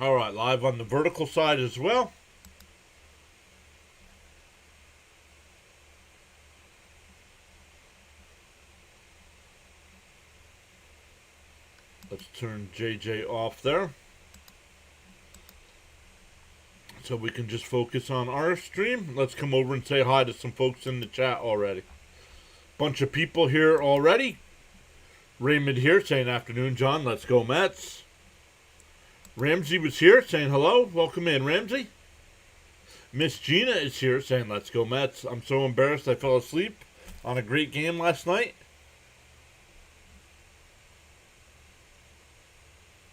All right, live on the vertical side as well. Let's turn JJ off there so we can just focus on our stream. Let's come over and say hi to some folks in the chat already. Bunch of people here already. Raymond here saying afternoon, John. Let's go Mets. Ramsey was here saying hello. Welcome in, Ramsey. Miss Gina is here saying let's go Mets. I'm so embarrassed I fell asleep on a great game last night.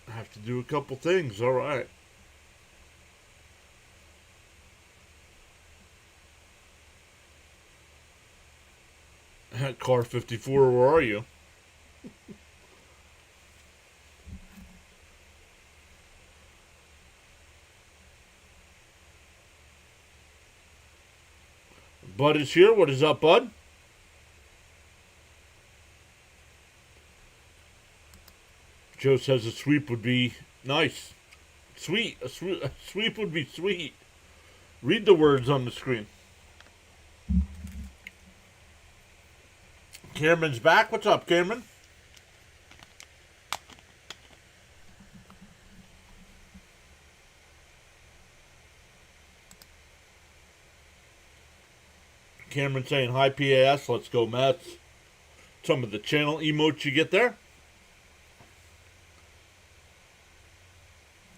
I have to do a couple things. All right. Car 54, where are you? Bud is here. What is up, Bud? Joe says a sweep would be nice. Sweet. A sweep would be sweet. Read the words on the screen. Cameron's back. What's up, Cameron? Cameron saying hi, PAS. Let's go, Mets. Some of the channel emotes you get there.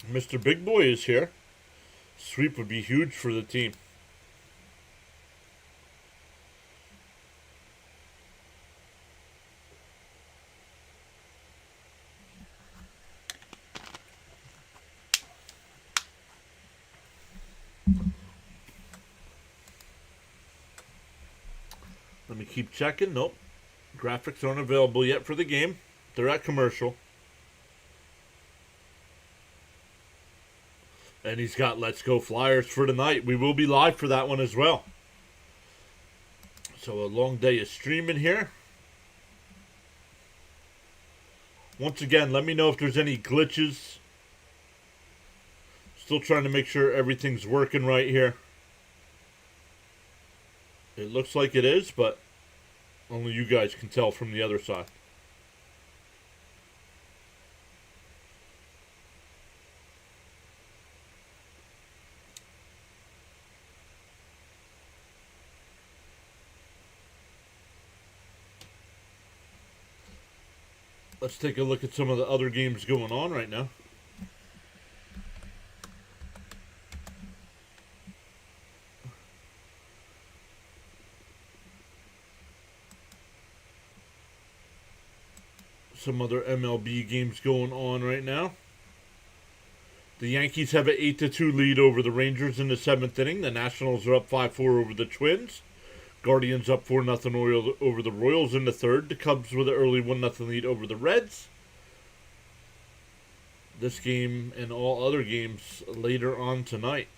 Mr. Big Boy is here. Sweep would be huge for the team. Let me keep checking. Nope. Graphics aren't available yet for the game. They're at commercial. And he's got Let's Go Flyers for tonight. We will be live for that one as well. So a long day of streaming here. Once again, let me know if there's any glitches. Still trying to make sure everything's working right here. It looks like it is, but only you guys can tell from the other side. Let's take a look at some of the other games going on right now. Some other MLB games going on right now. The Yankees have an 8-2 lead over the Rangers in the 7th inning. The Nationals are up 5-4 over the Twins. Guardians up 4-0 over the Royals in the 3rd. The Cubs with an early 1-0 lead over the Reds. This game and all other games later on tonight.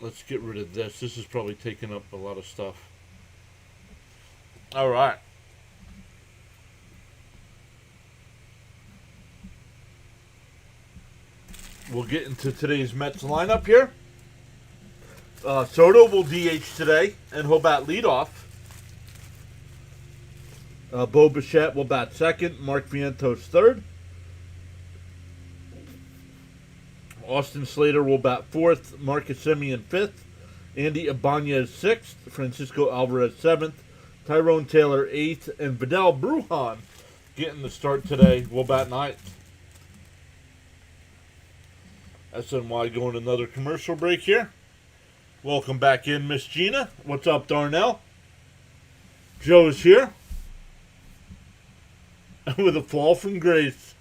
Let's get rid of this. This is probably taking up a lot of stuff. All right. We'll get into today's Mets lineup here. Soto will DH today, and he'll bat leadoff. Bo Bichette will bat second. Mark Vientos third. Austin Slater will bat fourth. Marcus Semien fifth. Andy Ibanez sixth. Francisco Alvarez seventh. Tyrone Taylor eighth. And Vidal Brujan getting the start today will bat ninth. SNY going another commercial break here. Welcome back in, Miss Gina. What's up, Darnell? Joe is here. With a fall from grace.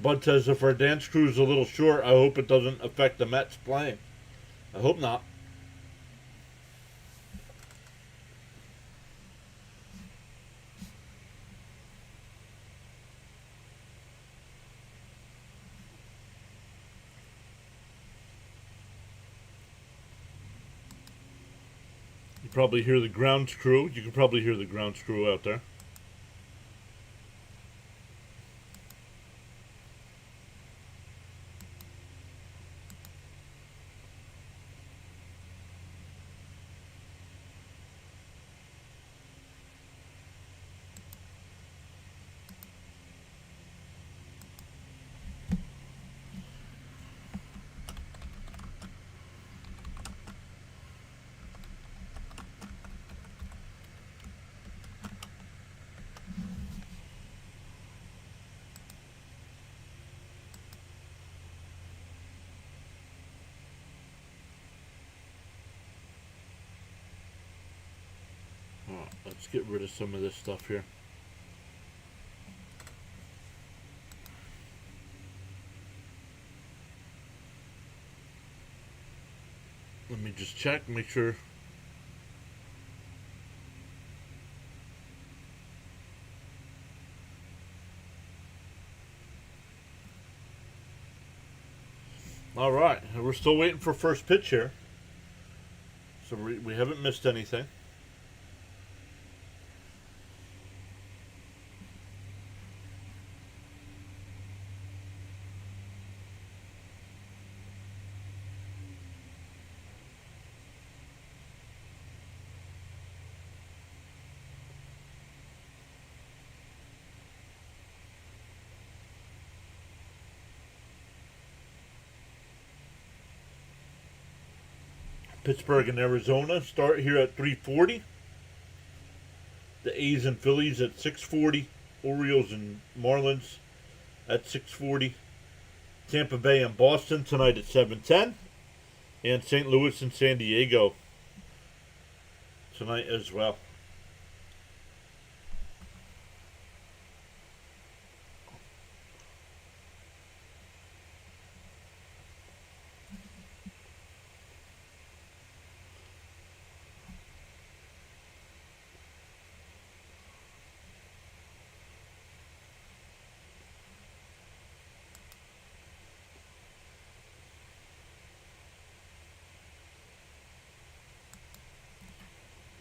Bud says if our dance crew is a little short, I hope it doesn't affect the Mets playing. I hope not. You probably hear the grounds crew. You can probably hear the grounds crew out there. Let's get rid of some of this stuff here. Let me just check, make sure. All right, we're still waiting for first pitch here. So we haven't missed anything. Pittsburgh and Arizona start here at 3:40. The A's and Phillies at 6:40. Orioles and Marlins at 6:40. Tampa Bay and Boston tonight at 7:10. And St. Louis and San Diego tonight as well.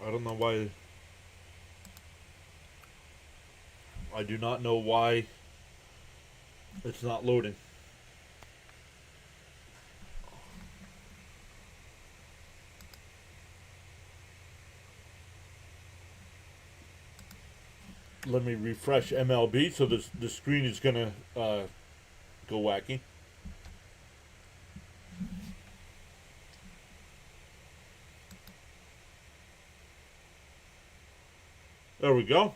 I don't know why. I do not know why it's not loading. Let me refresh MLB so the screen is going to go wacky. There we go.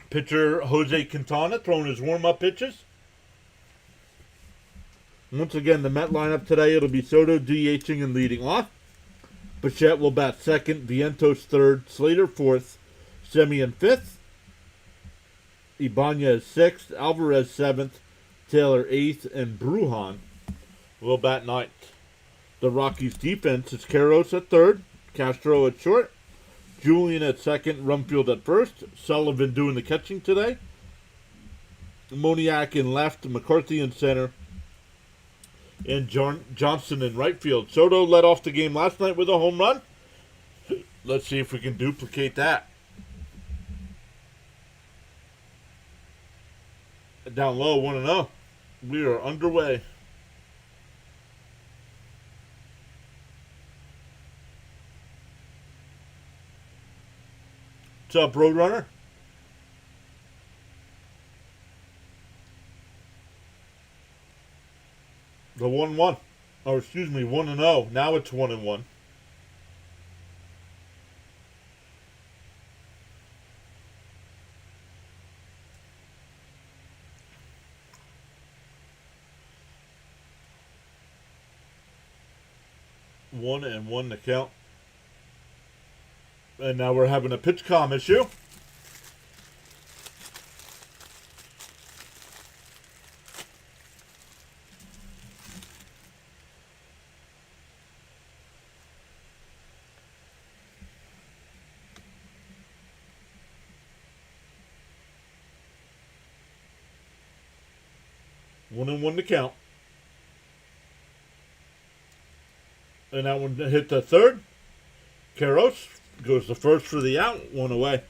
Pitcher Jose Quintana throwing his warm-up pitches. Once again, the Met lineup today, it'll be Soto DHing and leading off. Bichette will bat second, Vientos third, Slater fourth, Semien fifth, Ibanez sixth, Alvarez seventh, Taylor eighth, and Brujan will bat ninth. The Rockies defense is Karros at third, Castro at short, Julian at second, Rumfield at first, Sullivan doing the catching today, Moniak in left, McCarthy in center, and Johnson in right field. Soto led off the game last night with a home run. Let's see if we can duplicate that. Down low, 1-0. We are underway. What's up, Roadrunner? The 1-1. Or excuse me, 1-0. Now it's 1-1. 1-1 to count. And now we're having a pitch comm issue. One and one to count. And that one hit the third. Karos goes the first for the out, one away.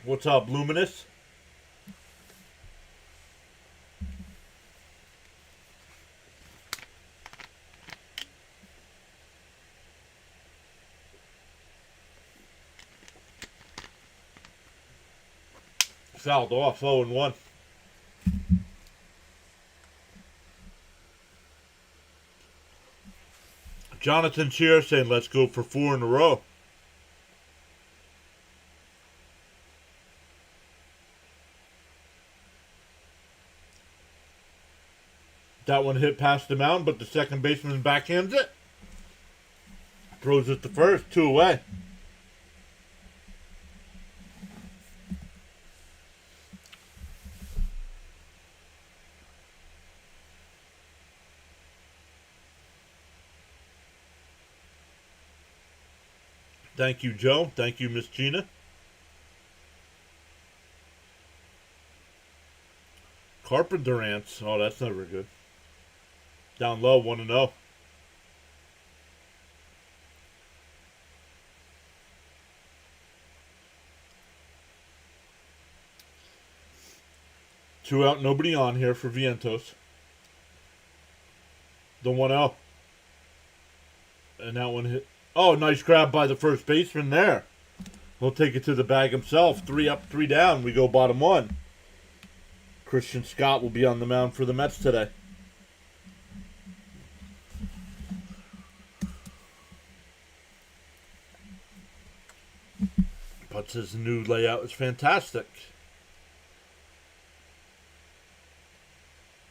What's up, Luminous? Fouled off, 0-1. Jonathan Shear saying, let's go for 4 in a row. That one hit past the mound, but the second baseman backhands it. Throws it to first, 2 away. Thank you, Joe. Thank you, Miss Gina. Carpenter ants. Oh, that's never good. Down low, 1-0. Two out, nobody on here for Vientos. The 1-0. And that one hit. Oh, nice grab by the first baseman there. He'll take it to the bag himself. 3 up, 3 down. We go bottom 1. Christian Scott will be on the mound for the Mets today. But his new layout is fantastic.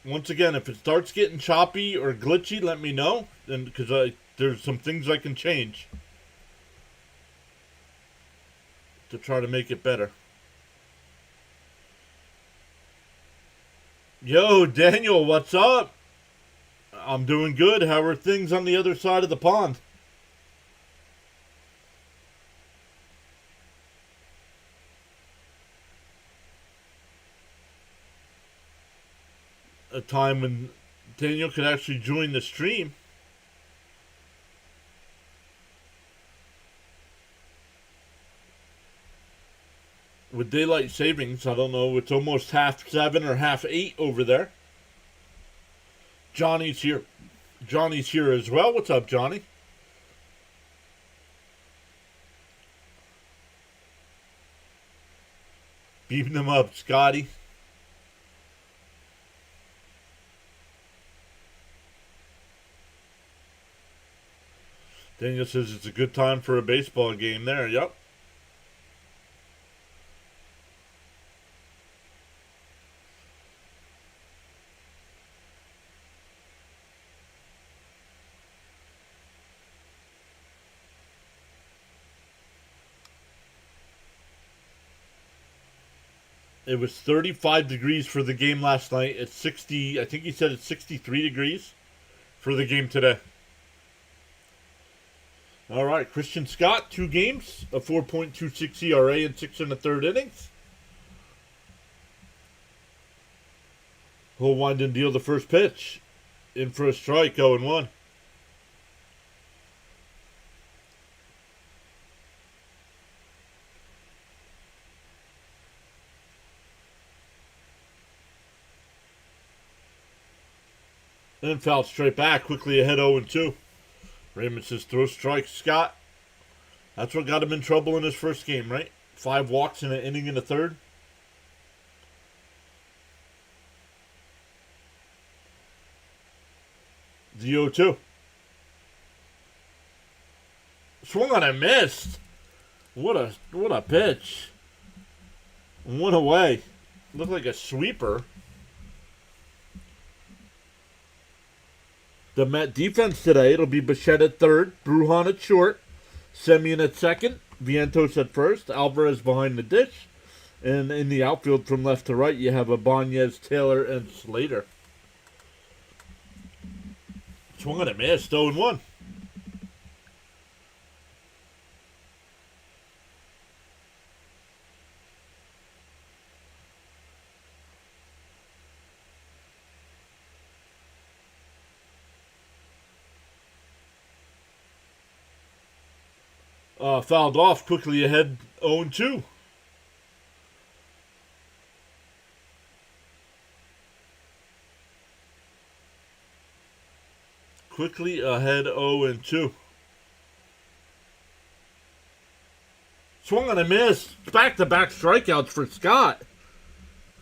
Once again, if it starts getting choppy or glitchy, let me know. And because there's some things I can change to try to make it better. Yo, Daniel, what's up? I'm doing good. How are things on the other side of the pond? A time when Daniel could actually join the stream. With daylight savings, I don't know, it's almost 7:30 or 8:30 over there. Johnny's here. Johnny's here as well. What's up, Johnny? Beating them up, Scotty. Daniel says it's a good time for a baseball game there. Yep. It was 35 degrees for the game last night. It's 60, I think he said it's 63 degrees for the game today. All right, Christian Scott, 2 games, a 4.26 ERA in 6 1/3 innings. He'll wind and deal the first pitch. In for a strike, 0-1. Then fouled straight back, quickly ahead 0-2. Raymond says throw strike, Scott. That's what got him in trouble in his first game, right? 5 walks in an inning and a third. The 0-2. Swung on and missed. What a pitch. One away. Looked like a sweeper. The Met defense today, it'll be Bichette at third, Brujan at short, Semien at second, Vientos at first, Alvarez behind the dish. And in the outfield from left to right, you have Ibanez, Taylor, and Slater. Swung and a miss, 0-1. Fouled off, quickly ahead, 0-2. Quickly ahead, 0-2. Swung on a miss. Back-to-back strikeouts for Scott.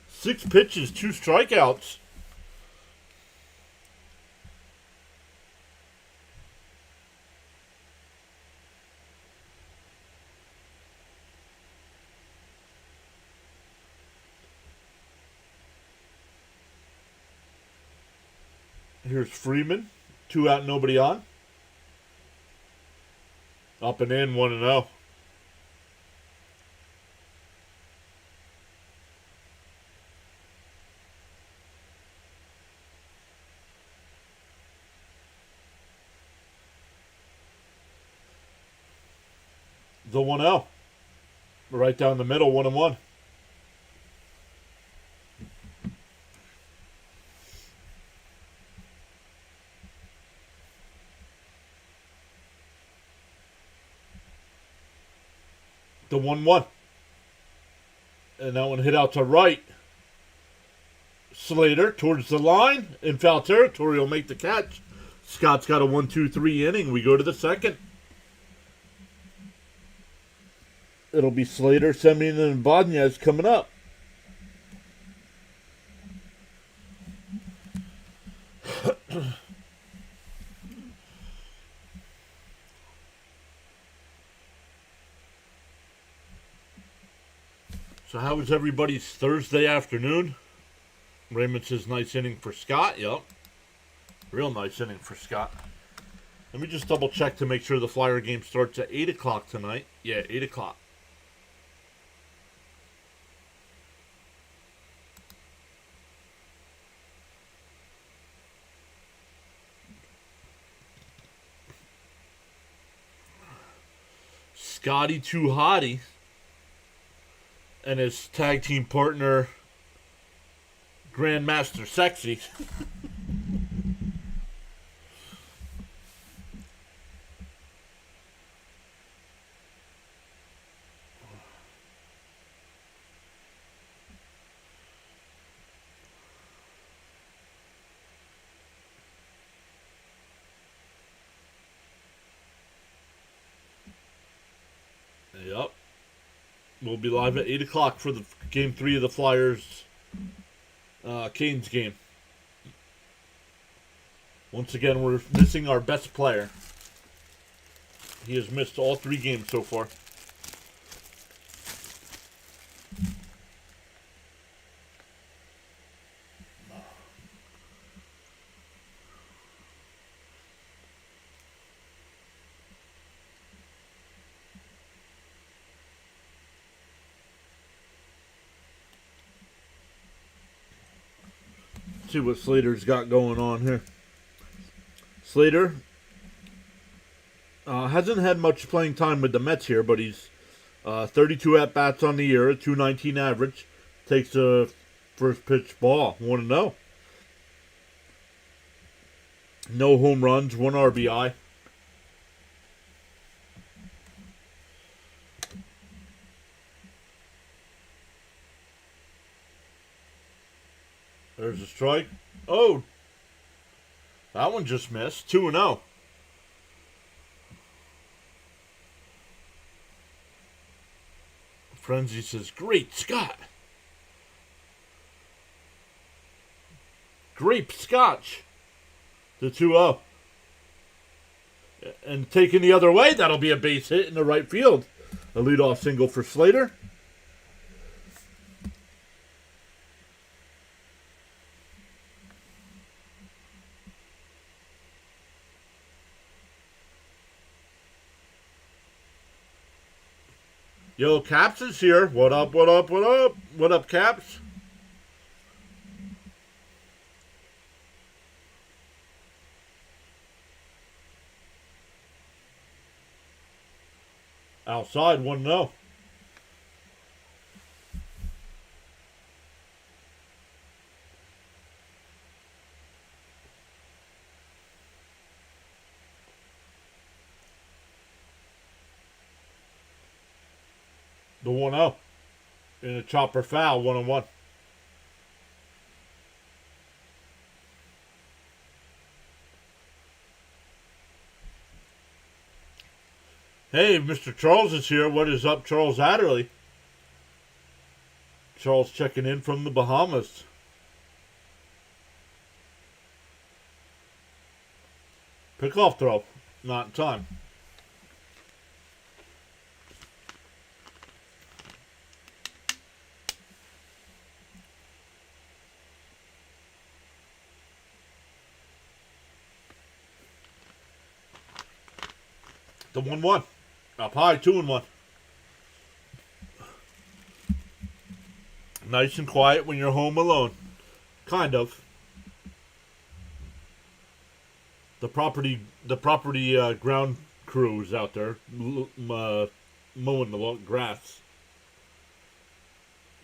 6 pitches, 2 strikeouts. Here's Freeman. 2 out, nobody on. Up and in, 1-0. The 1-0. Right down the middle, 1-1. The 1-1. And that one hit out to right. Slater towards the line. In foul territory will make the catch. Scott's got a 1-2-3 inning. We go to the second. It'll be Slater, Semien, and Ibanez coming up. So how was everybody's Thursday afternoon? Raymond says nice inning for Scott. Yep. Real nice inning for Scott. Let me just double check to make sure the Flyer game starts at 8 o'clock tonight. Yeah, 8 o'clock. Scotty Too Hottie and his tag team partner, Grandmaster Sexy. Yep. We'll be live at 8 o'clock for the game 3 of the Flyers Canes game. Once again, we're missing our best player. He has missed all 3 games so far. See what Slater's got going on here. Slater hasn't had much playing time with the Mets here, but he's 32 at-bats on the year, a 219 average. Takes a first pitch ball, 1-0. No home runs, 1 RBI. There's a strike. Oh, that one just missed. 2-0. Frenzy says, great Scott. Grape Scotch. The 2-0. And taking the other way, that'll be a base hit in the right field. A leadoff single for Slater. Yo, Caps is here. What up, what up, what up? What up, Caps? Outside, 1-0. The 1-0. In a chopper foul, 1-1. Hey, Mr. Charles is here. What is up, Charles Adderley? Charles checking in from the Bahamas. Pickoff throw. Not in time. The 1-1. Up high, 2-1. Nice and quiet when you're home alone. Kind of. The property ground crew is out there mowing the grass.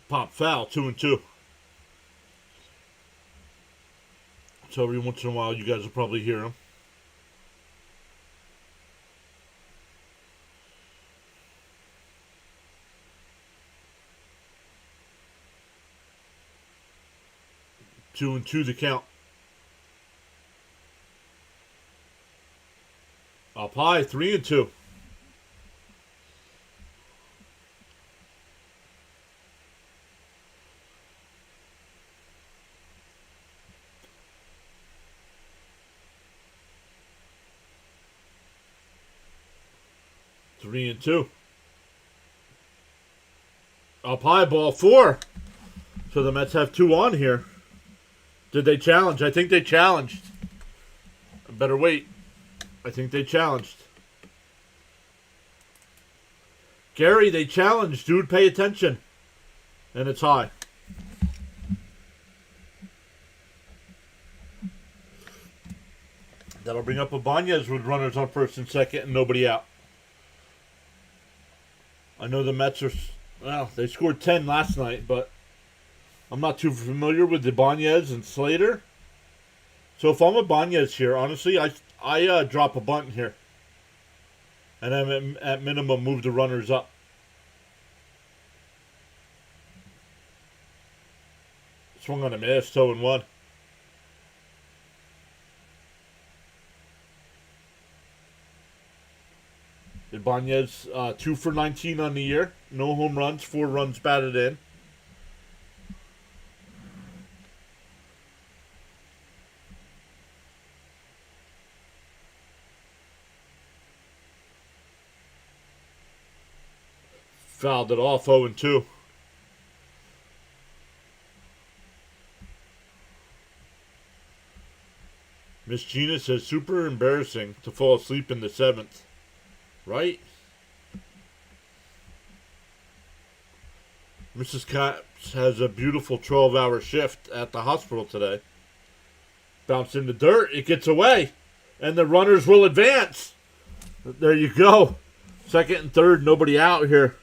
Pop foul, 2-2. So every once in a while, you guys will probably hear them. 2-2 the count. Up high, 3-2. Three and two. Up high, ball 4. So the Mets have 2 on here. Did they challenge? I think they challenged. I better wait. I think they challenged. Gary, they challenged. Dude, pay attention. And it's high. That'll bring up Ibanez with runners on first and second and nobody out. I know the Mets are... Well, they scored 10 last night, but... I'm not too familiar with Ibanez and Slater. So if I'm Ibanez here, honestly, I drop a bunt here. And then at minimum move the runners up. Swung on a miss, 0-1. Ibanez 2 for 19 on the year. No home runs, 4 runs batted in. Fouled it off, 0-2. Miss Gina says, super embarrassing to fall asleep in the 7th. Right? Mrs. Caps has a beautiful 12-hour shift at the hospital today. Bounce in the dirt, it gets away. And the runners will advance. There you go. Second and third, nobody out here.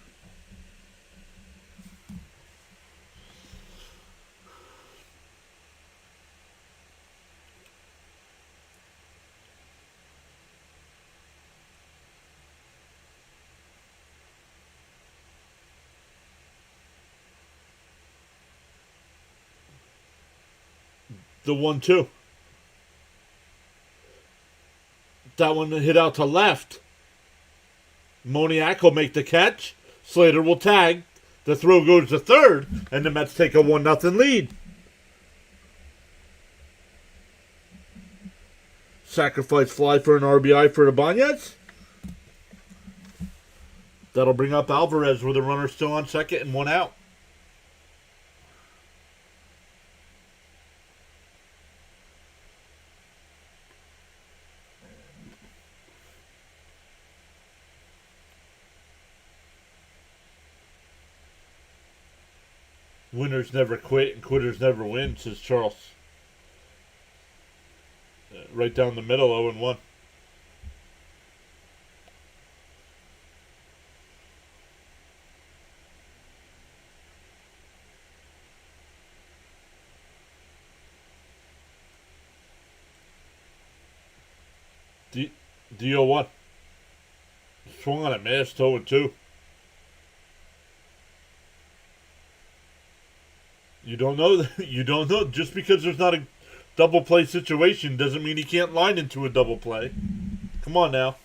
The 1-2. That one hit out to left. Moniak will make the catch. Slater will tag. The throw goes to third. And the Mets take a 1-0 lead. Sacrifice fly for an RBI for Ibanez. That'll bring up Alvarez with a runner still on second and one out. Winners never quit and quitters never win, says Charles. Right down the middle, 0-1. D-O-1. Swung on a missed, 0-2. You don't know. You don't know. Just because there's not a double play situation doesn't mean he can't line into a double play. Come on now.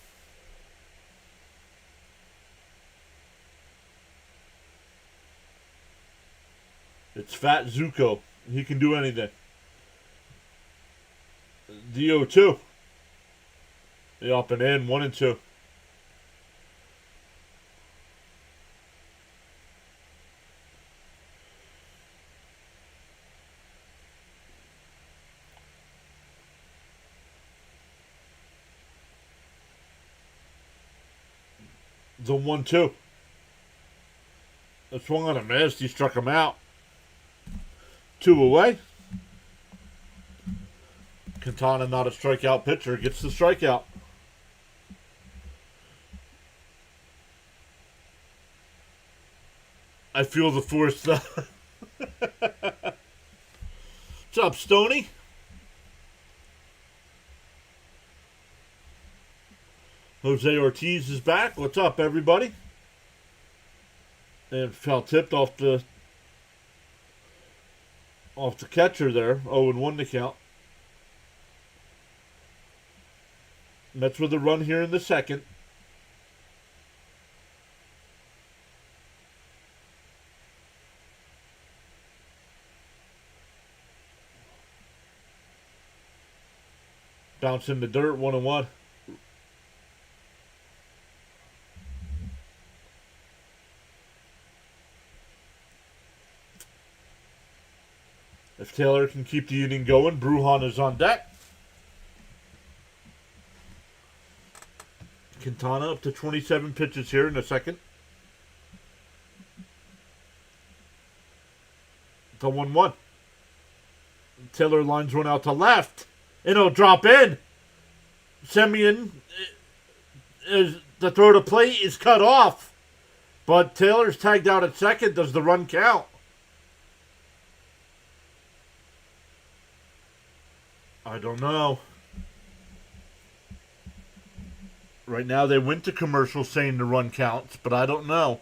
It's Fat Zuko. He can do anything. DO2. The up and in, 1-2. The 1-2. The swung on a miss. He struck him out. 2 away. Quintana, not a strikeout pitcher, gets the strikeout. I feel the force. What's up, Stoney? Jose Ortiz is back. What's up, everybody? And foul tipped off the catcher there. 0-1 to count. Mets with a run here in the second. Bounce in the dirt, 1-1. If Taylor can keep the inning going, Brujan is on deck. Quintana up to 27 pitches here in the second. The 1-1. Taylor lines one out to left. It'll drop in. Semien, the throw to plate is cut off. But Taylor's tagged out at second. Does the run count? I don't know. Right now they went to commercial saying the run counts, but I don't know.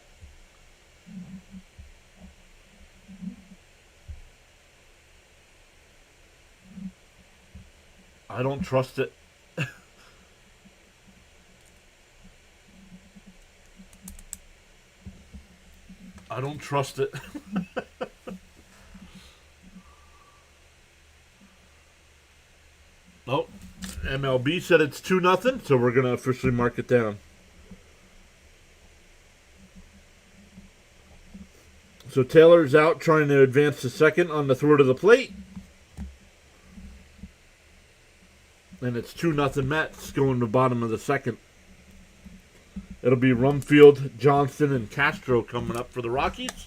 I don't trust it. I don't trust it. Oh, MLB said it's 2-0, so we're going to officially mark it down. So Taylor's out trying to advance to second on the throw to the plate. And it's 2-0 Mets going to the bottom of the second. It'll be Rumfield, Johnson, and Castro coming up for the Rockies.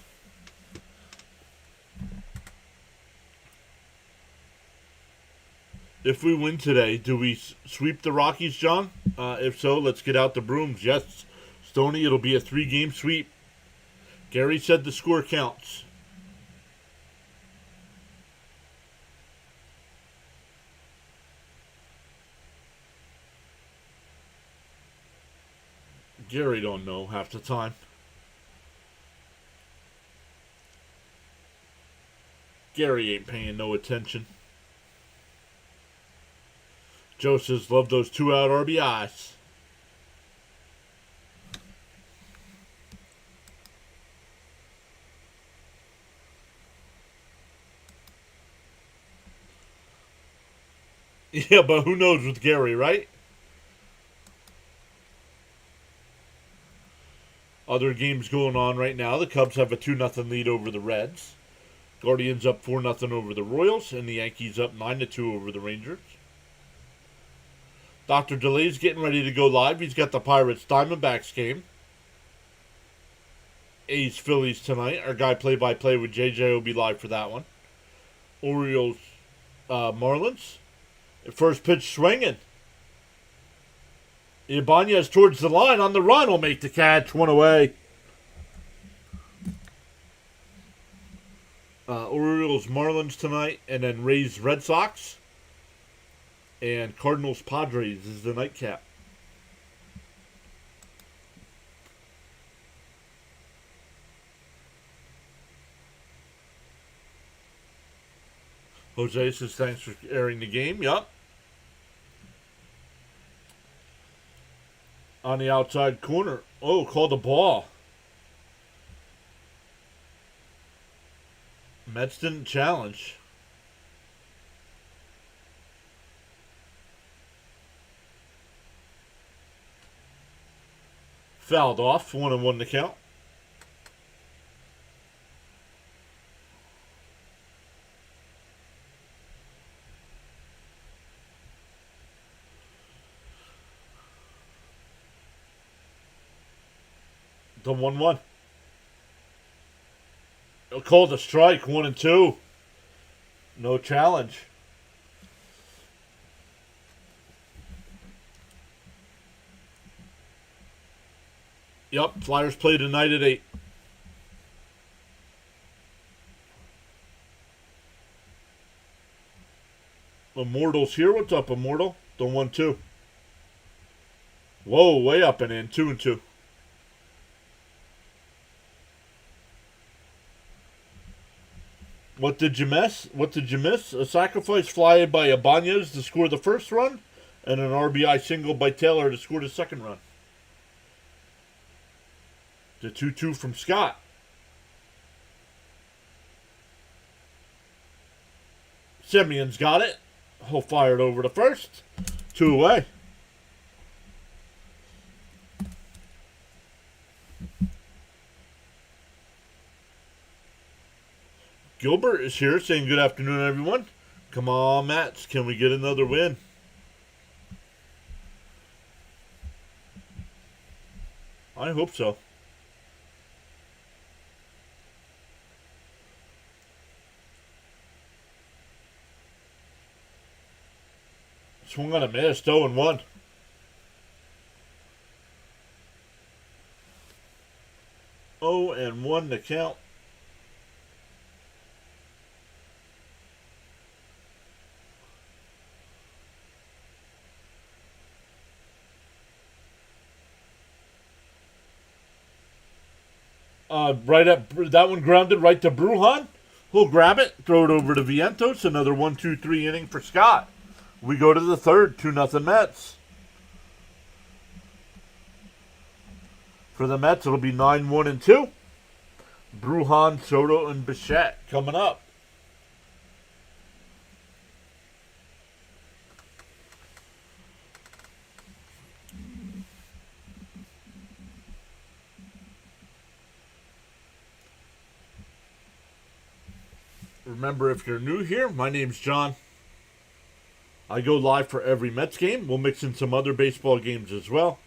If we win today, do we sweep the Rockies, John? If so, let's get out the brooms. Yes, Stoney, it'll be a 3-game sweep. Gary said the score counts. Gary don't know half the time. Gary ain't paying no attention. Joe says, love those 2-out RBIs. Yeah, but who knows with Gary, right? Other games going on right now. The Cubs have a 2-0 lead over the Reds. Guardians up 4-0 over the Royals. And the Yankees up 9-2 over the Rangers. Dr. DeLay's getting ready to go live. He's got the Pirates Diamondbacks game. A's Phillies tonight. Our guy play-by-play with JJ will be live for that one. Orioles Marlins. First pitch swinging. Ibanez towards the line on the run will make the catch. One away. Orioles Marlins tonight, and then Rays Red Sox. And Cardinals Padres is the nightcap. Jose says thanks for airing the game. Yup. On the outside corner. Oh, called a ball. Mets didn't challenge. Fouled off. 1-1 to count. The 1-1. Called a strike, 1-2. No challenge. Yep, Flyers play tonight at 8. Immortal's here. What's up, Immortal? The 1-2. Whoa, way up and in. 2-2. What did you miss? A sacrifice fly by Ibanez to score the first run, and an RBI single by Taylor to score the second run. The 2-2 from Scott. Simeon's got it. He'll fire it over to first. 2 away. Gilbert is here saying good afternoon, everyone. Come on, Mats. Can we get another win? I hope so. Swung on a miss. 0-1. Oh, and 1 to count. Right at that one, grounded right to Brujan. He'll grab it, throw it over to Vientos. Another 1-2-3 inning for Scott. We go to the third, 2-0 Mets. For the Mets, it'll be 9-1-2. Brujan, Soto, and Bichette coming up. Remember, if you're new here, my name's John. I go live for every Mets game. We'll mix in some other baseball games as well.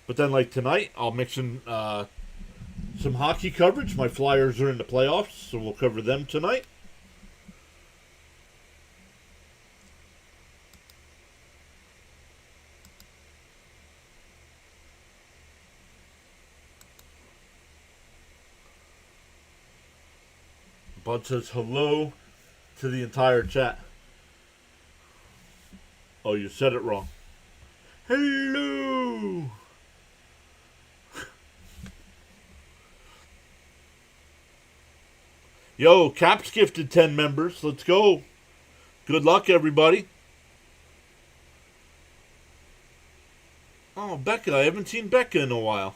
But then, like tonight, I'll mix in some hockey coverage. My Flyers are in the playoffs, so we'll cover them tonight. Bud says hello to the entire chat. Oh, you said it wrong. Hello. Yo, Caps gifted 10 members. Let's go. Good luck, everybody. Oh, Becca. I haven't seen Becca in a while.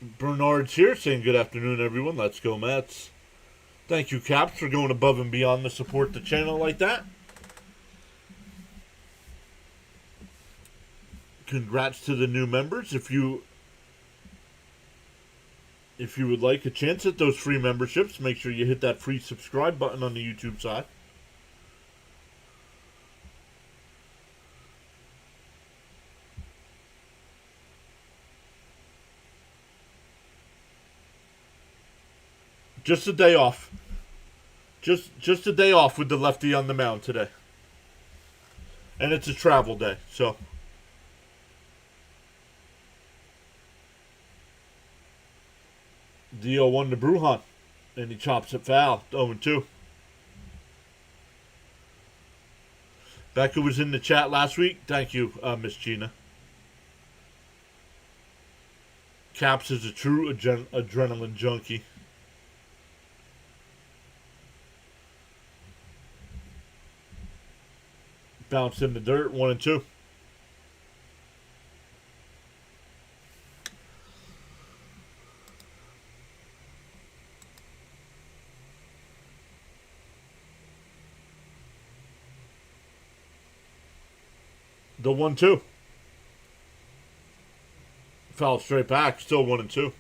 Bernard's here saying good afternoon, everyone. Let's go, Mets. Thank you, Caps, for going above and beyond to support the channel like that. Congrats to the new members. If you would like a chance at those free memberships, make sure you hit that free subscribe button on the YouTube side. Just a day off. Just a day off with the lefty on the mound today. And it's a travel day, so. The 0-1 to Brujan. And he chops it foul. 0-2. Becca was in the chat last week. Thank you, Miss Gina. Caps is a true adrenaline junkie. Bounce in the dirt. 1-2. The 1-2. Foul straight back. Still 1-2.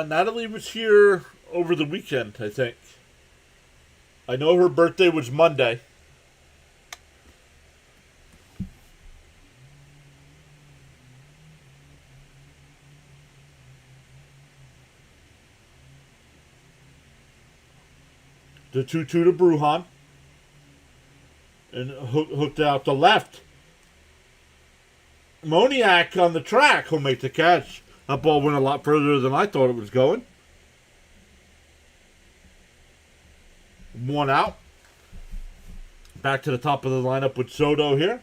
Natalie was here over the weekend, I think. I know her birthday was Monday. The 2-2 to Brujan. And hooked out the left. Moniak on the track will make the catch. That ball went a lot further than I thought it was going. 1 out. Back to the top of the lineup with Soto here.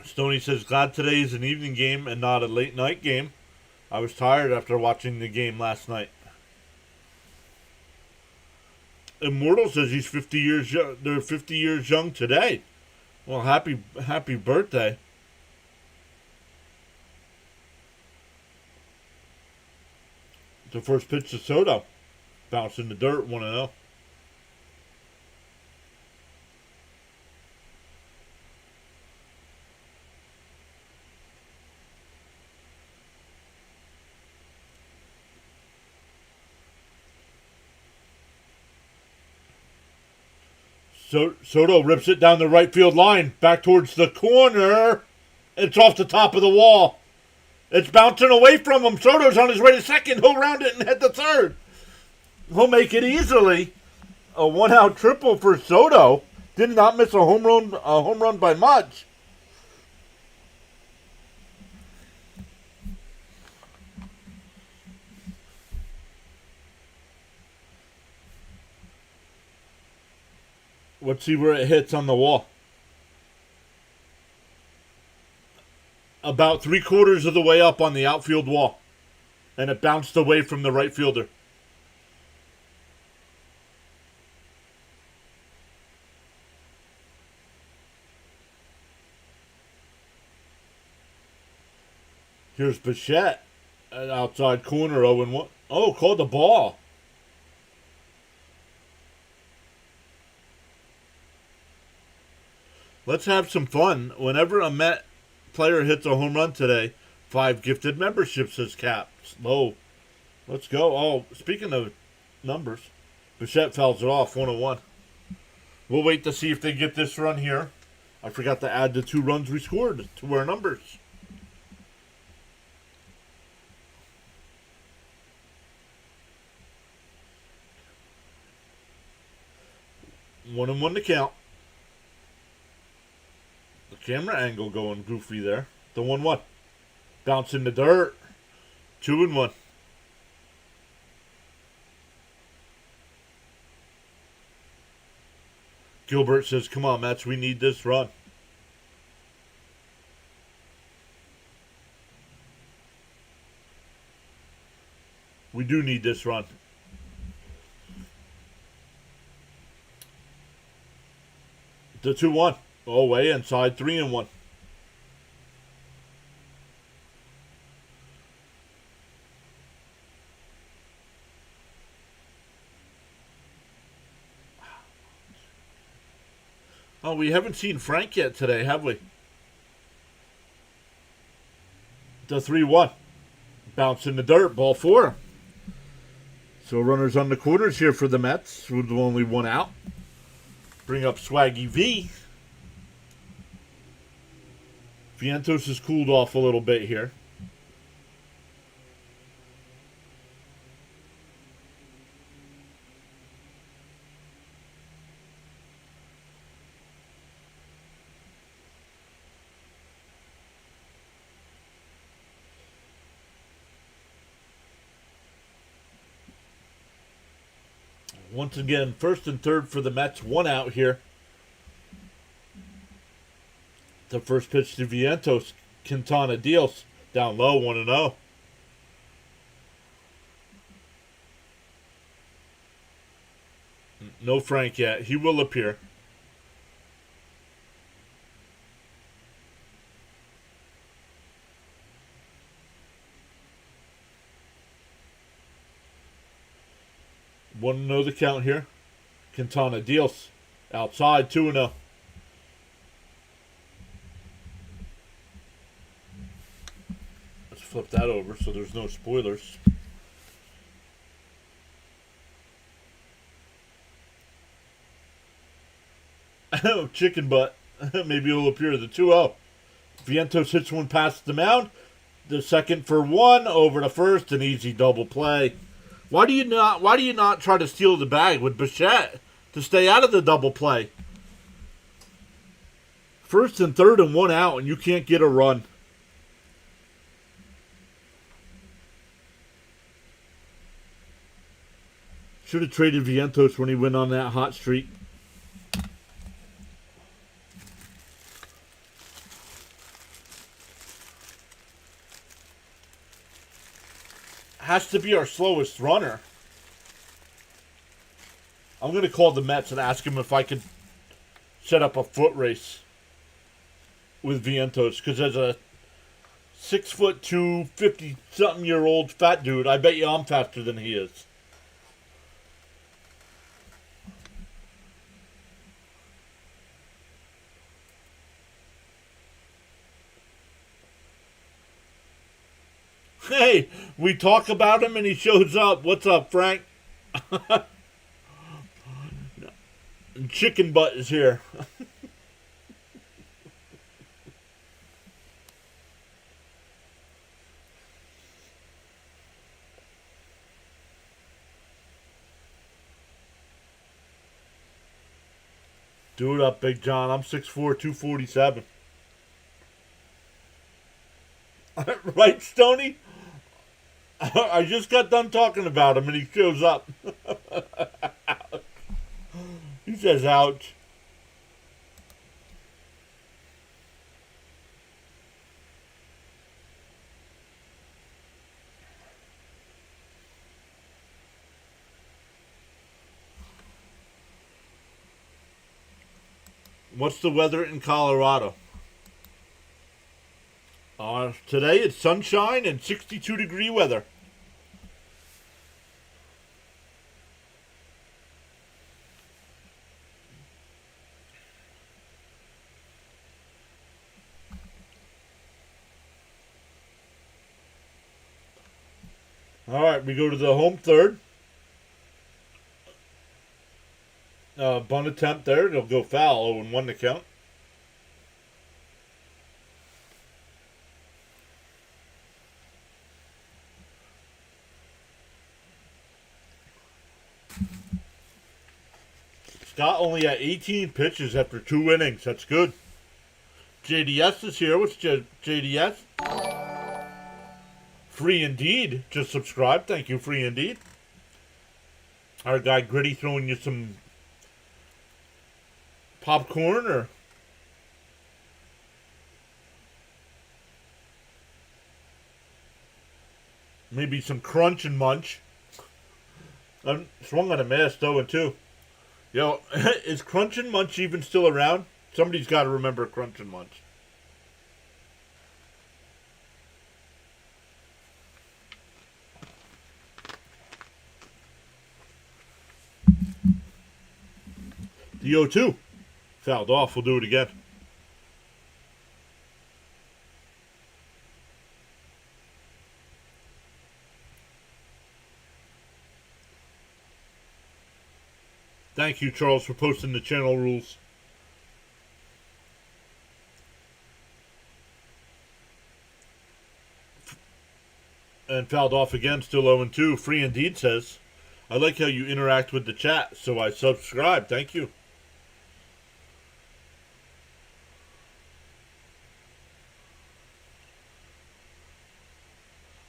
Stoney says, glad today is an evening game and not a late night game. I was tired after watching the game last night. Immortal says he's 50 years young. They're 50 years young today. Well, happy birthday. The first pitch to Soto. Bounce in the dirt, 1-0. Soto rips it down the right field line, back towards the corner. It's off the top of the wall. It's bouncing away from him. Soto's on his way to second. He'll round it and head to third. He'll make it easily. A 1-out triple for Soto. Did not miss a home run by much. Let's see where it hits on the wall. About 3/4 of the way up on the outfield wall. And it bounced away from the right fielder. Here's Bichette. An outside corner, 0-1. Oh, called the ball. Let's have some fun. Whenever a Met player hits a home run today, 5 gifted memberships, says Caps. Low. Let's go. Oh, speaking of numbers, Bichette fouls it off, 1-1. We'll wait to see if they get this run here. I forgot to add the 2 runs we scored to our numbers. One and one to count. The camera angle going goofy there. The 1-1. Bounce in the dirt. 2-1. Gilbert says, come on, Mets, we need this run. We do need this run. The 2-1. Oh, way inside. 3-1. Oh, we haven't seen Frank yet today, have we? The 3-1. Bounce in the dirt. Ball 4. So runners on the corners here for the Mets with only one out. Bring up Swaggy V. Vientos has cooled off a little bit here. Once again, first and third for the Mets. One out here. The first pitch to Vientos. Quintana deals. Down low, 1-0. No Frank yet. He will appear. Want to know the count here? Quintana deals. Outside, 2-0. Let's flip that over so there's no spoilers. Oh, chicken butt. Maybe it'll appear. The 2-0. Vientos hits one past the mound. The second for 1 over to first. An easy double play. Why do you not try to steal the bag with Bichette to stay out of the double play? First and third and one out, and you can't get a run. Should have traded Vientos when he went on that hot streak. Has to be our slowest runner. I'm going to call the Mets and ask him if I could set up a foot race with Vientos, because as a 6'2", 50-something-year-old fat dude, I bet you I'm faster than he is. Hey, we talk about him and he shows up. What's up, Frank? Chicken butt is here. Do it up, Big John. I'm 6'4", 247. Right, Stoney? I just got done talking about him and he shows up. He says, ouch. What's the weather in Colorado? Today it's sunshine and 62-degree weather. All right, we go to the home third. Bunt attempt there. It'll go foul. 0-1 to count. Scott only had 18 pitches after 2 innings. That's good. JDS is here. What's JDS? Free Indeed. Just subscribe. Thank you, Free Indeed. Our guy Gritty throwing you some Popcorn or maybe some Crunch and Munch. I'm swung on a miss, 0-2. Yo, is Crunch and Munch even still around? Somebody's got to remember Crunch and Munch. The 0-2. Fouled off. We'll do it again. Thank you, Charles, for posting the channel rules. And fouled off again, still 0-2. Free Indeed says, I like how you interact with the chat, so I subscribe. Thank you.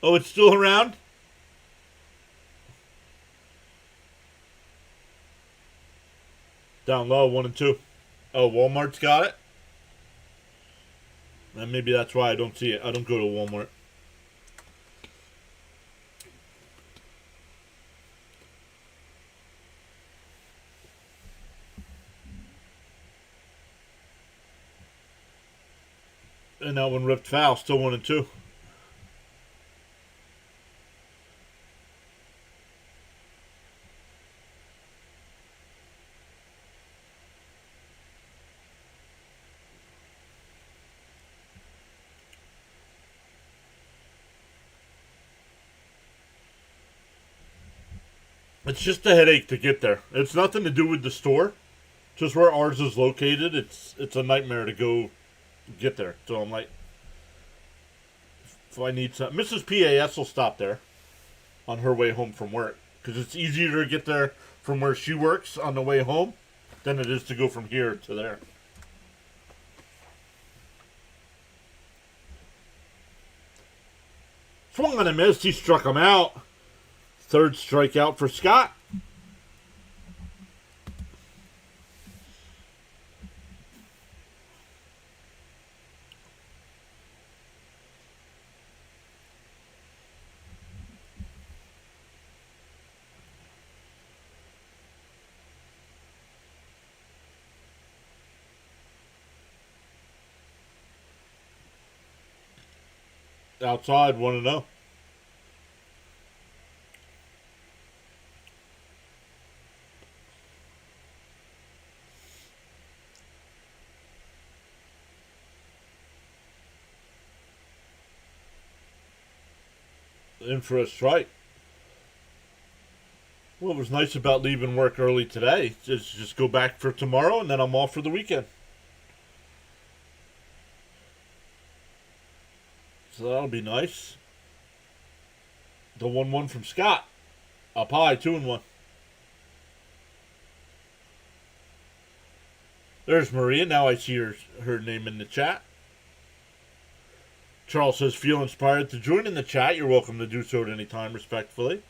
Oh, it's still around? Down low, 1-2. Oh, Walmart's got it? And maybe that's why I don't see it. I don't go to Walmart. And that one ripped foul, still 1-2. It's just a headache to get there. It's nothing to do with the store. Just where ours is located, it's a nightmare to go get there. So I'm like, if I need something, Mrs. PAS will stop there on her way home from work because it's easier to get there from where she works on the way home than it is to go from here to there. Swung on a miss. He struck him out. Third strikeout for Scott. Outside, 1-0. In for a strike. What was nice about leaving work early today is just go back for tomorrow and then I'm off for the weekend. So that'll be nice. The 1-1 from Scott. Up high, 2-1. There's Maria. Now I see her name in the chat. Charles says, feel inspired to join in the chat. You're welcome to do so at any time, respectfully.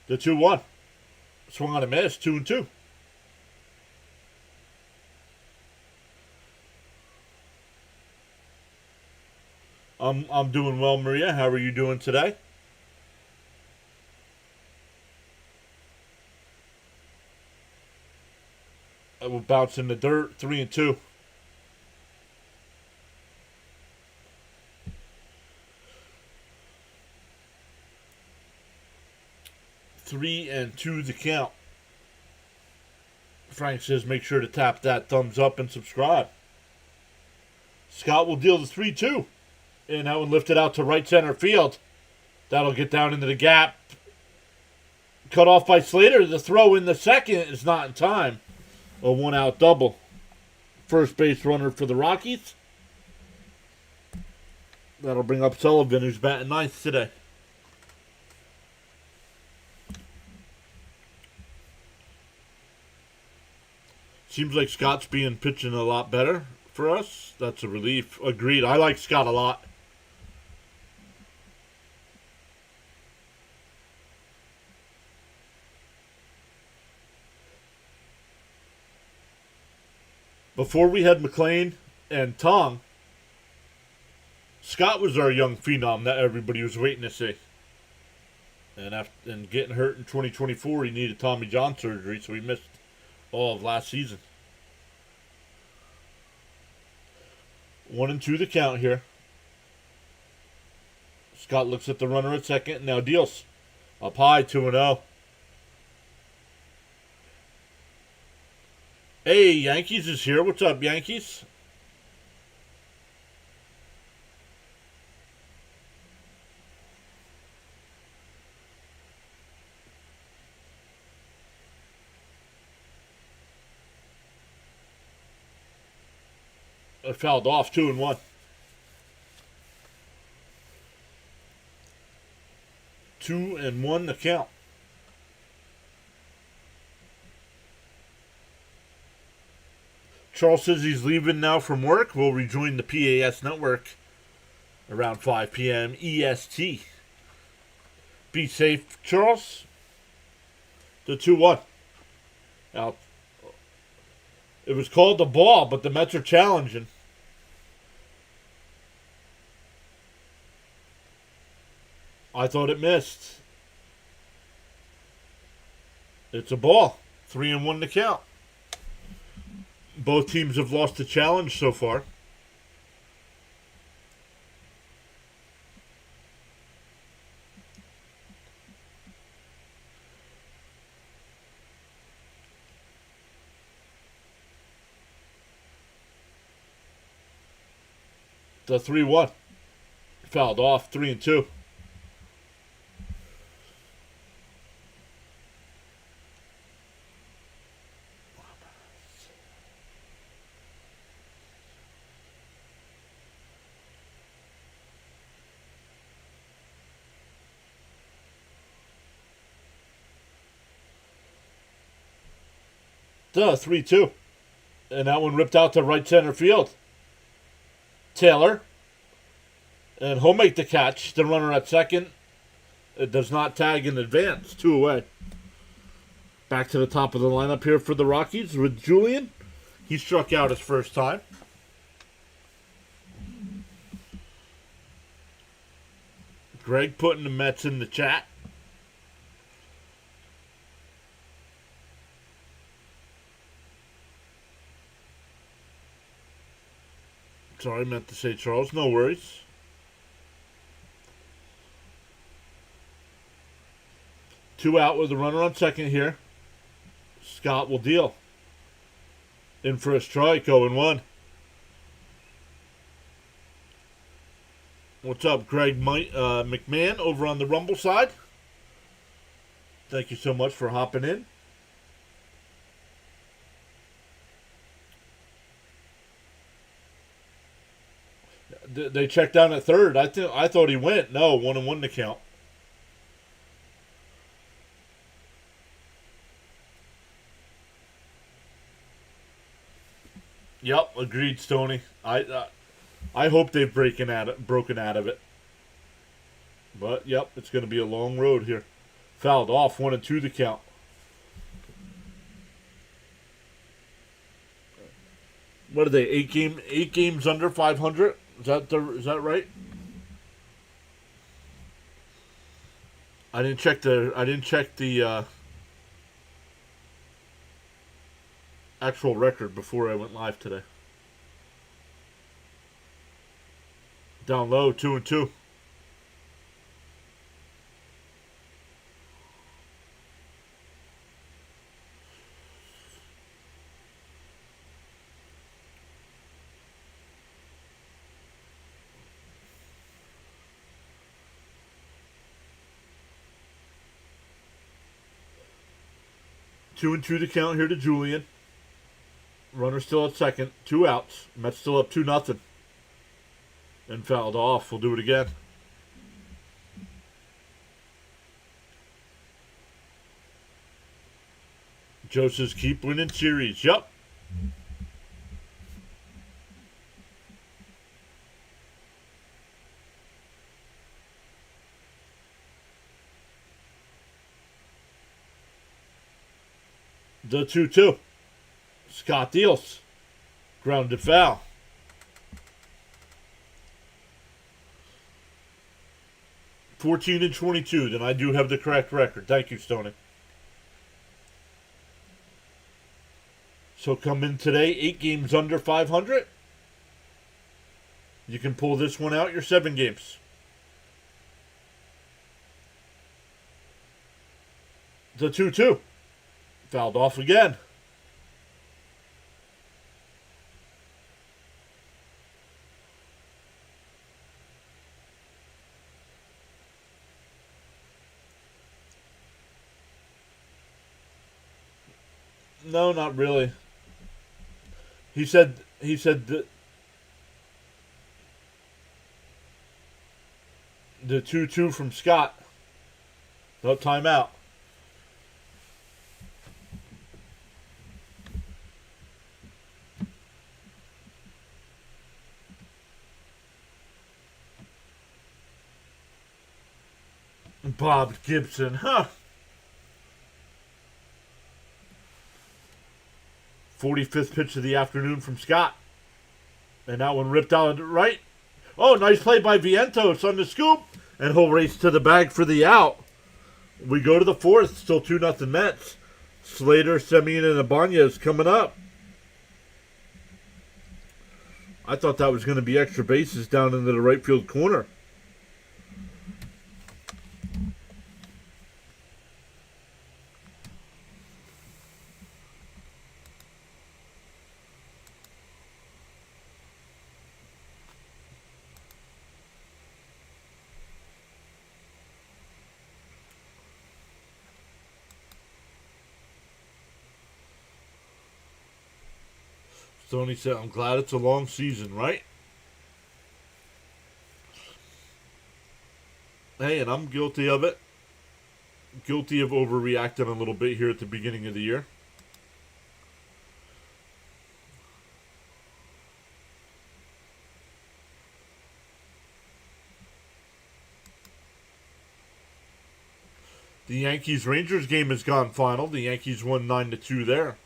The 2-1. Swung on a miss, 2-2. I'm doing well, Maria. How are you doing today? I will bounce in the dirt, 3-2. 3-2 the count. Frank says make sure to tap that thumbs up and subscribe. Scott will deal the 3-2. And that one lifted out to right center field. That'll get down into the gap. Cut off by Slater. The throw in the second is not in time. A 1-out double. First base runner for the Rockies. That'll bring up Sullivan, who's batting ninth today. Seems like Scott's being pitching a lot better for us. That's a relief. Agreed. I like Scott a lot. Before we had McLean and Tong, Scott was our young phenom that everybody was waiting to see. And getting hurt in 2024, he needed Tommy John surgery, so he missed all of last season. 1-2 the count here. Scott looks at the runner at second, and now deals. Up high, 2-0. Hey, Yankees is here. What's up, Yankees? I fouled off, 2-1. 2-1 the count. Charles says he's leaving now from work. We'll rejoin the PAS network around 5 p.m. EST. Be safe, Charles. The 2-1. Now, it was called the ball, but the Mets are challenging. I thought it missed. It's a ball. 3-1 to count. Both teams have lost the challenge so far. The 3-1. Fouled off. 3-2. The 3-2. And that one ripped out to right center field. Taylor. And he'll make the catch. The runner at second. It does not tag in advance. 2 away. Back to the top of the lineup here for the Rockies with Julian. He struck out his first time. Greg putting the Mets in the chat. Sorry, I meant to say Charles. No worries. Two out with a runner on second here. Scott will deal. In for a strike, 0-1. What's up, Greg McMahon over on the Rumble side? Thank you so much for hopping in. They checked down at third. I thought he went. No, 1-1 to count. Yep, agreed, Stoney. I hope they've broken out of it. But yep, it's going to be a long road here. Fouled off, 1-2 the count. What are they? 8 games under 500. Is that right? I didn't check the actual record before I went live today. Down low, 2-2. Two and two to count here to Julian. Runner still at second. 2 outs. Mets still up 2-0. And fouled off. We'll do it again. Joe says keep winning series. Yup. The 2-2. Scott deals. Grounded foul. 14-22. Then I do have the correct record. Thank you, Stoney. So come in today, 8 games under 500. You can pull this one out, you're 7 games. The 2-2. Fouled off again. No, not really. He said the 2-2 from Scott. No timeout. Bob Gibson, huh? 45th pitch of the afternoon from Scott. And that one ripped out right. Oh, nice play by Vientos on the scoop. And he'll race to the bag for the out. We go to the 4th. Still 2-0 Mets. Slater, Semien, and Ibanez coming up. I thought that was going to be extra bases down into the right field corner. Stoney said, I'm glad it's a long season, right? Hey, and I'm guilty of it. Guilty of overreacting a little bit here at the beginning of the year. The Yankees-Rangers game has gone final. The Yankees won 9-2 there.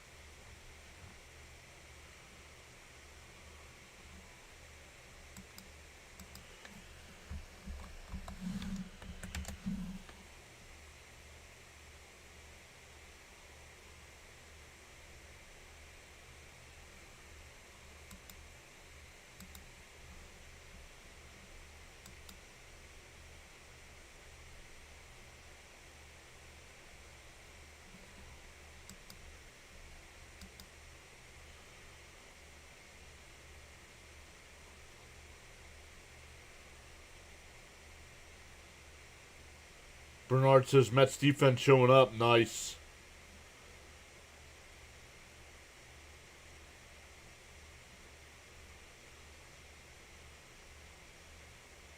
Bernard says Mets defense showing up. Nice.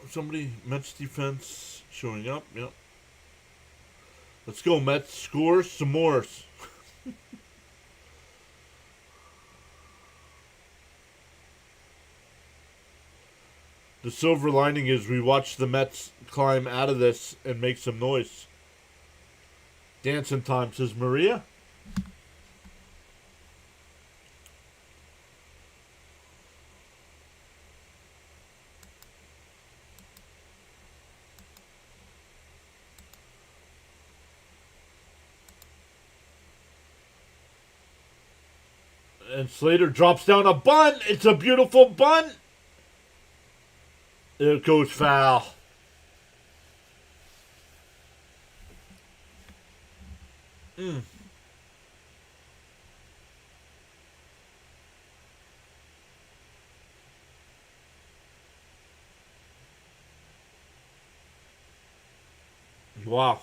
Somebody, Mets defense showing up. Yep. Let's go, Mets. Scores some more. The silver lining is we watch the Mets climb out of this and make some noise. Dancing time, says Maria. And Slater drops down a bunt. It's a beautiful bunt. It goes foul. Wow.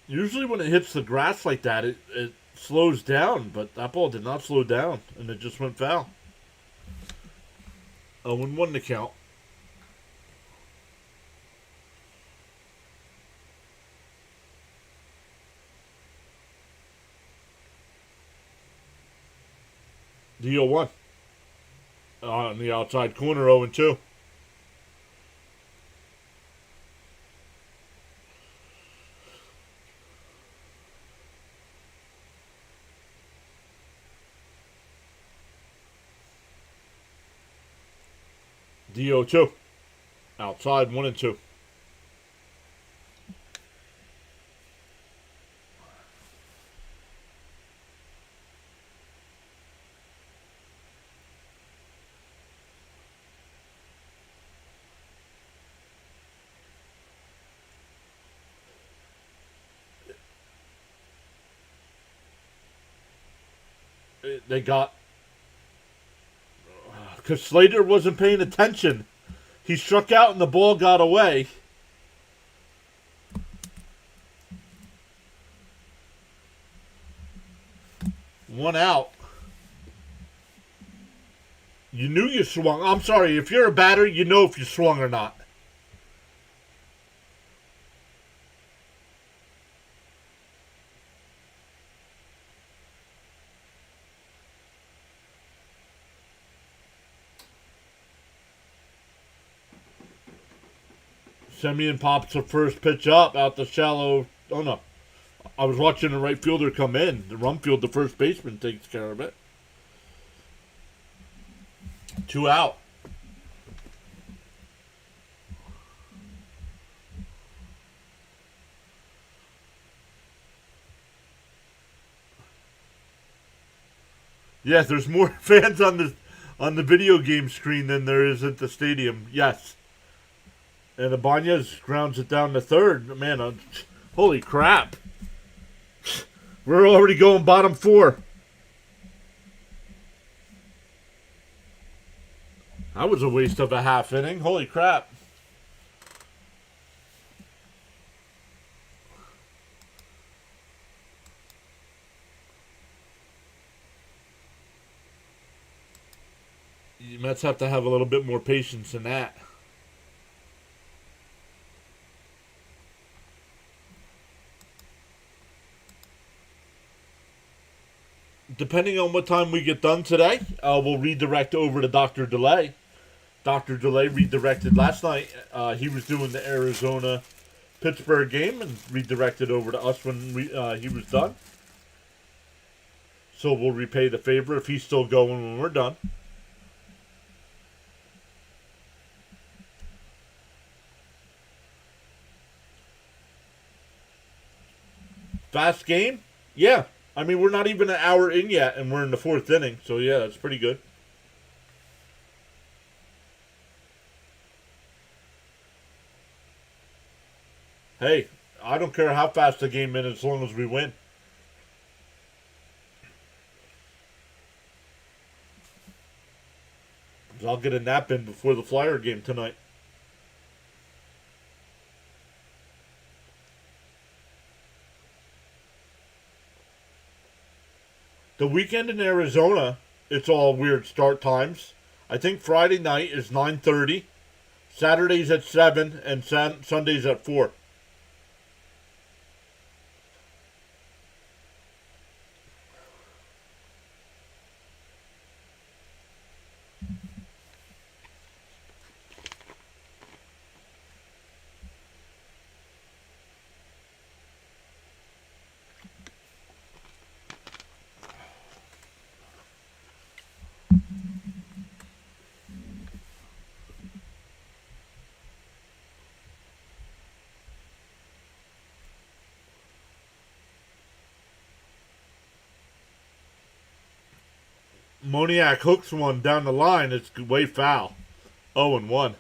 Usually when it hits the grass like that, it slows down, but that ball did not slow down, and it just went foul. 0-1 to count. The 0-1. On the outside corner, 0-2. DO2. Outside, 1-2. They got... Because Slater wasn't paying attention. He struck out and the ball got away. One out. You knew you swung. I'm sorry, if you're a batter, you know if you swung or not. Semien pops the first pitch up out the shallow. Oh no. I was watching the right fielder come in. The Rumfield, the first baseman, takes care of it. 2 out. Yes, there's more fans on the video game screen than there is at the stadium. Yes. And Ibanez grounds it down to third. Man, holy crap. We're already going bottom 4. That was a waste of a half inning. Holy crap. You Mets have to have a little bit more patience than that. Depending on what time we get done today, we'll redirect over to Dr. DeLay. Dr. DeLay redirected last night. He was doing the Arizona-Pittsburgh game and redirected over to us when he was done. So we'll repay the favor if he's still going when we're done. Fast game? Yeah. I mean, we're not even an hour in yet, and we're in the 4th inning. So, yeah, that's pretty good. Hey, I don't care how fast the game is as long as we win. I'll get a nap in before the Flyer game tonight. The weekend in Arizona, it's all weird start times. I think Friday night is 9:30, Saturday's at 7, and Sunday's at 4. Moniak hooks one down the line. It's way foul. 0-1.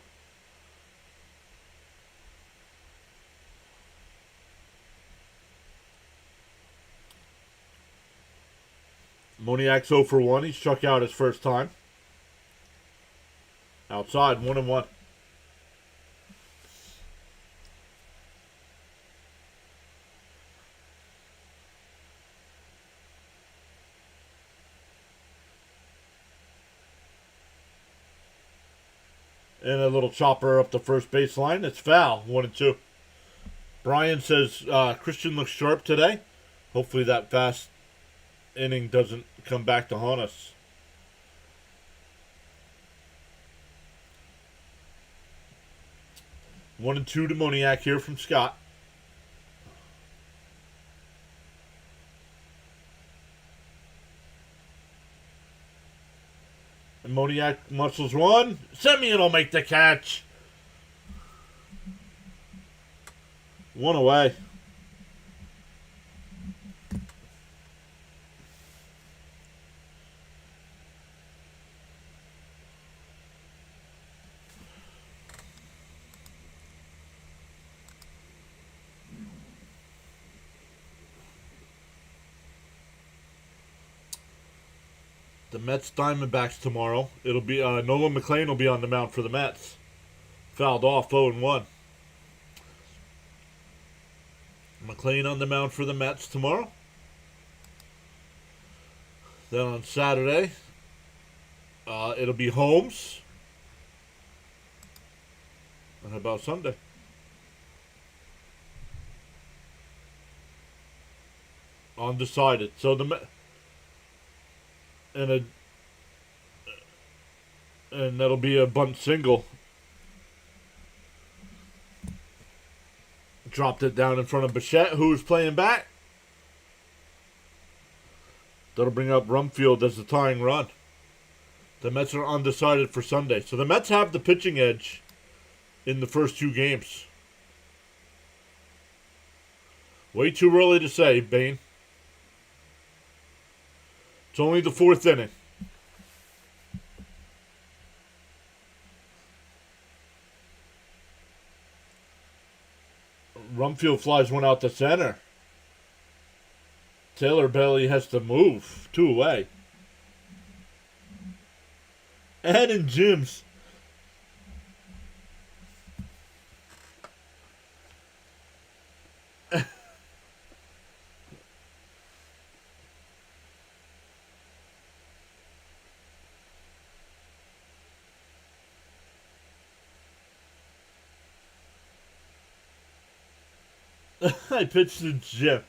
Moniak's 0 for 1. He struck out his first time. Outside, 1-1. And a little chopper up the first baseline. It's foul. 1-2. Brian says Christian looks sharp today. Hopefully that fast inning doesn't come back to haunt us. One and two to Moniak here from Scott. Ammoniac Muscles 1. Simeon will make the catch. 1 away. The Mets Diamondbacks tomorrow. It'll be Nolan McLean will be on the mound for the Mets. Fouled off 0-1. McLean on the mound for the Mets tomorrow. Then on Saturday, it'll be Holmes. And how about Sunday? Undecided. So and that'll be a bunt single. Dropped it down in front of Bichette, who's playing back. That'll bring up Rumfield as the tying run. The Mets are undecided for Sunday. So the Mets have the pitching edge in the first 2 games. Way too early to say, Bane. It's only the 4th inning. Rumfield flies one out to center. Taylor barely has to move. 2 away. And in Jim's. I pitched to Jim.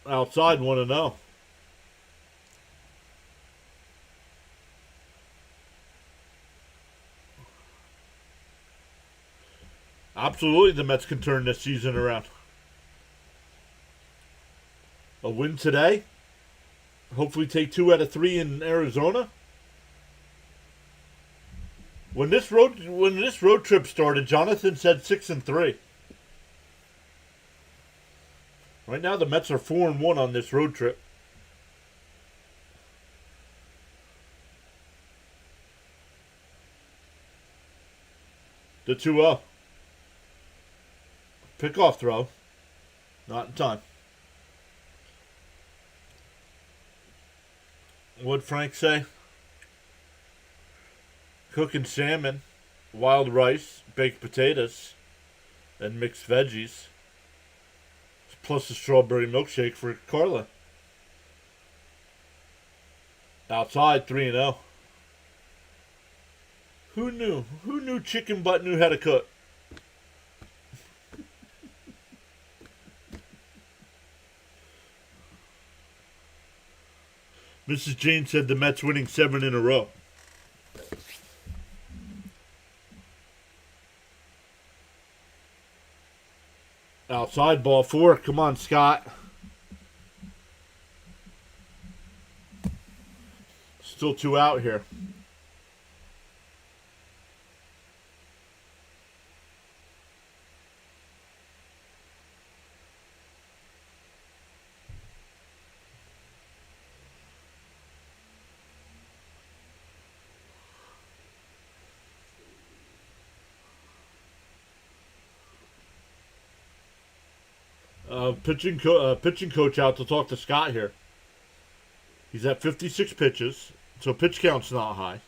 Outside 1-0. Absolutely, the Mets can turn this season around. A win today. Hopefully take 2 out of 3 in Arizona. When this road trip started, Jonathan said 6-3. Right now, the Mets are 4-1 on this road trip. The 2-0. Pickoff throw. Not in time. What'd Frank say? Cooking salmon, wild rice, baked potatoes, and mixed veggies. Plus a strawberry milkshake for Carla. Outside 3-0. Who knew? Who knew chicken butt knew how to cook? Mrs. Jane said the Mets winning 7 in a row. Outside ball 4. Come on, Scott. Still 2 out here. Pitching coach out to talk to Scott here. He's at 56 pitches, so pitch count's not high.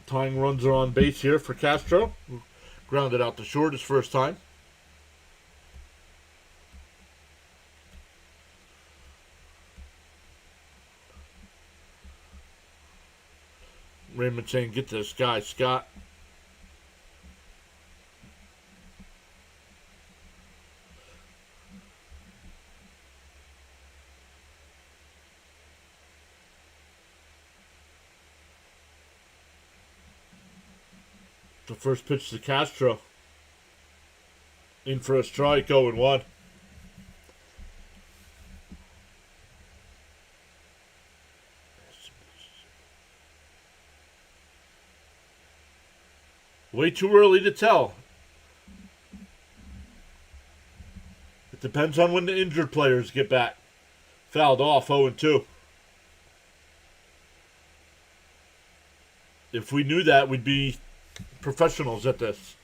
Tying runs are on base here for Castro. Grounded out to short his first time. Raymond saying, get this guy, Scott. The first pitch to Castro. In for a strike, 0-1. Way too early to tell. It depends on when the injured players get back. Fouled off, 0-2. If we knew that, we'd be professionals at this.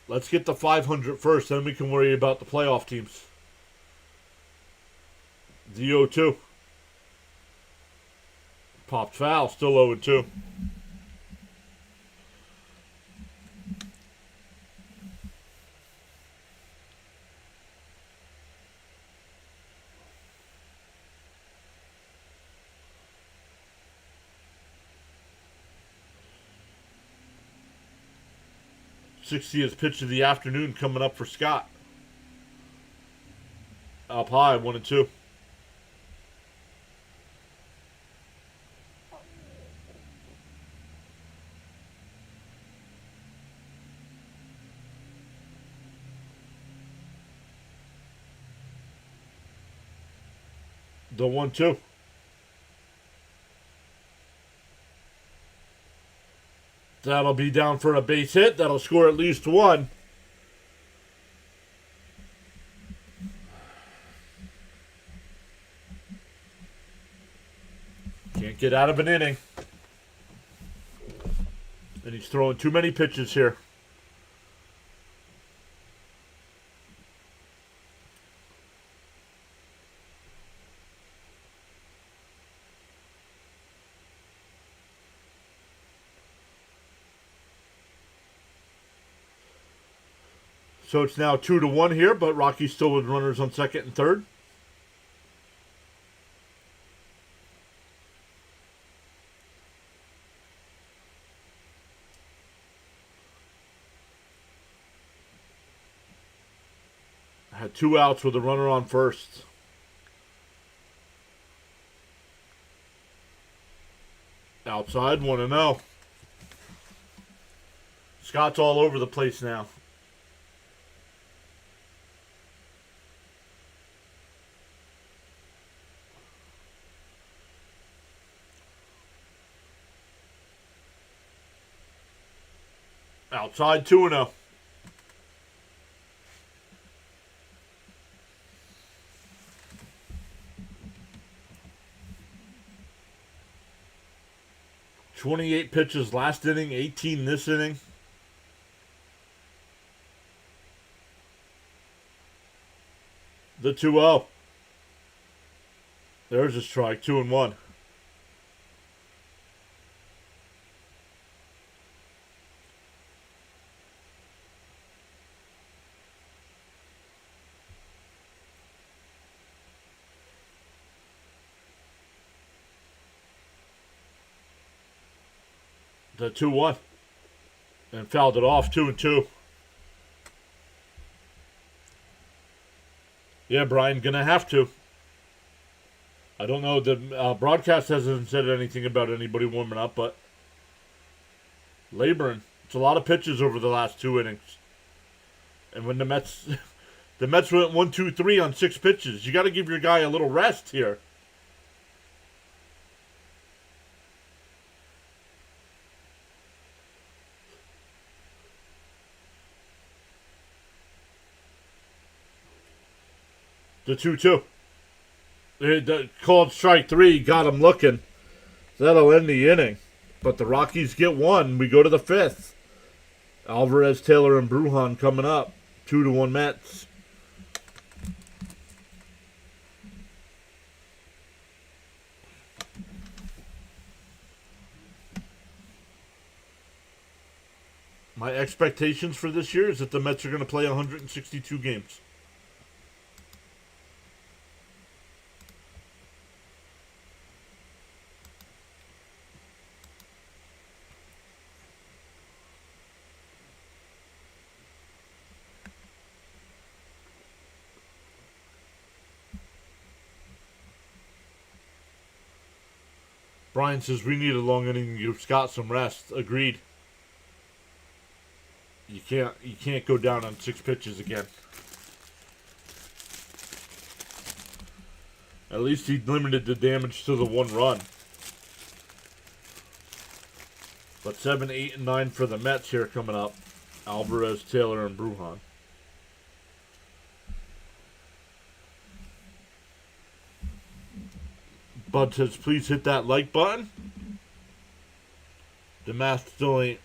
Let's get the 500 first, then we can worry about the playoff teams. The 0-2. Popped foul, still 0-2. '60th pitch of the afternoon coming up for Scott. Up high, 1-2. The 1-2. That'll be down for a base hit. That'll score at least one. Can't get out of an inning. And he's throwing too many pitches here. So it's now 2-1 here, but Rockies still with runners on second and third. Had 2 outs with a runner on first. Outside, 1-0. Scott's all over the place now. Outside, 2-0. "28 pitches last inning, 18 this inning." The 2-0. There's a strike, 2-1. The 2-1. And fouled it off, 2-2. Yeah, Brian, gonna have to. I don't know, the broadcast hasn't said anything about anybody warming up, but laboring. It's a lot of pitches over the last 2 innings. And when the Mets went 1-2-3 on 6 pitches, you got to give your guy a little rest here. The 2-2. They called strike 3, got him looking. That'll end the inning. But the Rockies get 1. We go to the 5th. Alvarez, Taylor, and Brujan coming up. 2-1 Mets. My expectations for this year is that the Mets are going to play 162 games. Brian says we need a long inning. You've got some rest. Agreed. You can't go down on 6 pitches again. At least he limited the damage to the 1 run. But 7, 8, and 9 for the Mets here coming up. Alvarez, Taylor, and Brujan. Bud says, please hit that like button. The math still ain't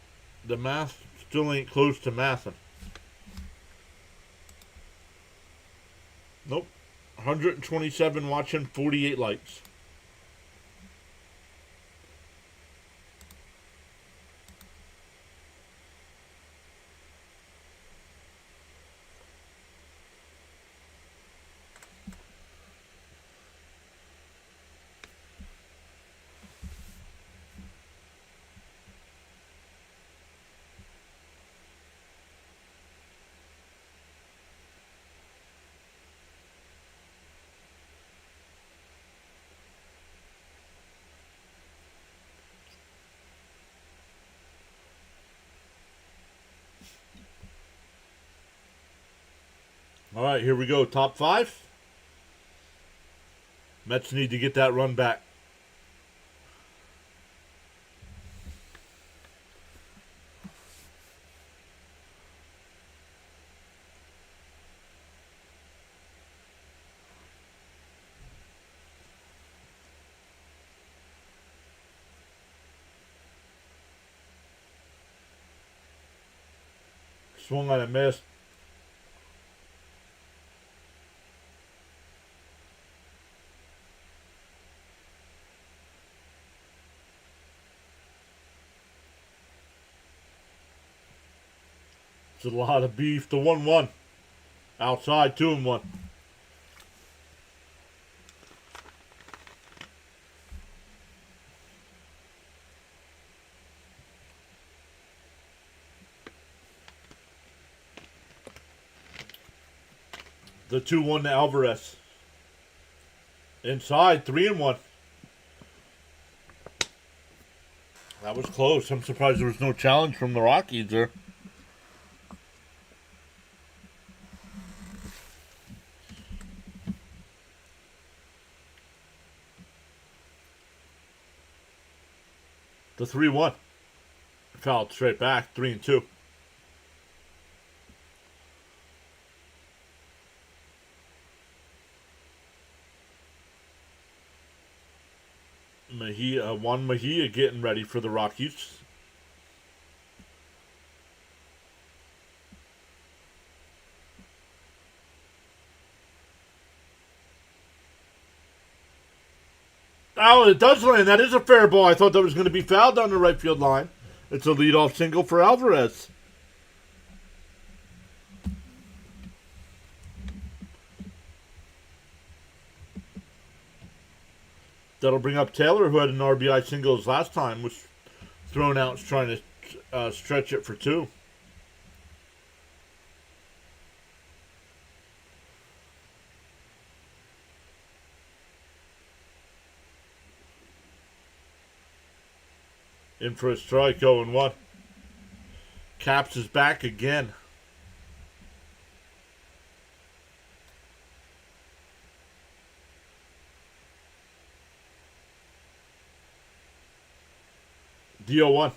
close to mathing. Nope. 127 watching, 48 likes. All right, here we go. Top 5. Mets need to get that run back. Swung on a miss. It's a lot of beef. The 1-1. Outside, 2-1. The 2-1 to Alvarez. Inside, 3-1. That was close. I'm surprised there was no challenge from the Rockies there. The 3-1. Fouled straight back, 3-2. Juan Mejia getting ready for the Rockies. Oh, it does land. That is a fair ball. I thought that was going to be fouled down the right field line. It's a leadoff single for Alvarez. That'll bring up Taylor, who had an RBI single his last time, was thrown out trying to stretch it for 2. In for a strike, 0-1. Caps is back again. The 0-1.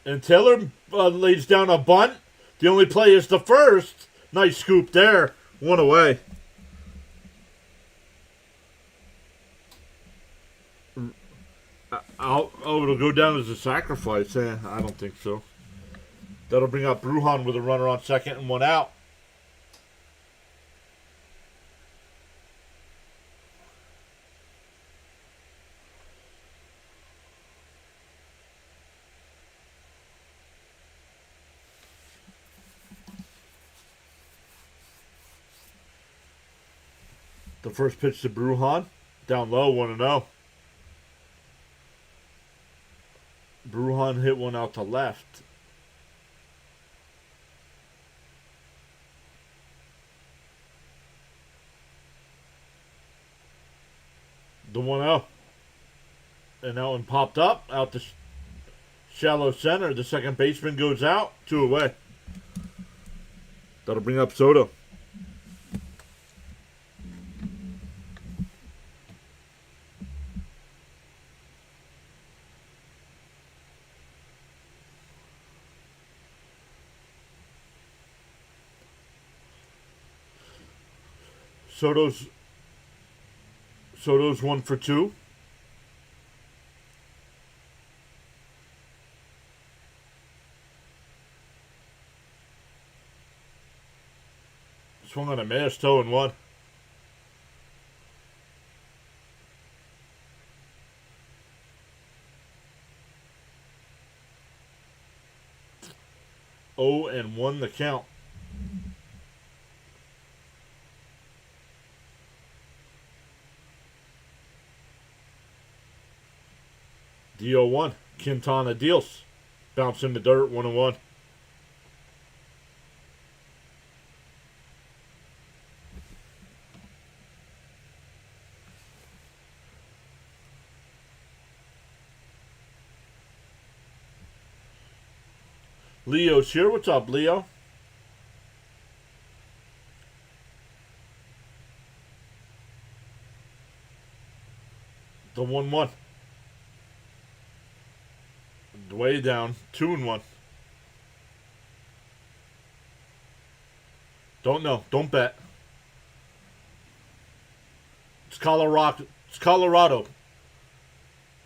And Taylor lays down a bunt. The only play is the first. Nice scoop there. 1 away. It'll go down as a sacrifice. I don't think so. That'll bring up Brujan with a runner on second and 1 out. The first pitch to Brujan. Down low, 1-0. Brujan hit one out to left. The 1-0. And that one popped up out the shallow center. The second baseman goes out. 2 away. That'll bring up Soto. Soto's 1 for 2. Swung on a miss, 2-1. Oh, and 1 the count. DO1. Quintana deals. Bounce in the dirt, 1-1. Leo's here. What's up, Leo? The 1-1. Way down. 2-1. Don't know. Don't bet. It's Colorado. It's Colorado.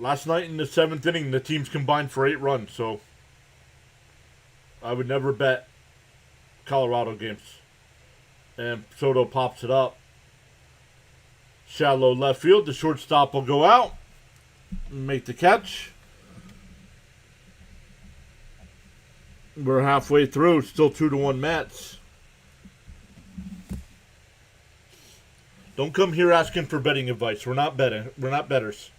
Last night in the 7th inning, the teams combined for 8 runs, so I would never bet Colorado games. And Soto pops it up. Shallow left field. The shortstop will go out and make the catch. We're halfway through. Still 2-1 Mets. Don't come here asking for betting advice. We're not betting. We're not bettors.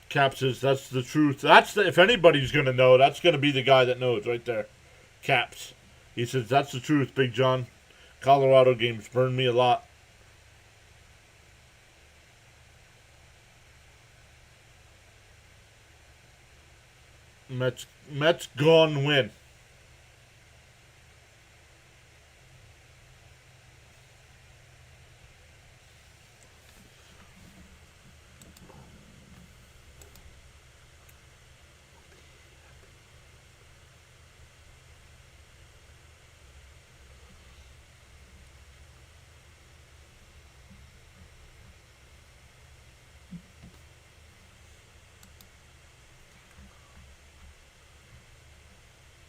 Cap says that's the truth. If anybody's going to know, that's going to be the guy that knows right there. Caps. He says that's the truth, Big John. Colorado games burned me a lot. Mets gone win.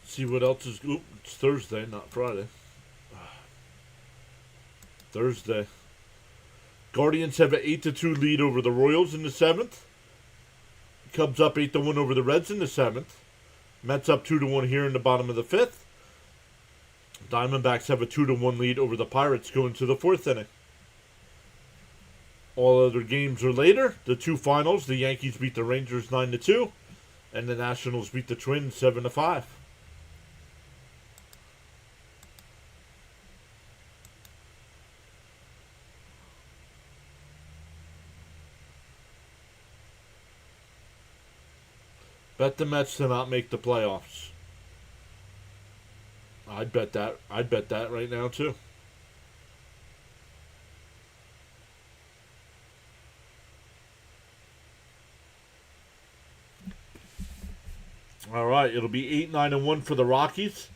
See what else is. Oop, it's Thursday, not Friday. Thursday. Guardians have an 8-2 lead over the Royals in the 7th. Cubs up 8-1 over the Reds in the 7th. Mets up 2-1 here in the bottom of the 5th. Diamondbacks have a 2-1 lead over the Pirates going to the 4th inning. All other games are later. The 2 finals, the Yankees beat the Rangers 9-2, and the Nationals beat the Twins 7-5. Bet the Mets to not make the playoffs. I'd bet that. I'd bet that right now too. All right, it'll be 8-9-1 for the Rockies.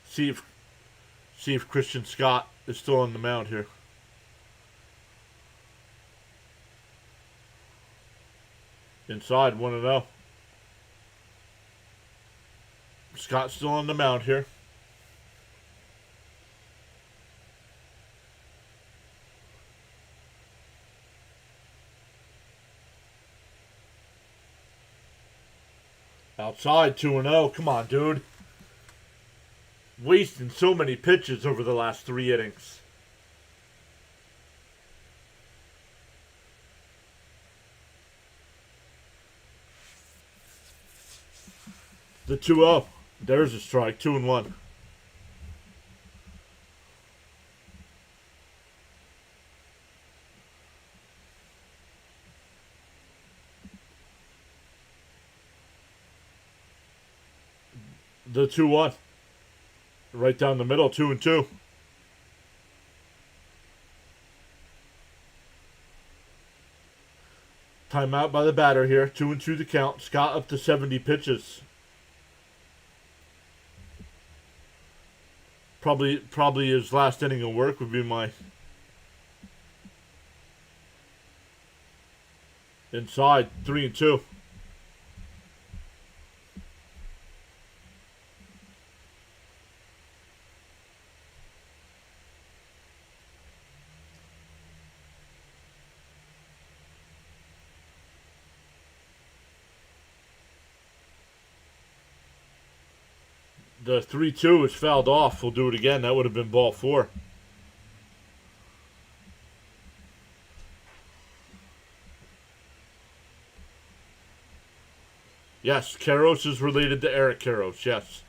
See if Christian Scott is still on the mound here. Inside 1-0. Scott's still on the mound here. Outside 2-0. Come on, dude. Wasting so many pitches over the last 3 innings. The 2-0. There's a strike. 2-1. The 2-1. Right down the middle. 2-2. Timeout by the batter here. 2-2 the count. Scott up to 70 pitches. Probably his last inning of work would be my inside. 3-2. The 3-2 is fouled off. We'll do it again. That would have been ball 4. Yes, Karros is related to Eric Karros. Yes.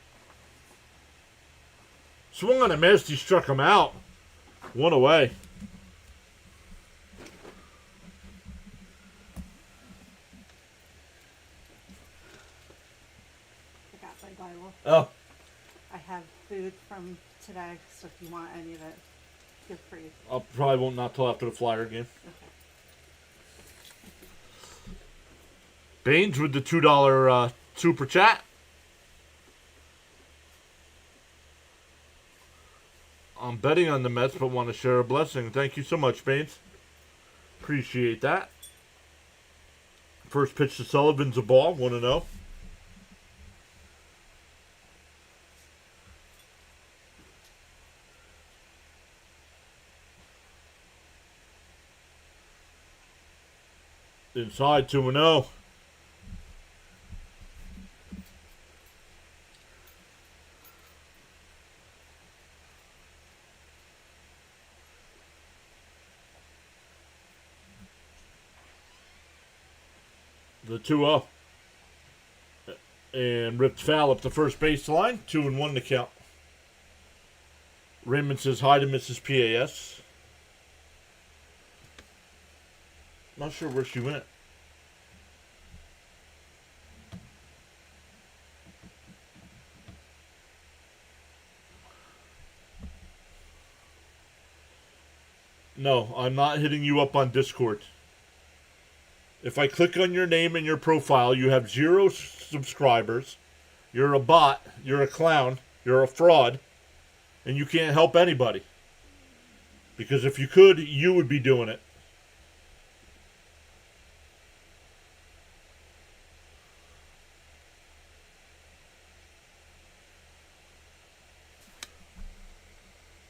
Swung on a miss. He struck him out. 1 away. I got my Bible. Oh. I have food from today, so if you want any of it, feel free. I probably won't not till after the Flyer game. Okay. Baines with the $2 super chat. I'm betting on the Mets, but want to share a blessing. Thank you so much, Baines. Appreciate that. First pitch to Sullivan's a ball. 1-0. Inside. 2-0. The 2-0. And ripped foul up the first baseline. 2-1 to count. Raymond says hi to Mrs. PAS. Not sure where she went. No, I'm not hitting you up on Discord. If I click on your name and your profile, you have 0 subscribers. You're a bot. You're a clown. You're a fraud. And you can't help anybody. Because if you could, you would be doing it.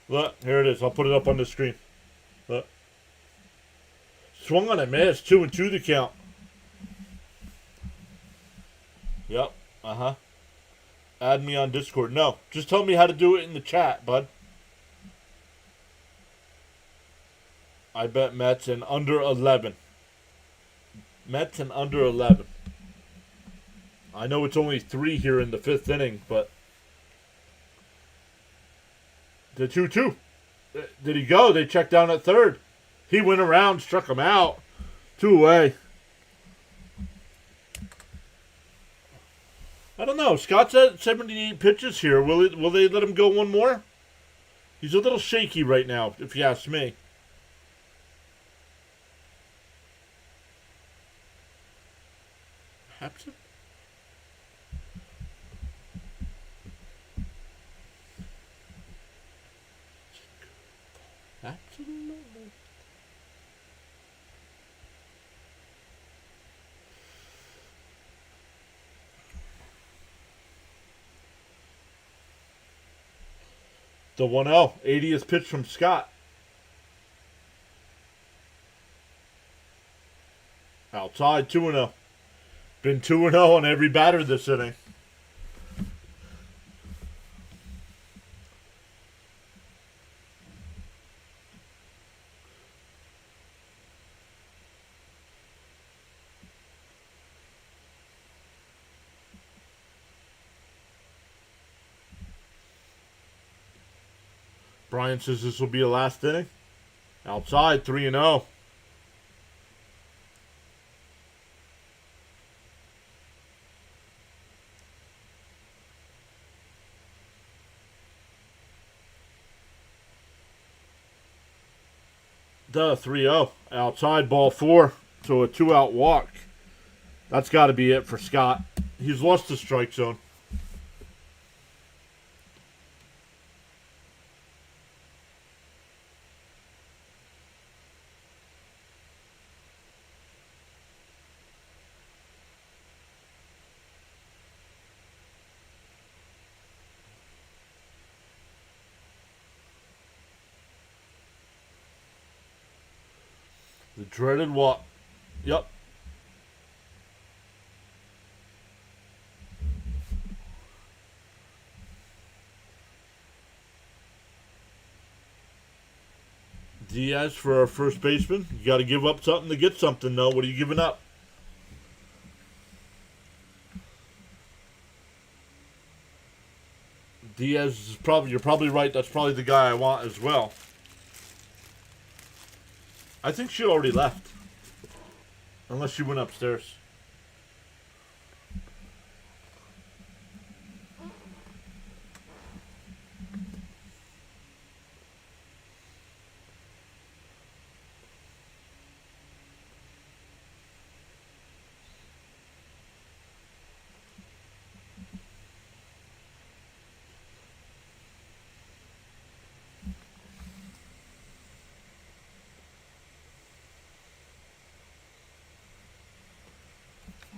Look, here it is. I'll put it up on the screen. Look. Swung on a miss. 2-2 the count. Yep. Uh-huh. Add me on Discord. No. Just tell me how to do it in the chat, bud. I bet Mets in under 11. Mets in under 11. I know it's only 3 here in the 5th inning, but... The 2-2. Did he go? They checked down at third. He went around, struck him out. 2 away. I don't know. Scott's at 78 pitches here. Will they let him go one more? He's a little shaky right now, if you ask me. Hampson? Absolutely. The 1-0. 80th pitch from Scott. Outside, 2-0. Been 2-0 on every batter this inning. Brian says this will be a last inning. Outside, 3-0. Duh, 3-0. Outside, ball 4. So a 2-out walk. That's got to be it for Scott. He's lost the strike zone. The dreaded walk. Yep. Diaz for our first baseman. You got to give up something to get something, though. What are you giving up? Diaz is probably, you're probably right. That's probably the guy I want as well. I think she already left. Unless she went upstairs.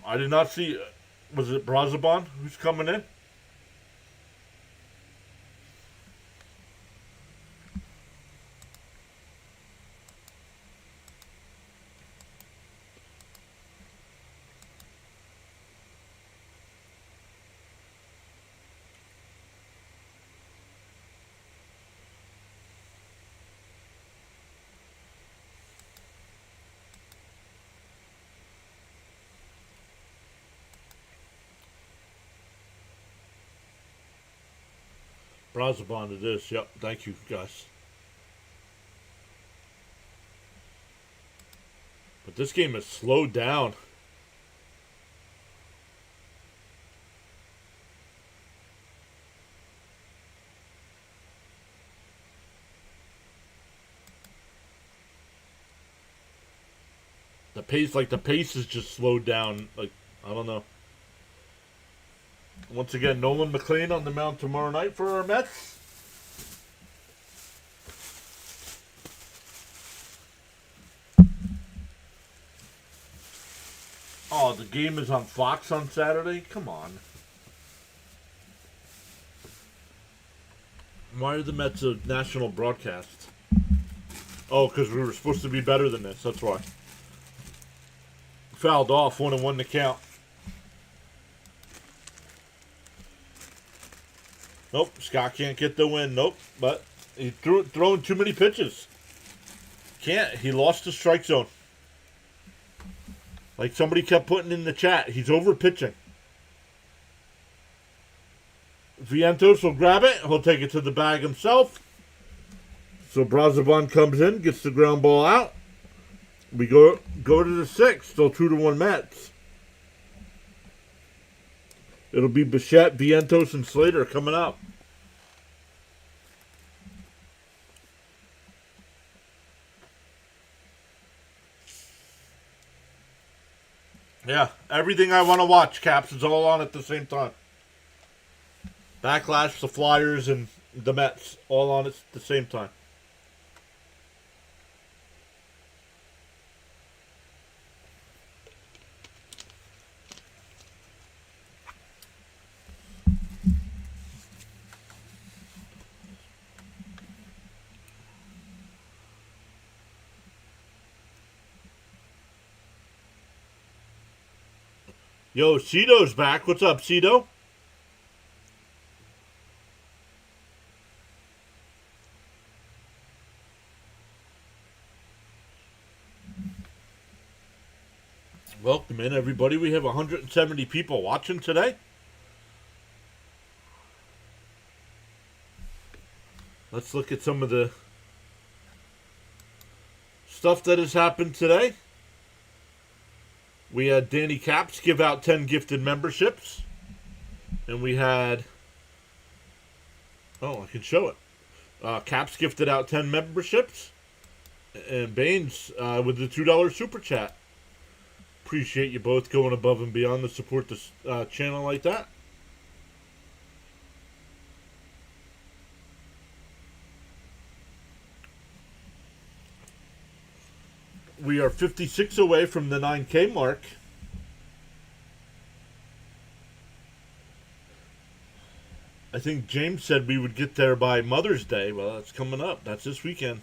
I did not see. Was it Brazabon who's coming in? Brazabon it is. Yep. Thank you, guys. But this game has slowed down. The pace is just slowed down. Like, I don't know. Once again, Nolan McLean on the mound tomorrow night for our Mets. Oh, the game is on Fox on Saturday? Come on. Why are the Mets a national broadcast? Oh, because we were supposed to be better than this. That's why. Fouled off, 1-1 to count. Nope, Scott can't get the win. Nope, but he throwing too many pitches. Can't. He lost the strike zone. Like somebody kept putting in the chat, he's over pitching. Vientos will grab it. He'll take it to the bag himself. So Brazabon comes in, gets the ground ball out. We go to the 6th. Still 2-1 Mets. It'll be Bichette, Vientos, and Slater coming up. Yeah, everything I want to watch, Caps, is all on at the same time. Backlash, the Flyers, and the Mets, all on at the same time. Yo, Cito's back. What's up, Cito? Welcome in, everybody. We have 170 people watching today. let's look at some of the stuff that has happened today. We had Danny Caps give out 10 gifted memberships. And we had... Oh, I can show it. Caps gifted out 10 memberships. And Baines with the $2 super chat. Appreciate you both going above and beyond to support this channel like that. We are 56 away from the 9K mark. I think James said we would get there by Mother's Day. Well, that's coming up. That's this weekend.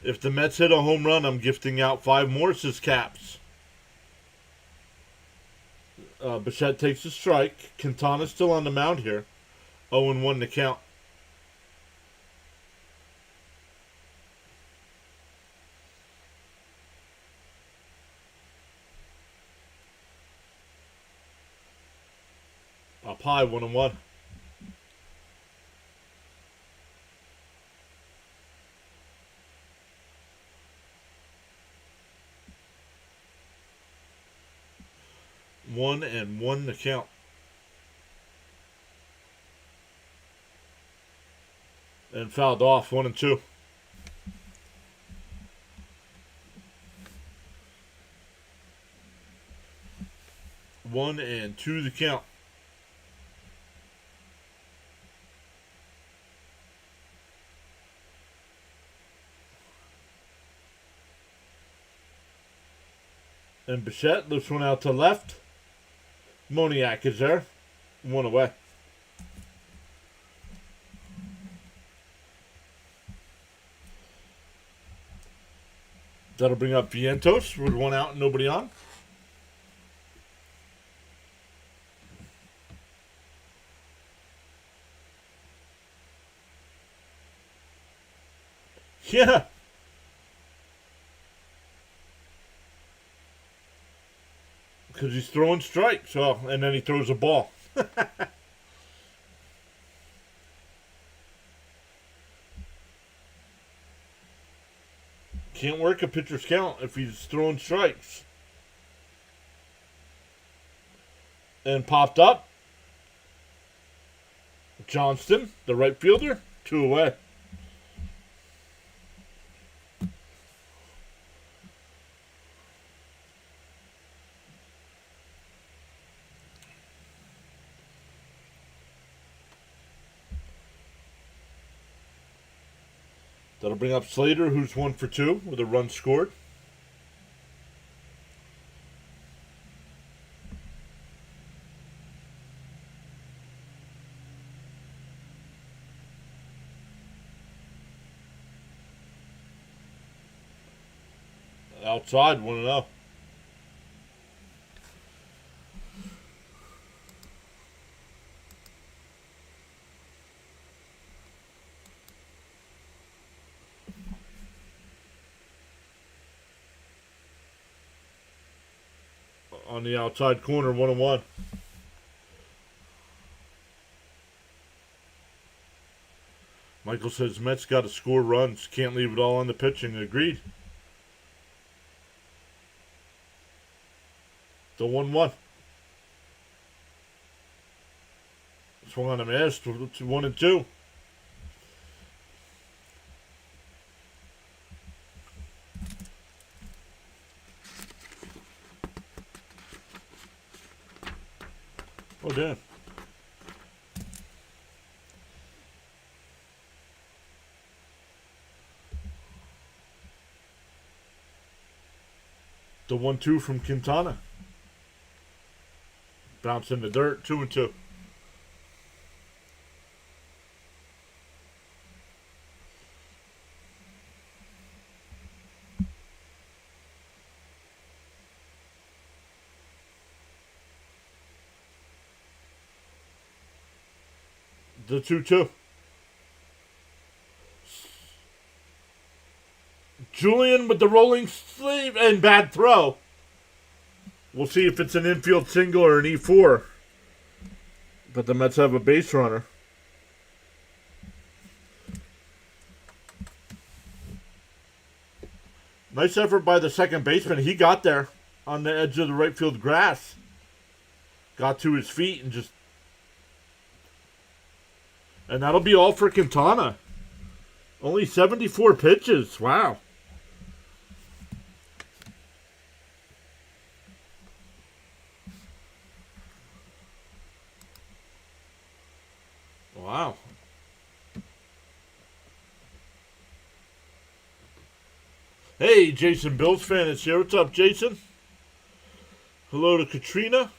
If the Mets hit a home run, I'm gifting out 5 more, says Caps. Bichette takes a strike. Quintana's still on the mound here. 0-1 to count. Up high, 1-1. One and one to count. And fouled off, 1-2. One and two to count. And Bichette lifts one out to left. Moniak is there. One away. That'll bring up Vientos with one out and nobody on. Yeah. Because he's throwing strikes. Oh, and then he throws a ball. Can't work a pitcher's count if he's throwing strikes. And popped up. Johnston, the right fielder, 2 away. That'll bring up Slater, who's 1 for 2 with a run scored. Outside, 1-0. On the outside corner, 1-1. Michael says Mets got to score runs. Can't leave it all on the pitching. Agreed. The 1-1. Swung on a miss. 1-2. Oh, damn. The 1-2 from Quintana. Bounce in the dirt. 2-2. The 2-2. Julian with the rolling sleeve and bad throw. We'll see if it's an infield single or an E4. But the Mets have a base runner. Nice effort by the second baseman. He got there on the edge of the right field grass. Got to his feet and just... And that'll be all for Quintana. Only 74 pitches. Wow. Wow. Hey, Jason Bills fan is here. What's up, Jason? Hello to Katrina.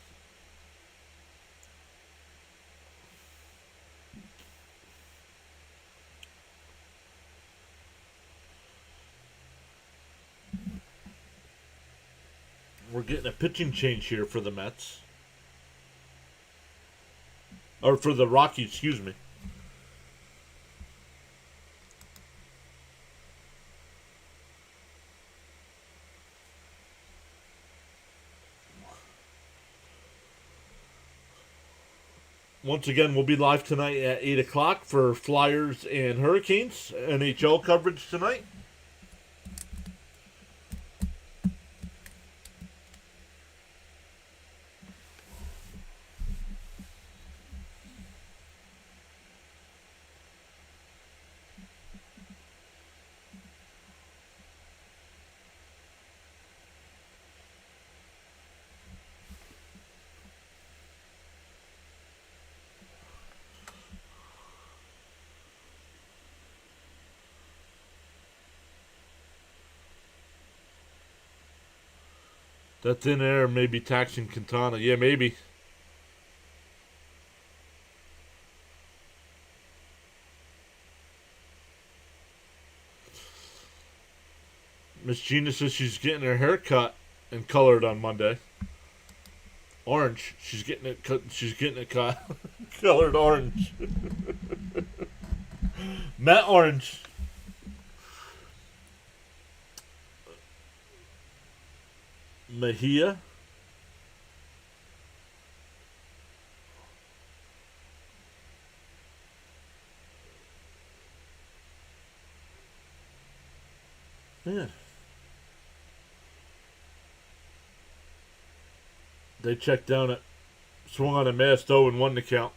We're getting a pitching change here for the Mets. Or for the Rockies, excuse me. Once again, we'll be live tonight at 8 o'clock for Flyers and Hurricanes. NHL coverage tonight. That thin air may be taxing Quintana. Yeah, maybe. Miss Gina says she's getting her hair cut and colored on Monday. Orange. She's getting it cut. She's getting it cut. Colored orange. Matte orange. Mejia. Yeah. They checked down it. Swung on a mast, though, and won the count.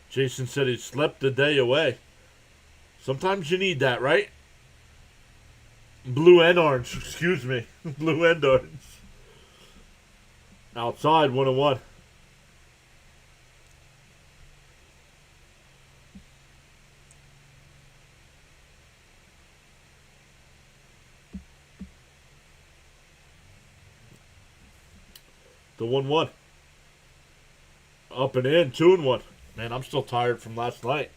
Jason said he slept the day away. Sometimes you need that, right? Blue and orange, excuse me. Blue and orange. Outside, 1-1. The 1-1. Up and in, 2-1. Man, I'm still tired from last night.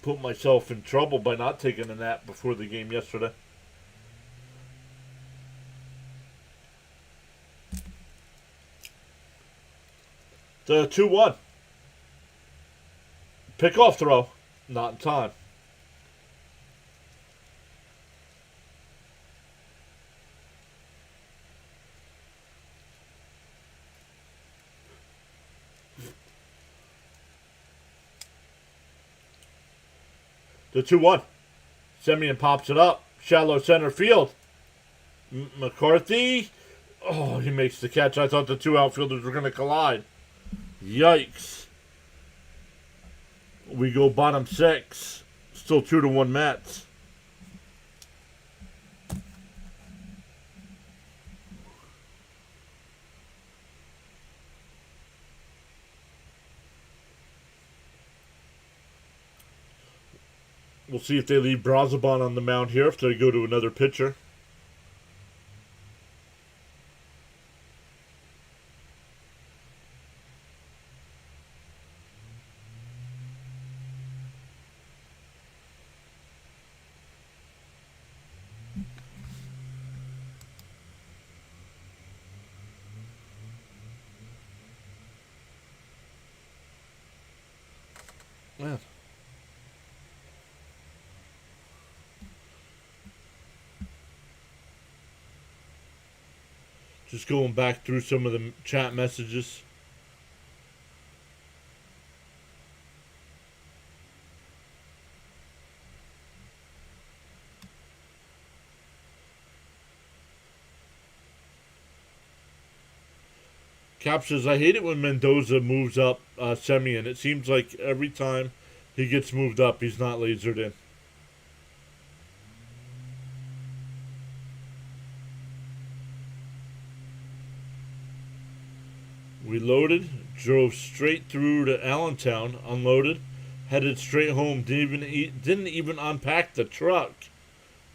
Put myself in trouble by not taking a nap before the game yesterday. The 2-1. Pickoff throw. Not in time. The 2-1. Semyon pops it up. Shallow center field. McCarthy. Oh, he makes the catch. I thought the two outfielders were going to collide. Yikes. We go bottom 6. Still 2-1 Mets. We'll see if they leave Brazoban on the mound here, if they go to another pitcher. Man. Just going back through some of the chat messages. Cap says, I hate it when Mendoza moves up Semyon. It seems like every time he gets moved up, he's not lasered in. We loaded, drove straight through to Allentown, unloaded, headed straight home. Didn't even unpack the truck.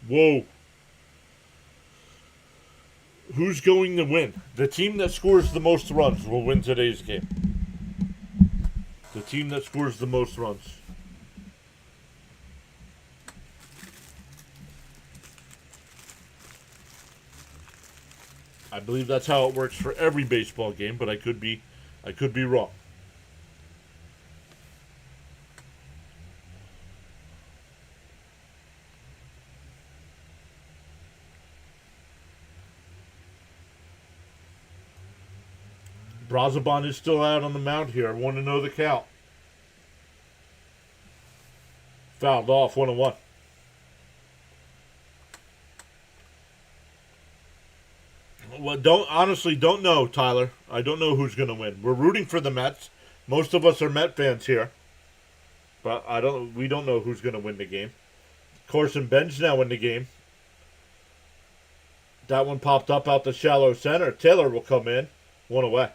Whoa. Who's going to win? The team that scores the most runs will win today's game. The team that scores the most runs. I believe that's how it works for every baseball game, but I could be wrong. Brazoban is still out on the mound here. I want to know the count. Fouled off, 1-1. Well, don't know, Tyler. I don't know who's going to win. We're rooting for the Mets. Most of us are Met fans here, but we don't know who's going to win the game. Carson Ben's now in the game. That one popped up out the shallow center. Taylor will come in. 1 away.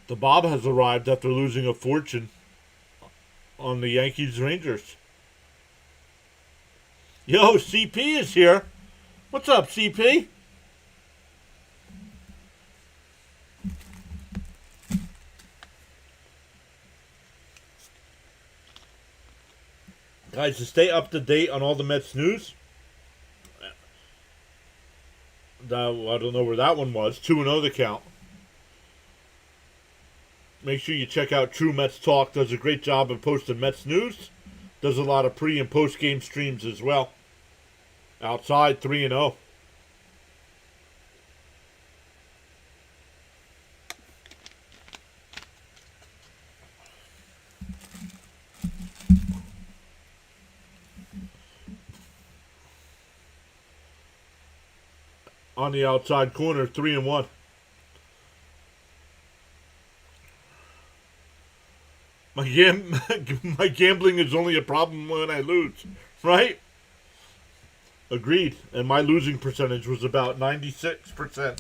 The Bob has arrived after losing a fortune on the Yankees-Rangers. Yo, CP is here. What's up, CP? Guys, to stay up to date on all the Mets news, I don't know where that one was. 2-0 the count. Make sure you check out True Mets Talk. Does a great job of posting Mets news. Does a lot of pre- and post-game streams as well. Outside, 3-0. On the outside corner, 3-1. My gambling is only a problem when I lose, right? Agreed. And my losing percentage was about 96%.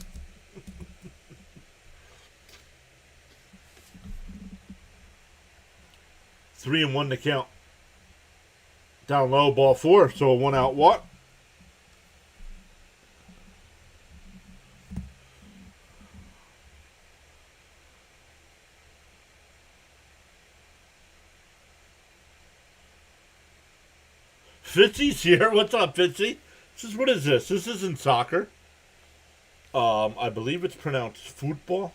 Three and one to count. Down low, ball 4, so a 1 out walk. Fitzy's here. What's up, Fitzy? What is this? This isn't soccer. I believe it's pronounced football.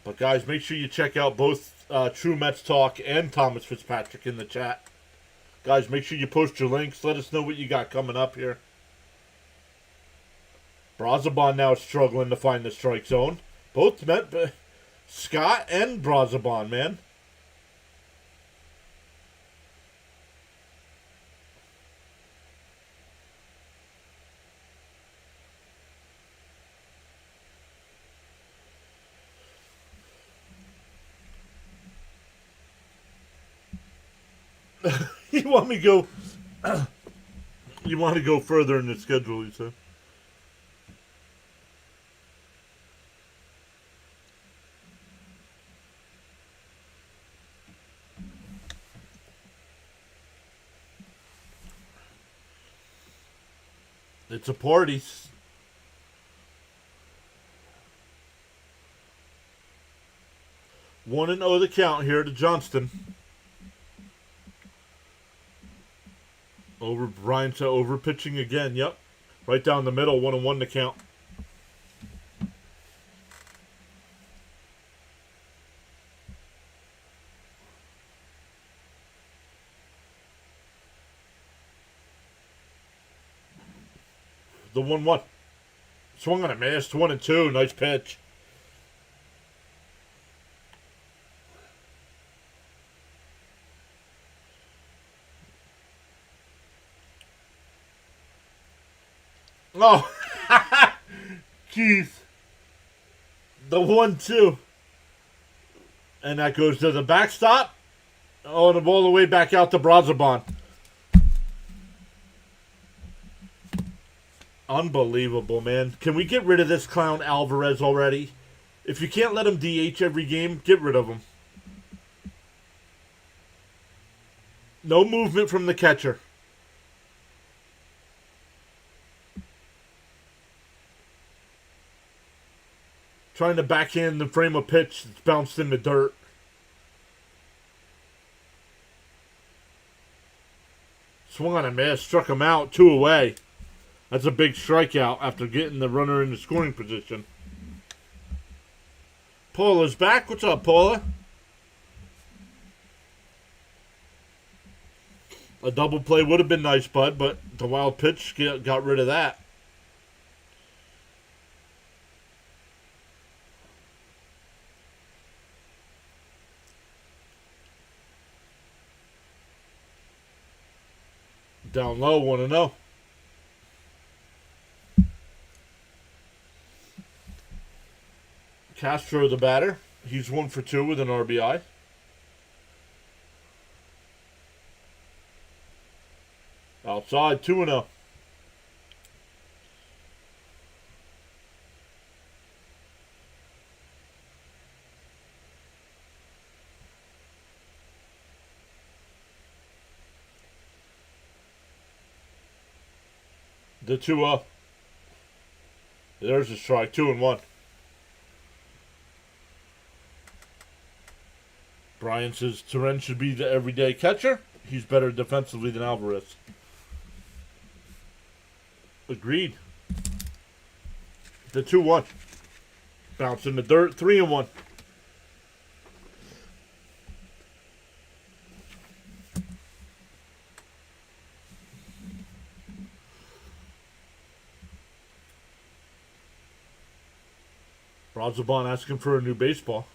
But guys, make sure you check out both True Mets Talk and Thomas Fitzpatrick in the chat. Guys, make sure you post your links. Let us know what you got coming up here. Brazoban now struggling to find the strike zone. Both Scott and Brazoban, man. You want me to go? You want to go further in the schedule? You said. It's a party. 1-0 the count here to Johnston. Over Brian said over pitching again. Yep. Right down the middle, 1-1 to count. The 1-1. Swung on a miss. 1-2. Nice pitch. Oh, Keith. The 1-2. And that goes to the backstop. Oh, and all the way back out to Brazabon. Unbelievable, man. Can we get rid of this clown Alvarez already? If you can't let him DH every game, get rid of him. No movement from the catcher. Trying to backhand the frame of pitch that's bounced in the dirt. Swung on a miss, struck him out, 2 away. That's a big strikeout after getting the runner in the scoring position. Paula's back. What's up, Paula? A double play would have been nice, bud, but the wild pitch got rid of that. Down low, 1-0. Castro, the batter. He's 1 for 2 with an RBI. Outside, 2-0. The 2-0. There's a strike, 2-1. Brian says Turen should be the everyday catcher. He's better defensively than Alvarez. Agreed. The 2-1. Bounce in the dirt, 3-1. Brazabon asking for a new baseball.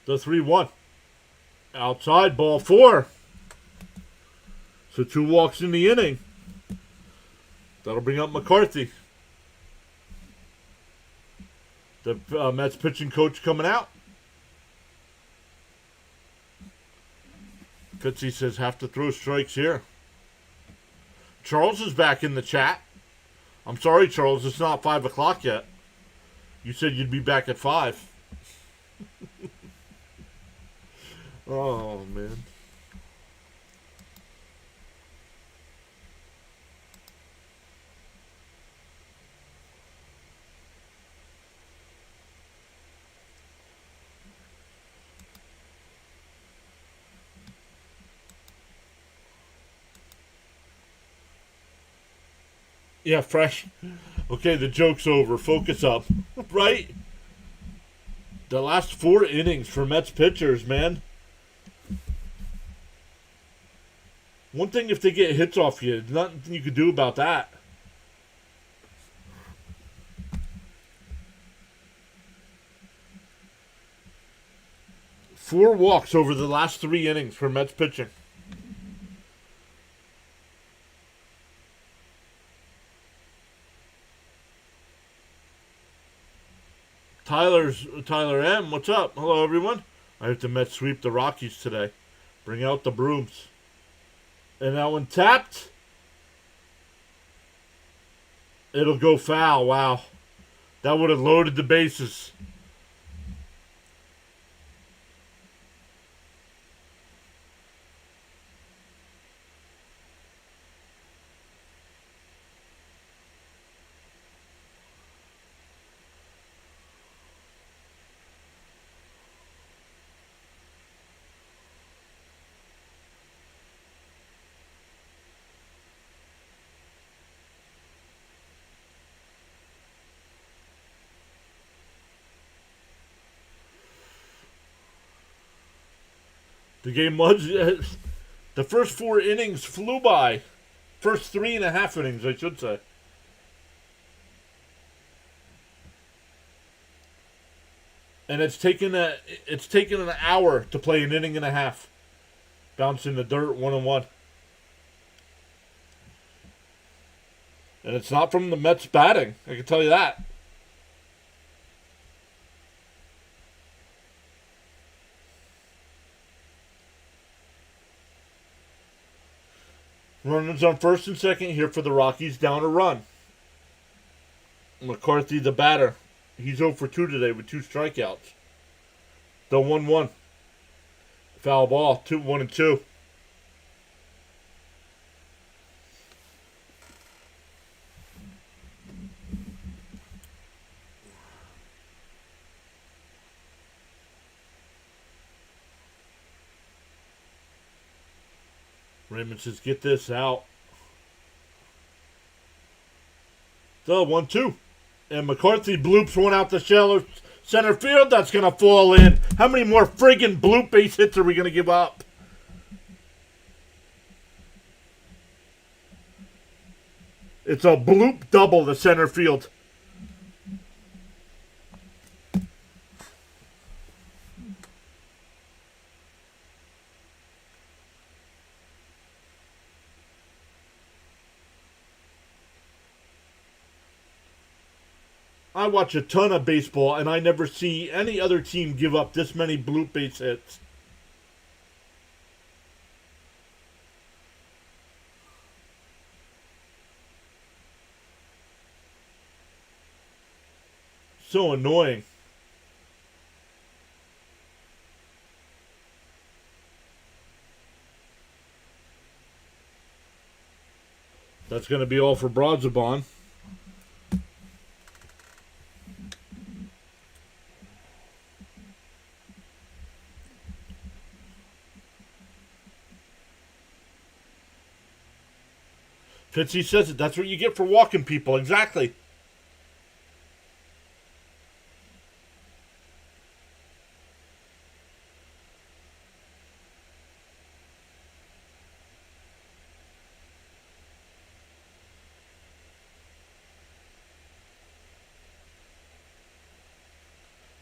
The 3-1. Outside, ball 4. So 2 walks in the inning. That'll bring up McCarthy. The Mets pitching coach coming out. Fitzy says have to throw strikes here. Charles is back in the chat. I'm sorry, Charles, it's not 5 o'clock yet. You said you'd be back at 5. Oh, man. Yeah, fresh. Okay, the joke's over. Focus up. Right? The last 4 innings for Mets pitchers, man. One thing if they get hits off you, there's nothing you could do about that. Four walks over the last 3 innings for Mets pitching. Tyler M, what's up? Hello, everyone. I have the Mets sweep the Rockies today. Bring out the brooms. And that one tapped. It'll go foul. Wow. That would have loaded the bases. The game was the first 4 innings flew by. First 3.5 innings, I should say. And it's taken an hour to play an inning and a half. Bouncing the dirt 1-1. And it's not from the Mets batting, I can tell you that. Runners on first and second here for the Rockies, down a run. McCarthy, the batter. He's 0 for 2 today with 2 strikeouts. The 1-1. Foul ball, 1-2. Raymond says, get this out. So, 1-2. And McCarthy bloops one out the shallow center field. That's going to fall in. How many more friggin' bloop base hits are we going to give up? It's a bloop double to center field. I watch a ton of baseball, and I never see any other team give up this many bloop base hits. So annoying. That's going to be all for Broadzabon. Fitzy says it. That's what you get for walking people. Exactly.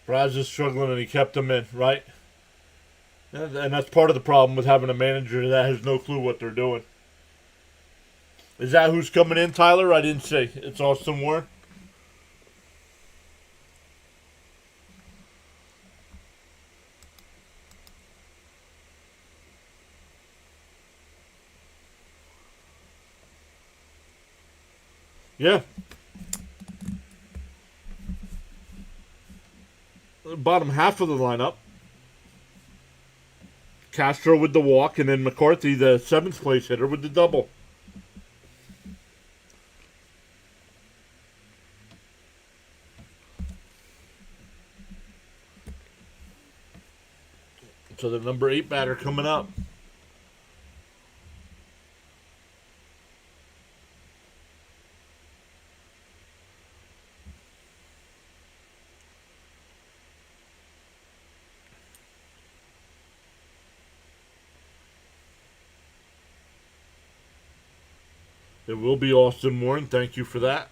Braz is struggling and he kept him in, right? And that's part of the problem with having a manager that has no clue what they're doing. Is that who's coming in, Tyler? I didn't say. It's Austin Warren. Yeah. Bottom half of the lineup. Castro with the walk, and then McCarthy, the 7th place hitter, with the double. So the number 8 batter coming up. It will be Austin Warren. Thank you for that.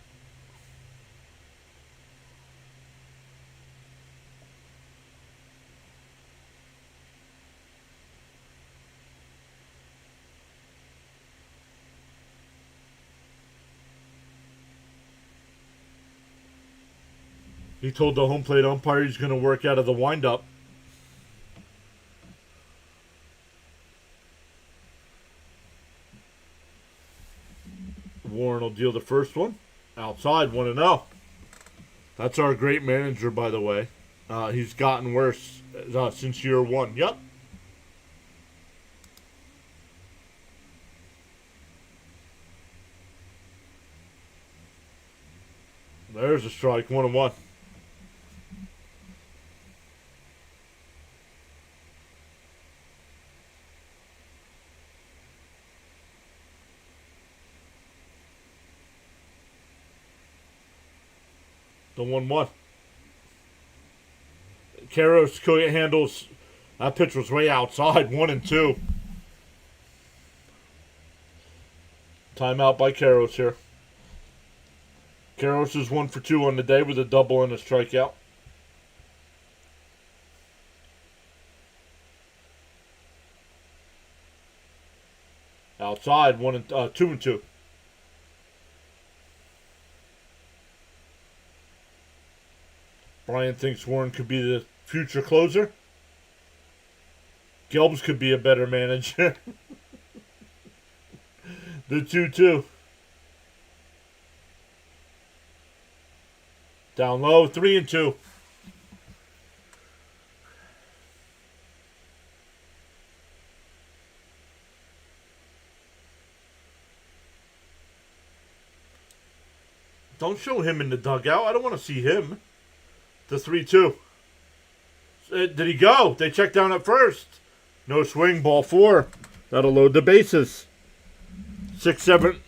He told the home plate umpire he's going to work out of the windup. Warren will deal the first one. Outside, 1-0. That's our great manager, by the way. He's gotten worse since year 1. Yep. There's a strike, 1-1. The 1-1. Karros handles That pitch was way outside, 1-2. Timeout by Karros here. Karros is 1 for 2 on the day with a double and a strikeout. Outside, 2-2. Brian thinks Warren could be the future closer. Gelbs could be a better manager. The 2-2. Down low, 3-2. Don't show him in the dugout. I don't want to see him. The 3-2. Did he go? They checked down at first. No swing, ball 4. That'll load the bases. 6, 7,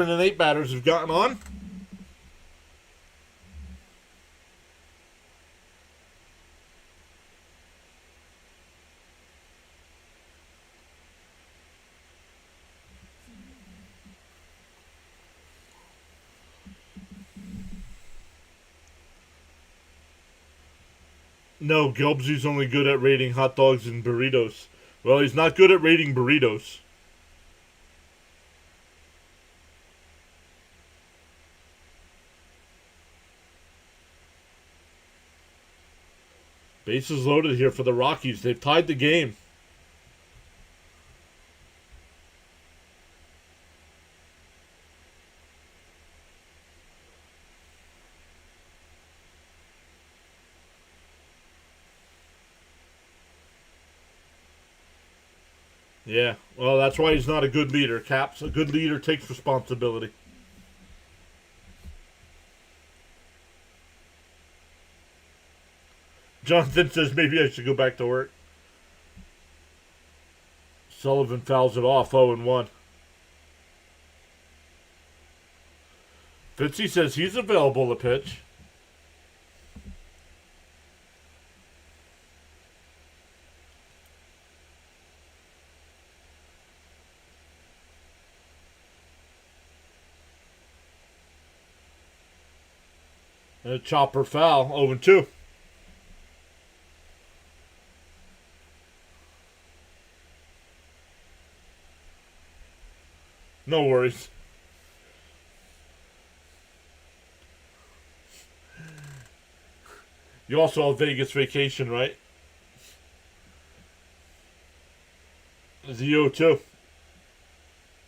and 8 batters have gotten on. No, Gelbsy's only good at rating hot dogs and burritos. Well, he's not good at rating burritos. Bases loaded here for the Rockies. They've tied the game. Yeah, well, that's why he's not a good leader, Caps. A good leader takes responsibility. Jonathan says maybe I should go back to work. Sullivan fouls it off, 0-1. Fitzy says he's available to pitch. And a chopper foul, 0-2. No worries. You also have Vegas vacation, right? The 0-2.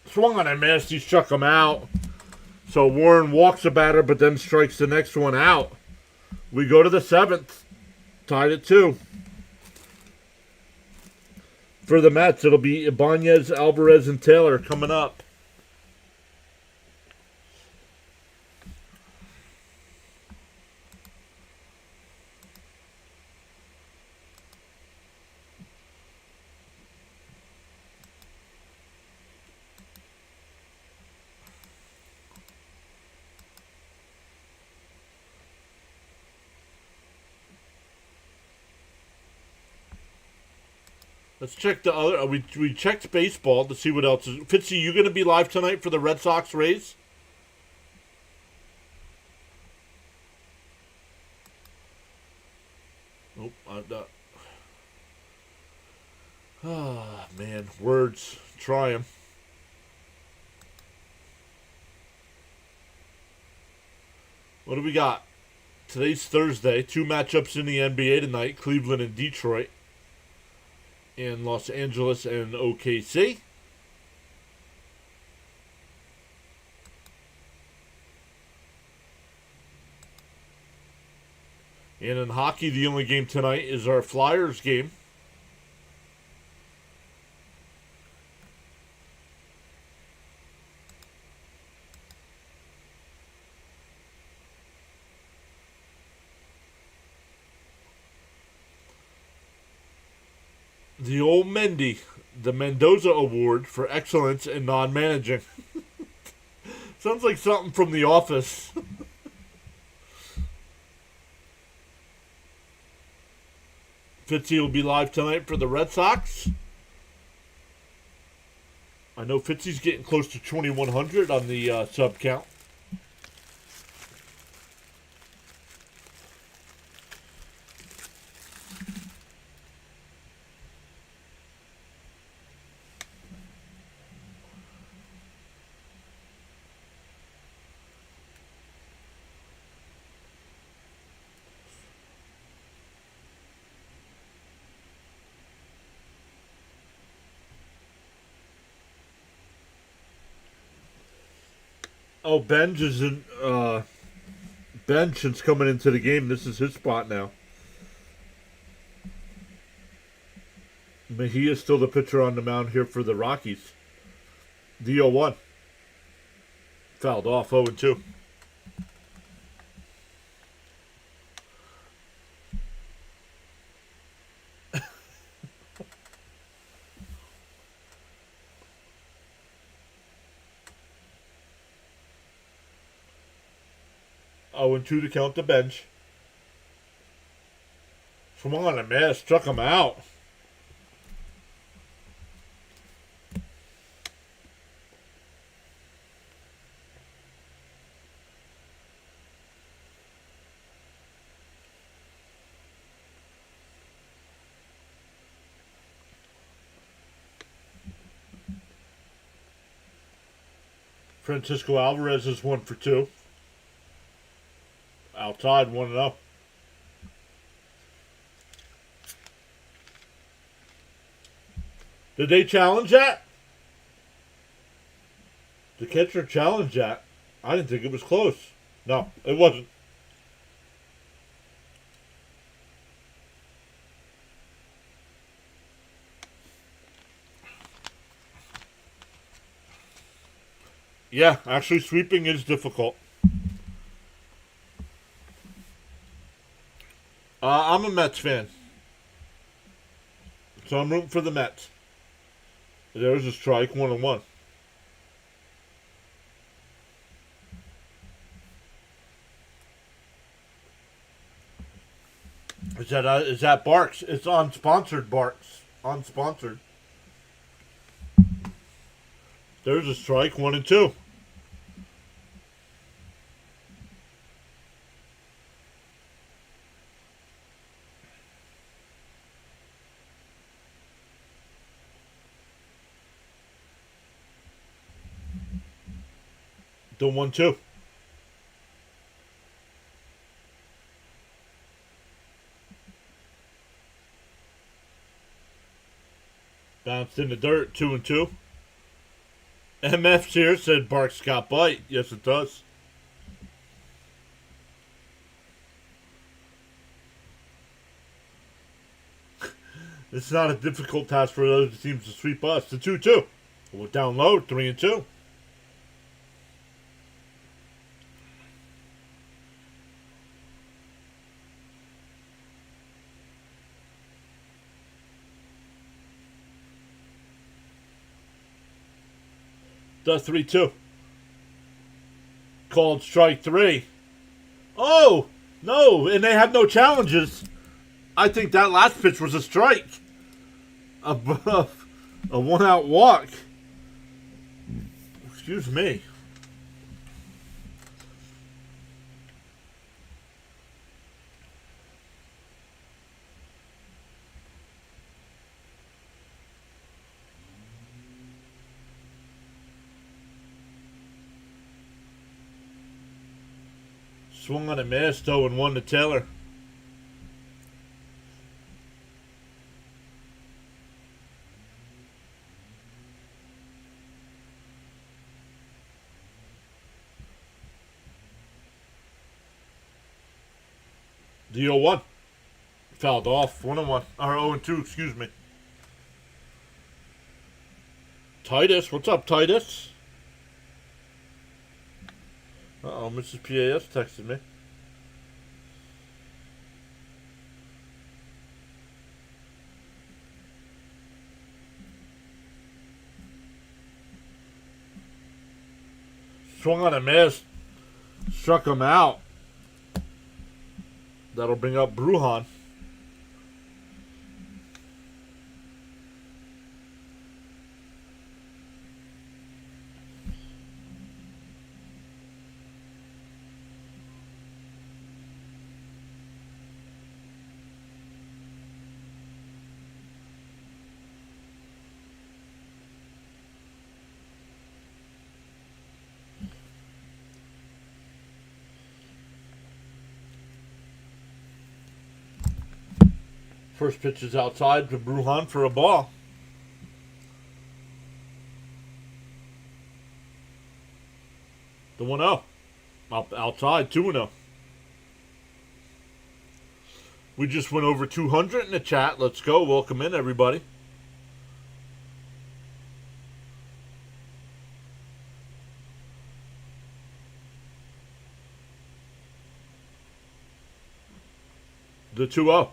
Swung on a miss. He struck him out. So Warren walks a batter, but then strikes the next one out. We go to the 7th. Tied at 2. For the Mets, it'll be Ibanez, Alvarez, and Taylor coming up. Let's check the other. We checked baseball to see what else is. Fitzy, you going to be live tonight for the Red Sox Rays? Nope. Man, words. Try them. What do we got? Today's Thursday. 2 matchups in the NBA tonight. Cleveland and Detroit. In Los Angeles and OKC. And in hockey, the only game tonight is our Flyers game. The old Mendy, the Mendoza Award for excellence in non-managing. Sounds like something from The Office. Fitzy will be live tonight for the Red Sox. I know Fitzy's getting close to 2,100 on the sub count. Oh, Benj is in. Benj since coming into the game. This is his spot now. Mejia is still the pitcher on the mound here for the Rockies. The 0-1. Fouled off 0-2. Oh, and 2 to count the bench. Come on, the man struck him out. Francisco Alvarez is 1 for 2. Outside 1-0. Did they challenge that? The catcher challenged that. I didn't think it was close. No, it wasn't. Yeah, actually sweeping is difficult. I'm a Mets fan. So I'm rooting for the Mets. There's a strike, 1-1. Is that Barks? It's unsponsored Barks. Unsponsored. There's a strike, 1-2. The 1-2. Bounced in the dirt, 2-2. MF's here said Barks got bite. Yes, it does. It's not a difficult task for those teams to sweep us. The 2-2. We're down low, 3-2. The 3-2. Called strike 3. Oh! No! And they have no challenges. I think that last pitch was a strike. Above a 1-out walk. Excuse me. Swung on a miss, though, and 1 to Taylor. The 0-1. Fouled off. 1-1. Or 0-2, excuse me. Titus. What's up, Titus? Uh-oh, Mrs. PAS texted me. Swung on a miss. Struck him out. That'll bring up Brujan. First pitch is outside to Brujan for a ball. The 1-0. Outside, 2-0. We just went over 200 in the chat. Let's go. Welcome in, everybody. The 2-0.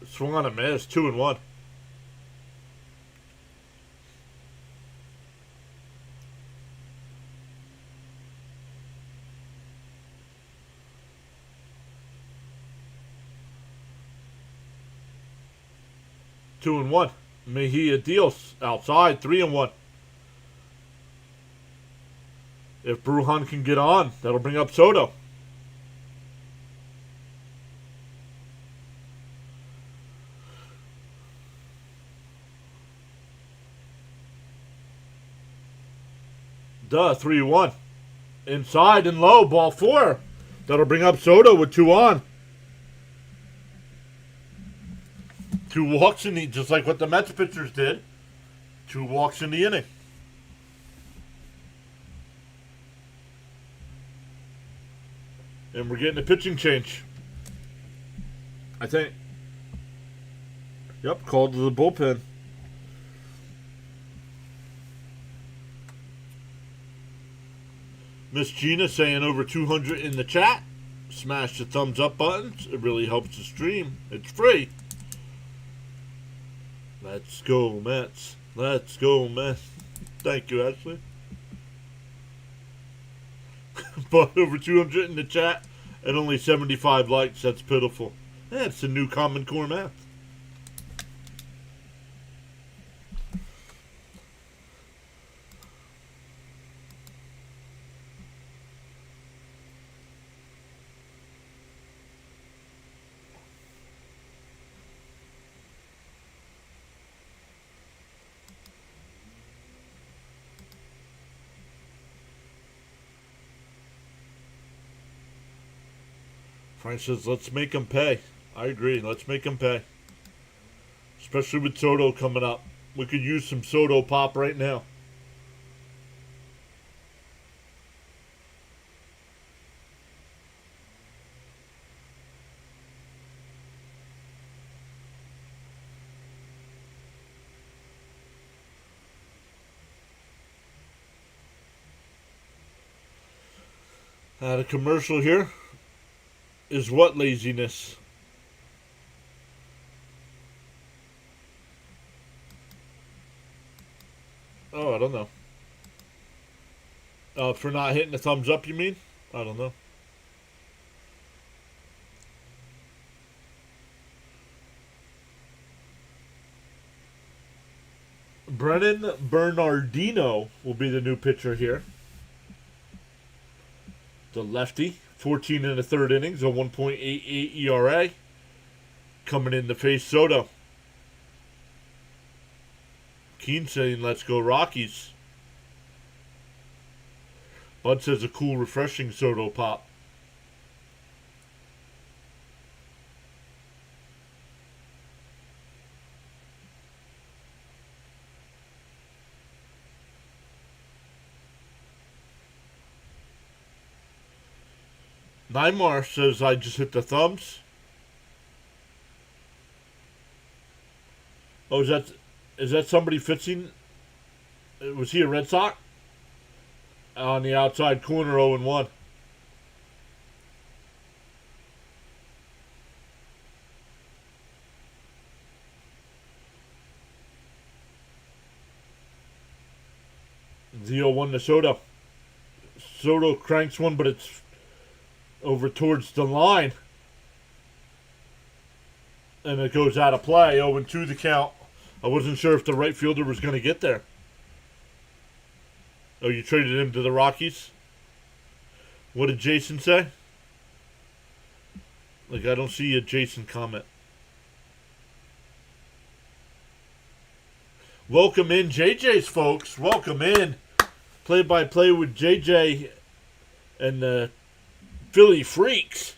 Swung on a miss. 2-1. Two and one. Mejia deals outside. 3-1. If Brujan can get on, that'll bring up Soto. Duh, 3-1. Inside and low, ball 4. That'll bring up Soto with 2 on. 2 walks in the, just like what the Mets pitchers did. 2 walks in the inning. And we're getting a pitching change. I think. Yep, called to the bullpen. Miss Gina saying over 200 in the chat. Smash the thumbs up buttons. It really helps the stream. It's free. Let's go, Mets. Let's go, Mets. Thank you, Ashley. But over 200 in the chat and only 75 likes. That's pitiful. That's a new Common Core math. Frank says, let's make them pay. I agree. Let's make them pay. Especially with Soto coming up. We could use some Soto pop right now. Had a commercial here. Is what laziness? Oh, I don't know. For not hitting the thumbs up, you mean? I don't know. Brennan Bernardino will be the new pitcher here. The lefty. 14 in the third innings, a 1.88 ERA. Coming in to face Soto. Keen saying, let's go Rockies. Bud says a cool, refreshing Soto pop. Neymar says I just hit the thumbs. Oh, is that somebody fixing? Was he a Red Sox? On the outside corner, 0-1. The 0-1 to Soto. Soto cranks one, but it's over towards the line. And it goes out of play. 0-2 the count. I wasn't sure if the right fielder was going to get there. Oh, you traded him to the Rockies? What did Jason say? Like, I don't see a Jason comment. Welcome in, JJ's folks. Welcome in. Play-by-play with JJ and the Philly Freaks.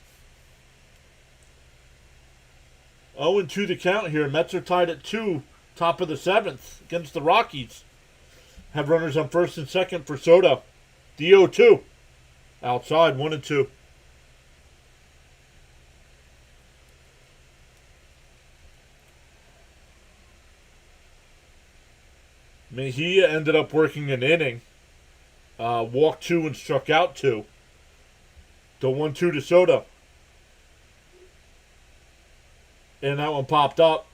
0-2 the count here. Mets are tied at 2, top of the 7th against the Rockies. Have runners on first and second for Soto. The 0-2. Outside, 1-2. Mejia ended up working an inning. Walked 2 and struck out 2. The 1-2 to Soto. And that one popped up.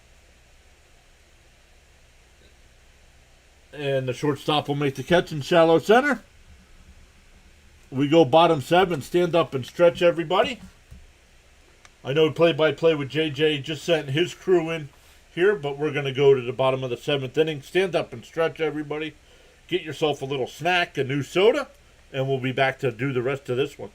And the shortstop will make the catch in shallow center. We go bottom 7. Stand up and stretch, everybody. I know play-by-play with JJ just sent his crew in here, but we're going to go to the bottom of the 7th inning. Stand up and stretch, everybody. Get yourself a little snack, a new soda, and we'll be back to do the rest of this one.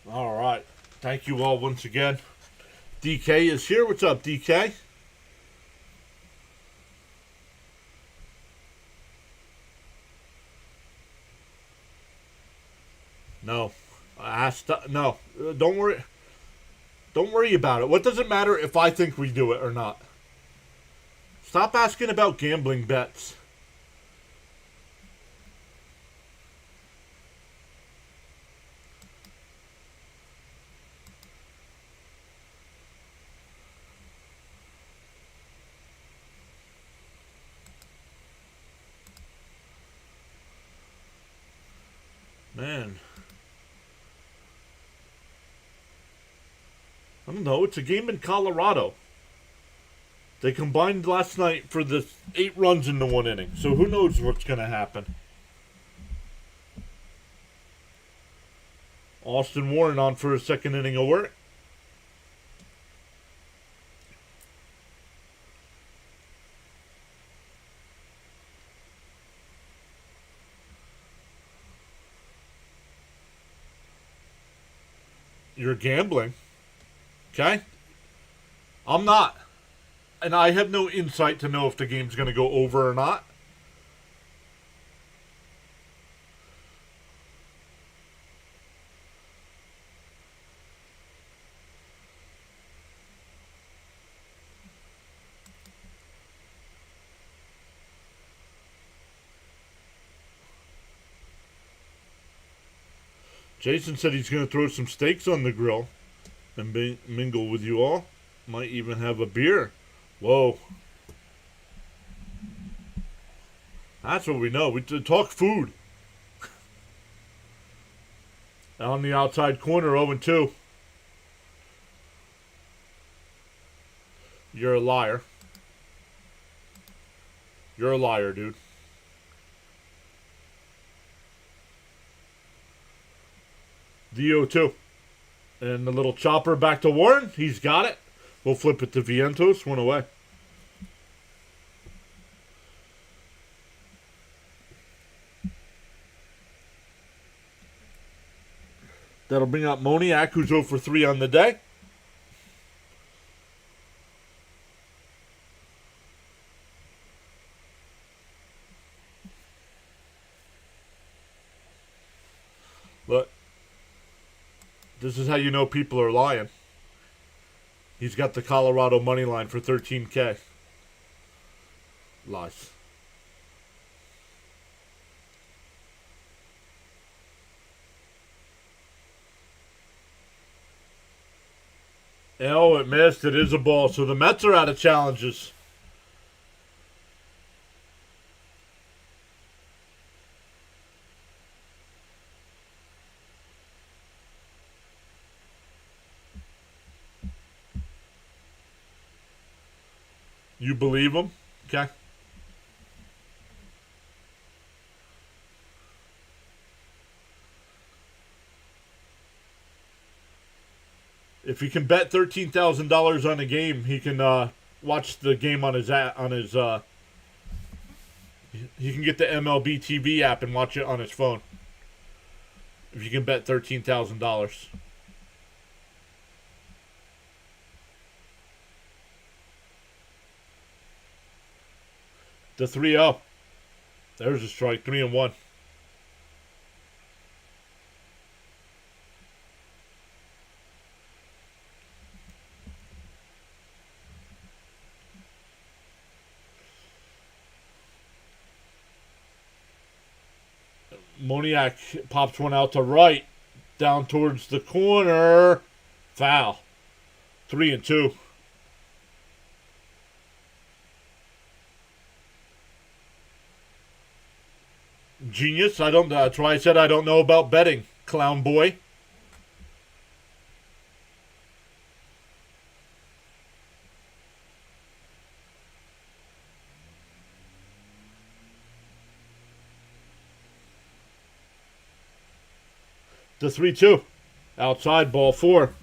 All right. Thank you all once again. DK is here. What's up, DK? No. No. Don't worry. Don't worry about it. What does it matter if I think we do it or not? Stop asking about gambling bets. Man. I don't know. It's a game in Colorado. They combined last night for the 8 runs into 1 inning. So who knows what's going to happen. Austin Warren on for a 2nd inning of work. You're gambling. Okay? I'm not. And I have no insight to know if the game's going to go over or not. Jason said he's going to throw some steaks on the grill and mingle with you all. Might even have a beer. Whoa. That's what we know. We talk food. On the outside corner, 0-2. You're a liar. You're a liar, dude. The 0-2. And the little chopper back to Warren. He's got it. We'll flip it to Vientos. 1 away. That'll bring up Moniak, who's 0 for 3 on the day. Look. This is how you know people are lying. He's got the Colorado money line for 13K. Lies. Oh, it missed. It is a ball. So the Mets are out of challenges. You believe them? Okay. If he can bet $13,000 on a game, he can watch the game on his he can get the MLB TV app and watch it on his phone. If you can bet $13,000. The 3-0. There's a strike. 3-1. Moniak pops one out to right. Down towards the corner. Foul. 3-2. Genius. I don't. That's why I said I don't know about betting. Clown boy. The 3-2. Outside, ball 4.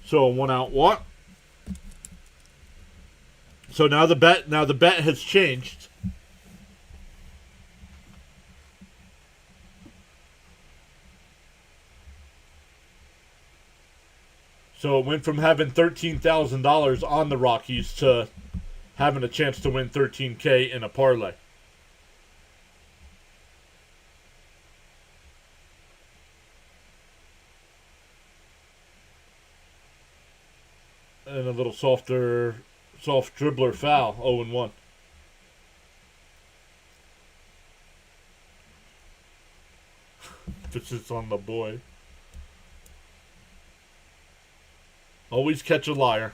So 1 out, 1. So now the bet has changed. So it went from having $13,000 on the Rockies to having a chance to win $13K in a parlay. And a little soft dribbler foul, 0-1. This is on the boy. Always catch a liar.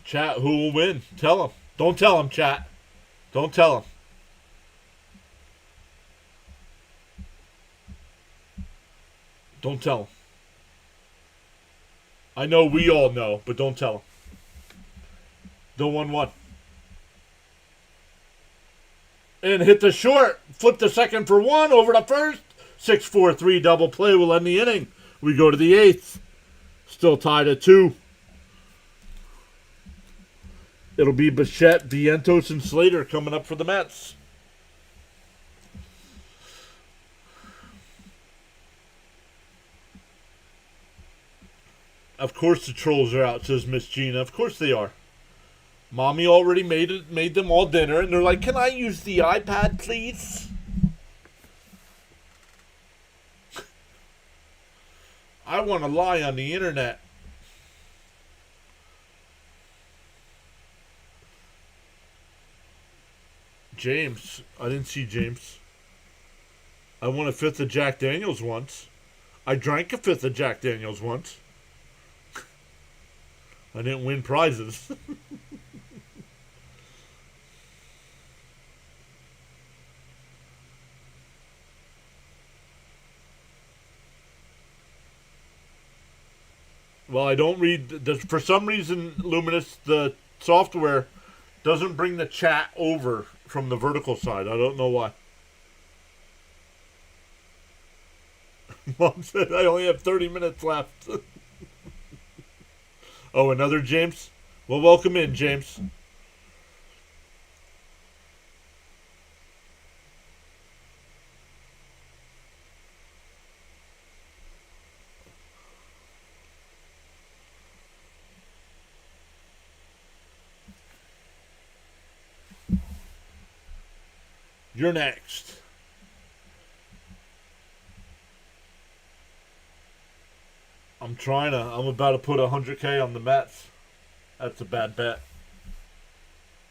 Chat, who will win? Tell him. Don't tell him, chat. Don't tell him. Don't tell him. I know we all know, but don't tell him. The 1-1. And hit the short. Flip the second for 1 over the first. 6-4-3 double play will end the inning. We go to the 8th. Still tied at 2. It'll be Bichette, Vientos, and Slater coming up for the Mets. Of course the trolls are out, says Miss Gina. Of course they are. Mommy already made them all dinner, and they're like, "Can I use the iPad, please?" I want to lie on the internet. James. I didn't see James. I won a 5th of Jack Daniels once. I drank a 5th of Jack Daniels once. I didn't win prizes. Well, I don't read. For some reason, Luminous, the software doesn't bring the chat over from the vertical side. I don't know why. Mom said I only have 30 minutes left. Oh, another James? Well, welcome in, James. You're next. I'm about to put 100K on the Mets. That's a bad bet.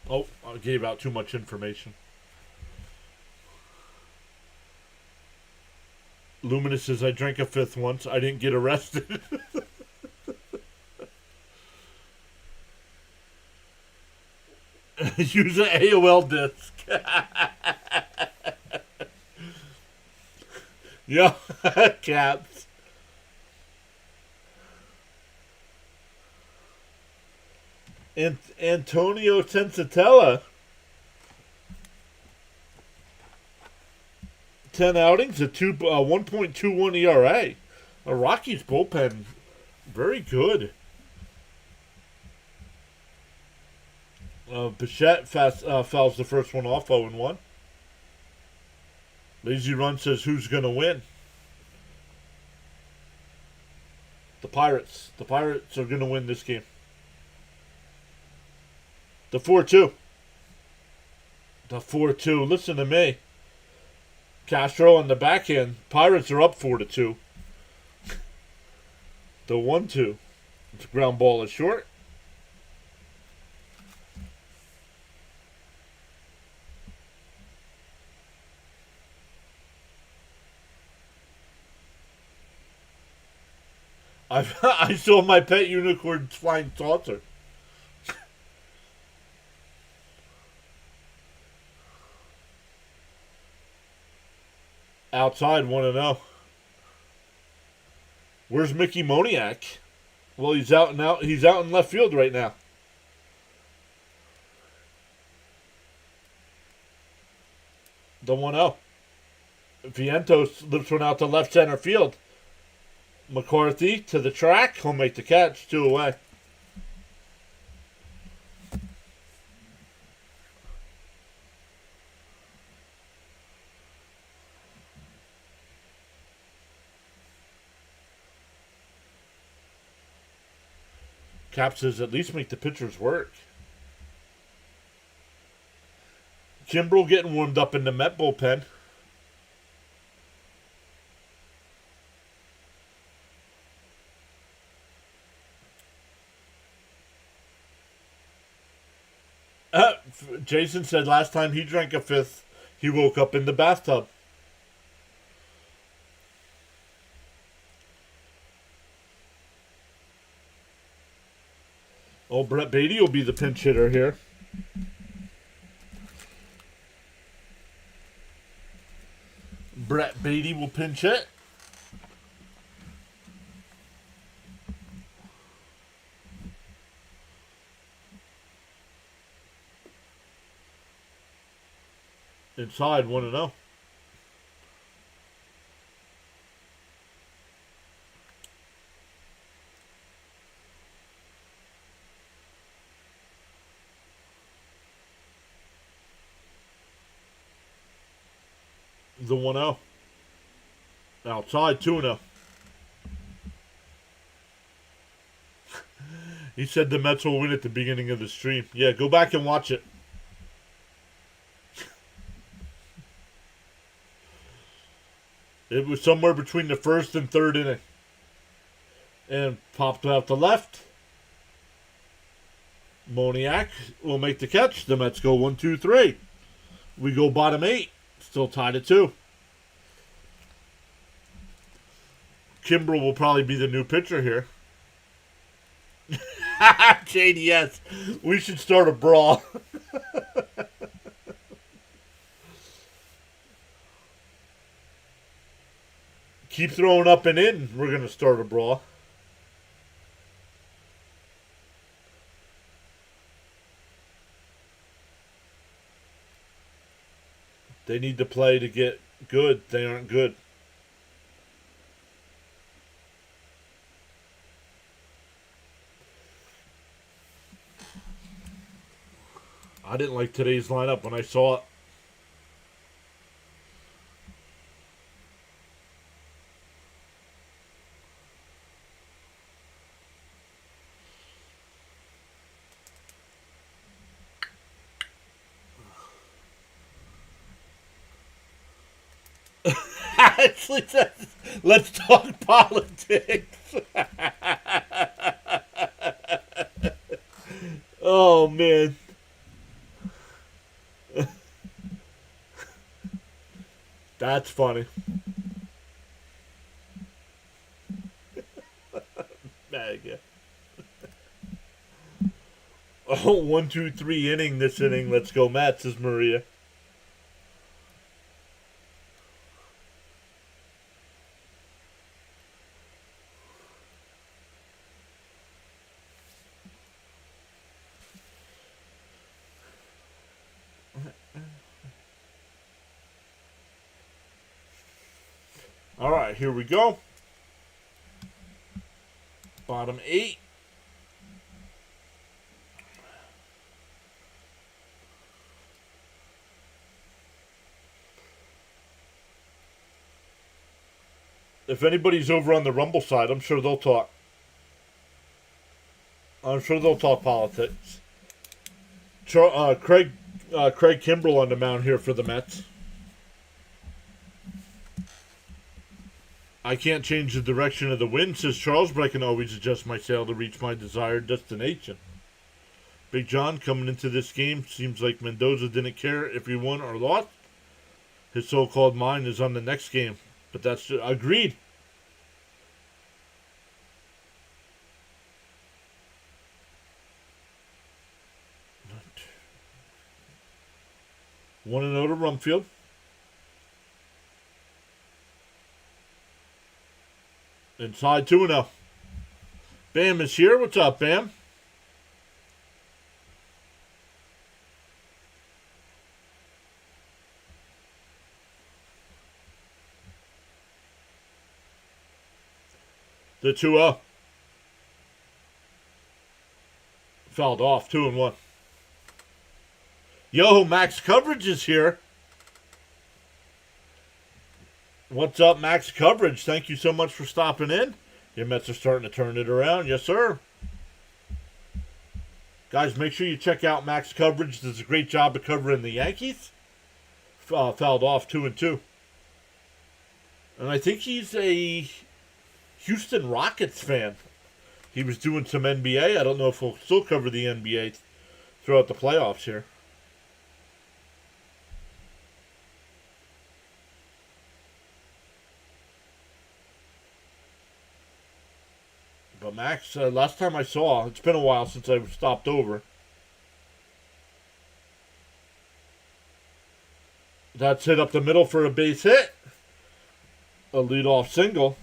Oh, I gave out too much information. Luminous says, I drank a fifth once. I didn't get arrested. Use an AOL disc. Yeah, Caps. And Antonio Sensatella. 10 outings, a 1.21 ERA. A Rockies bullpen, very good. Bichette fouls the first one off, 0-1. Lazy Run says, who's going to win? The Pirates. The Pirates are going to win this game. The 4-2. The 4-2. Listen to me. Castro on the backhand. Pirates are up 4-2. The 1-2. It's a ground ball is short. I saw my pet unicorn's flying saucer. Outside 1-0. Where's Mickey Moniak? Well, he's out in left field right now. The 1-0. Vientos lifts one out to left center field. McCarthy to the track. He'll make the catch. 2 away. Cap says at least make the pitchers work. Kimbrel getting warmed up in the Met bullpen. Jason said last time he drank a fifth, he woke up in the bathtub. Oh, Brett Beatty will be the pinch hitter here. Brett Beatty will pinch hit. Inside 1-0. The 1-0. Outside 2-0. He said the Mets will win at the beginning of the stream. Yeah, go back and watch it. It was somewhere between the first and third inning. And popped out to left. Moniak will make the catch. The Mets go 1-2-3. We go bottom 8. Still tied at 2. Kimbrel will probably be the new pitcher here. JDS. We should start a brawl. Keep throwing up and in. We're going to start a brawl. They need to play to get good. They aren't good. I didn't like today's lineup when I saw it. Actually says, let's talk politics. Oh, man. That's funny. Oh, 1-2-3 inning this inning. Let's go, Matt, says Maria. All right, here we go. Bottom 8. If anybody's over on the Rumble side, I'm sure they'll talk. I'm sure they'll talk politics. Craig Kimbrell on the mound here for the Mets. I can't change the direction of the wind, says Charles, but I can always adjust my sail to reach my desired destination. Big John coming into this game, seems like Mendoza didn't care if he won or lost. His so-called mind is on the next game. But that's agreed. One and out to Rumfield. Inside 2-0. Bam is here. What's up, Bam? The 2-0. Fouled off. 2-1. Yo, Max Coverage is here. What's up, Max Coverage? Thank you so much for stopping in. Your Mets are starting to turn it around. Yes, sir. Guys, make sure you check out Max Coverage. Does a great job of covering the Yankees. Fouled off 2-2. And I think he's a Houston Rockets fan. He was doing some NBA. I don't know if he'll still cover the NBA throughout the playoffs here. But Max, last time I saw, it's been a while since I stopped over. That's hit up the middle for a base hit. A leadoff single.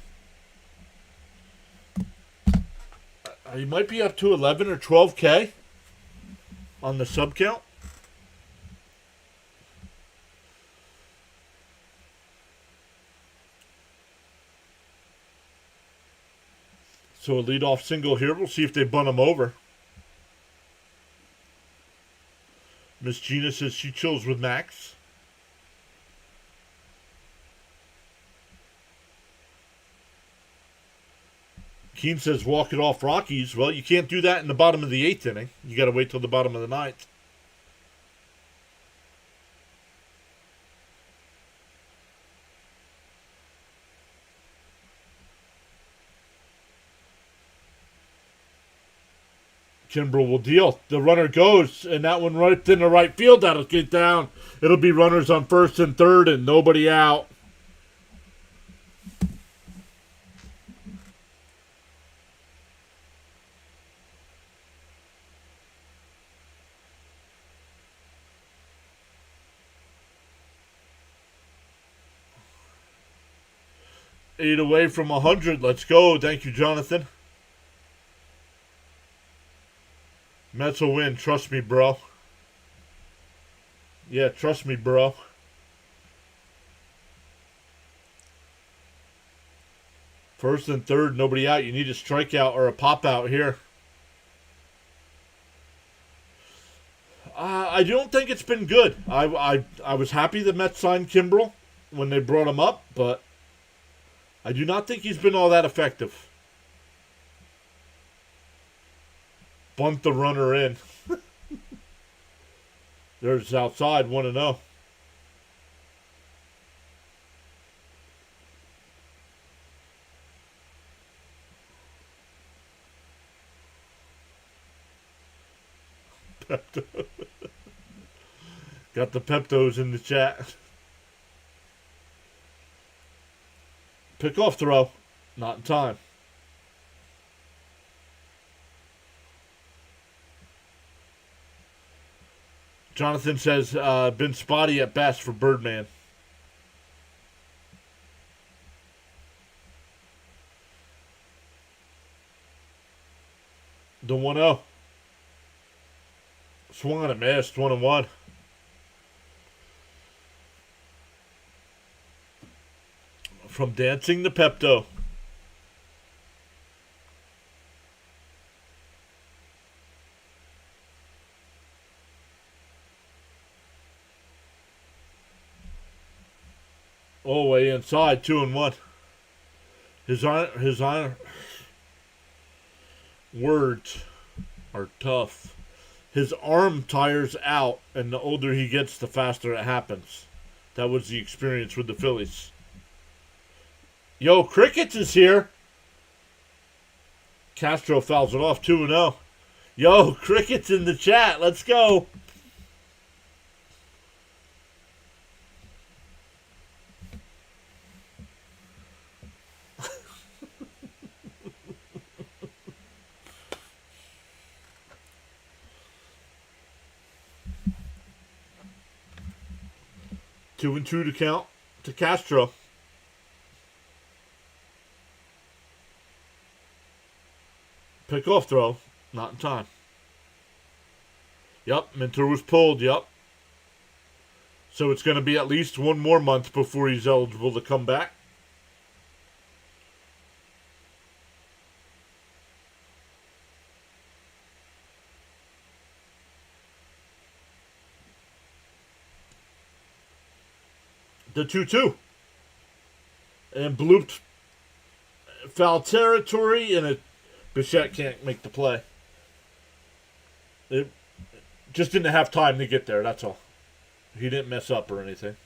He might be up to 11 or 12K on the sub count. So a leadoff single here. We'll see if they bunt him over. Miss Gina says she chills with Max. Keen says walk it off Rockies. Well, you can't do that in the bottom of the 8th inning. You got to wait till the bottom of the 9th. Kimbrell will deal. The runner goes, and that one right in the right field. That'll get down. It'll be runners on first and third and nobody out. Eight away from 100. Let's go. Thank you, Jonathan. Mets will win. Trust me, bro. Yeah, trust me, bro. First and third, nobody out. You need a strikeout or a pop out here. I don't think it's been good. I was happy the Mets signed Kimbrell when they brought him up, but I do not think he's been all that effective. Bunt the runner in. There's outside 1-0. Got the Peptos in the chat. Pick off throw. Not in time. Jonathan says, been spotty at best for Birdman. The 1-0. Swung and a missed. 1-1. From dancing to Pepto. Oh, way inside. 2-1. His words are tough. His arm tires out, and the older he gets, the faster it happens. That was the experience with the Phillies. Yo, Crickets is here. Castro fouls it off 2-0. Yo, Crickets in the chat. Let's go. Two and two to count to Castro. Pickoff throw. Not in time. Yep, Minter was pulled. Yep. So it's going to be at least one more month before he's eligible to come back. The 2-2. And blooped foul territory, and Bichette can't make the play. It just didn't have time to get there, that's all. He didn't mess up or anything.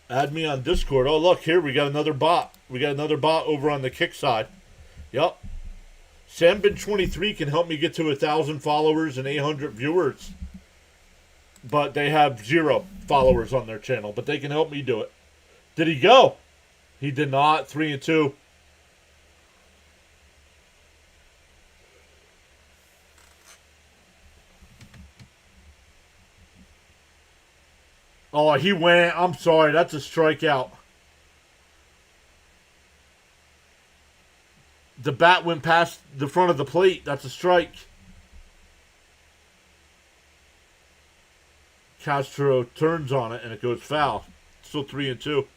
Add me on Discord. Oh, look, here we got another bot. We got another bot over on the kick side. Yup. Sambin23 can help me get to 1,000 followers and 800 viewers. But they have 0 followers on their channel. But they can help me do it. Did he go? He did not. 3 and 2. Oh, he went. I'm sorry. That's a strikeout. The bat went past the front of the plate. That's a strike. Castro turns on it and it goes foul. Still 3 and 2.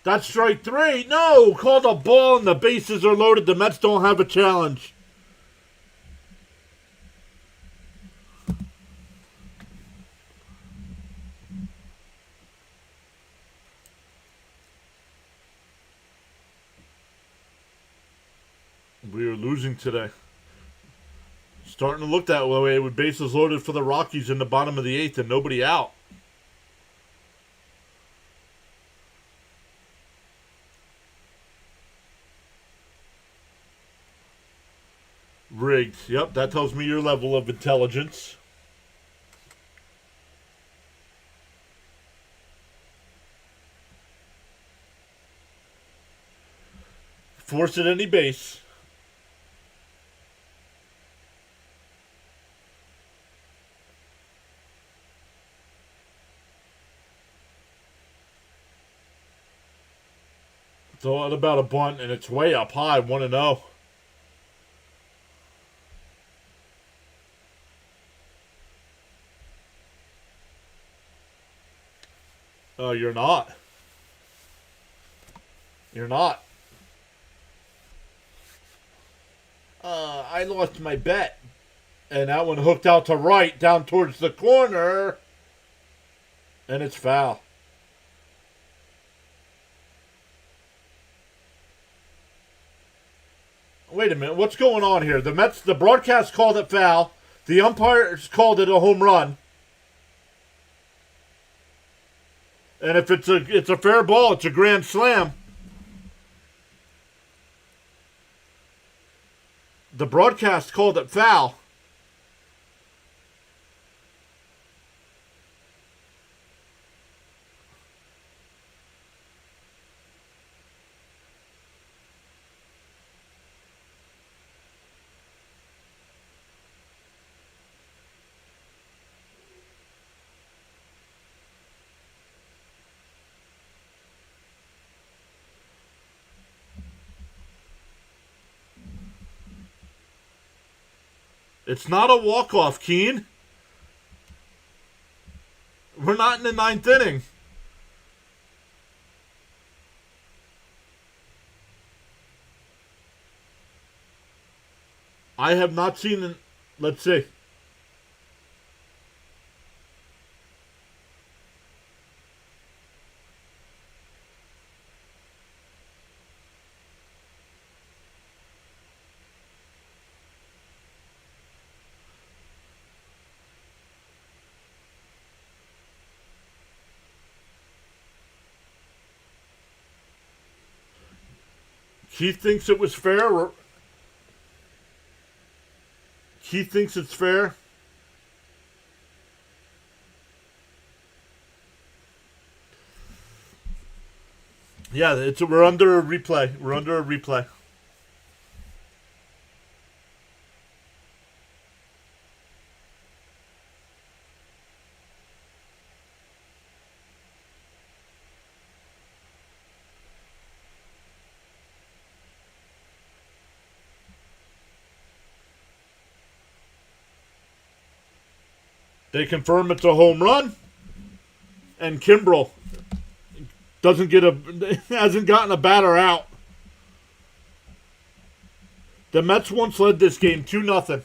That's strike 3. No! Called a ball and the bases are loaded. The Mets don't have a challenge. We are losing today. Starting to look that way with bases loaded for the Rockies in the bottom of the 8th and nobody out. Rigged. Yep, that tells me your level of intelligence. Force at any base. Throw it about a bunt, and it's way up high, 1-0. Oh, you're not. You're not. I lost my bet. And that one hooked out to right, down towards the corner. And it's foul. Wait a minute. What's going on here? The Mets, the broadcast called it foul. The umpires called it a home run. And if it's a fair ball, it's a grand slam. The broadcast called it foul. It's not a walk-off, Keen. We're not in the ninth inning. I have not seen it. Let's see. Keith thinks it was fair. Keith thinks it's fair. Yeah, we're under a replay. We're under a replay. They confirm it's a home run, and Kimbrel hasn't gotten a batter out. The Mets once led this game 2-0.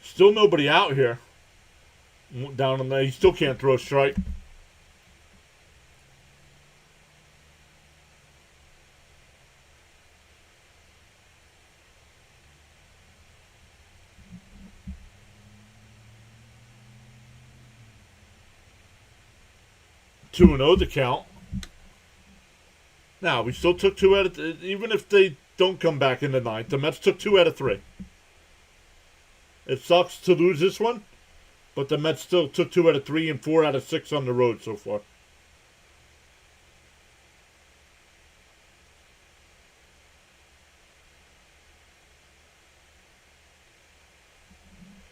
Still nobody out here. Down on there. He still can't throw a strike. Two 2-0 the count. Now, we still took two out of... Even if they don't come back in the ninth, the Mets took 2 out of 3. It sucks to lose this one, but the Mets still took 2 out of 3 and 4 out of 6 on the road so far.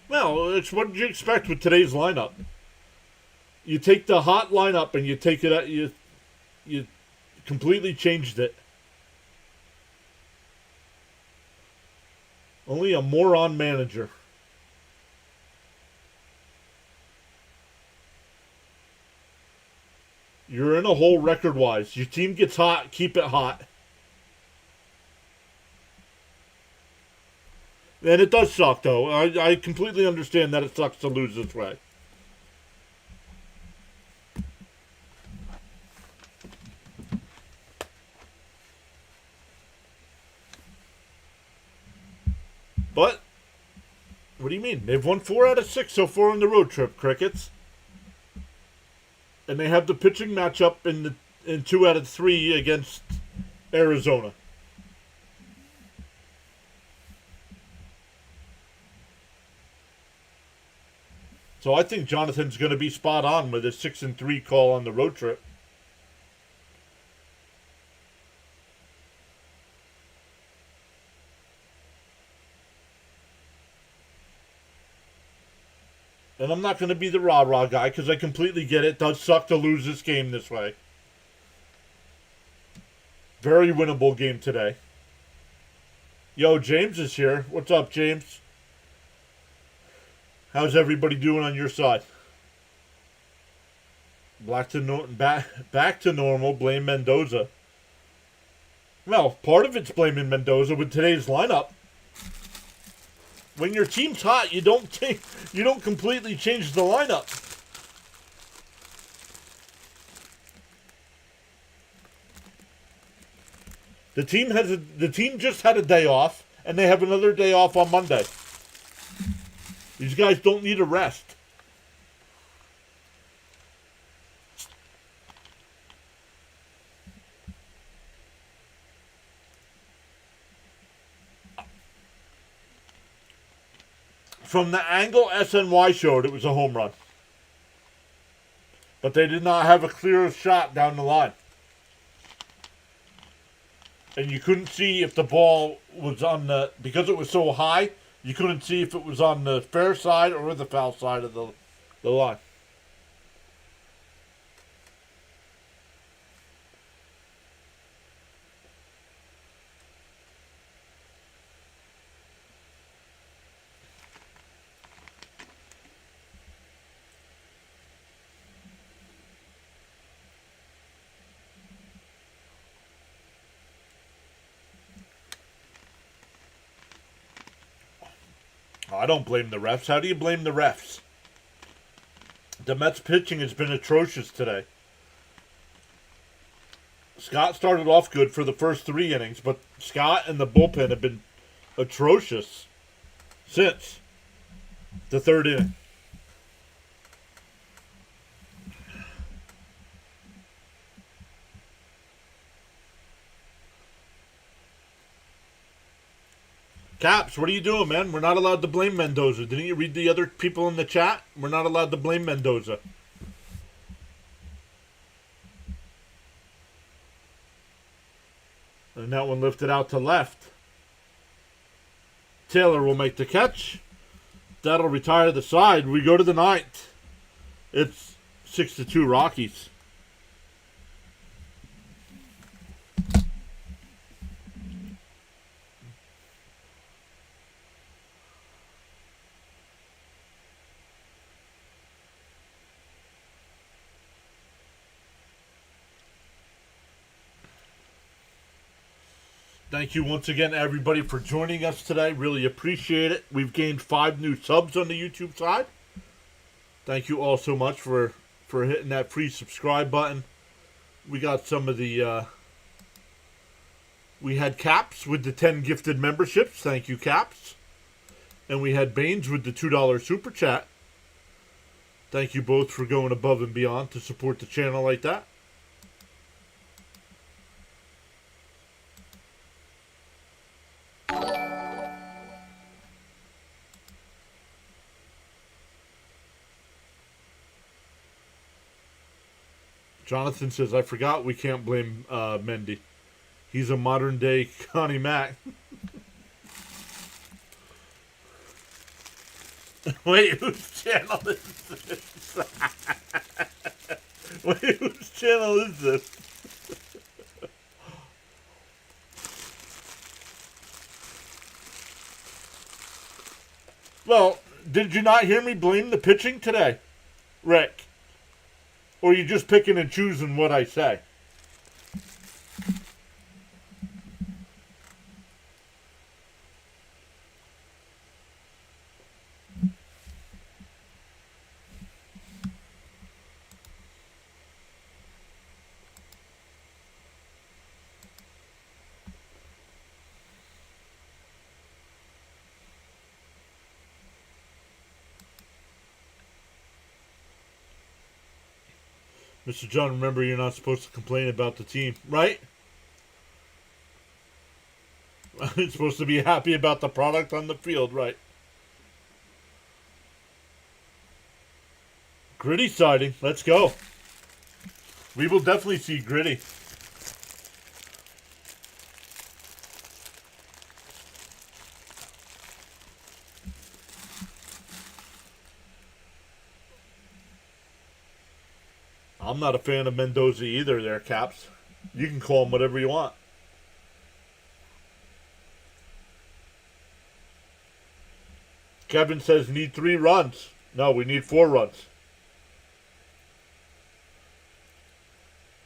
Well, it's what you expect with today's lineup. You take the hot lineup and you take it out, you completely changed it. Only a moron manager. You're in a hole record-wise. Your team gets hot, keep it hot. And it does suck, though. I completely understand that it sucks to lose this way. But, what do you mean? They've won 4 out of 6 so far on the road trip, Crickets. And they have the pitching matchup in 2 out of 3 against Arizona. So I think Jonathan's going to be spot on with his 6-3 call on the road trip. And I'm not going to be the rah-rah guy because I completely get it. It does suck to lose this game this way. Very winnable game today. Yo, James is here. What's up, James? How's everybody doing on your side? Back to normal. Blame Mendoza. Well, part of it's blaming Mendoza with today's lineup. When your team's hot, you don't completely change the lineup. The team just had a day off, and they have another day off on Monday. These guys don't need a rest. From the angle SNY showed, it was a home run. But they did not have a clear shot down the line. And you couldn't see if the ball was on the... Because it was so high, you couldn't see if it was on the fair side or the foul side of the line. I don't blame the refs. How do you blame the refs? The Mets pitching has been atrocious today. Scott started off good for the first 3 innings, but Scott and the bullpen have been atrocious since the 3rd inning. Caps, what are you doing, man? We're not allowed to blame Mendoza. Didn't you read the other people in the chat? We're not allowed to blame Mendoza. And that one lifted out to left. Taylor will make the catch. That'll retire the side. We go to the 9th. It's 6-2 Rockies. Thank you once again, everybody, for joining us today. Really appreciate it. We've gained 5 new subs on the YouTube side. Thank you all so much for hitting that free subscribe button. We got some of the... we had Caps with the 10 gifted memberships. Thank you, Caps. And we had Baines with the $2 super chat. Thank you both for going above and beyond to support the channel like that. Jonathan says, I forgot we can't blame Mendy. He's a modern day Connie Mack. Wait, whose channel is this? Wait, whose channel is this? Well, did you not hear me blame the pitching today, Rick? Or are you just picking and choosing what I say? Mr. John, remember you're not supposed to complain about the team, right? You're supposed to be happy about the product on the field, right? Gritty siding, let's go. We will definitely see Gritty. I'm not a fan of Mendoza either there, Caps. You can call him whatever you want. Kevin says need 3 runs. No, we need 4 runs.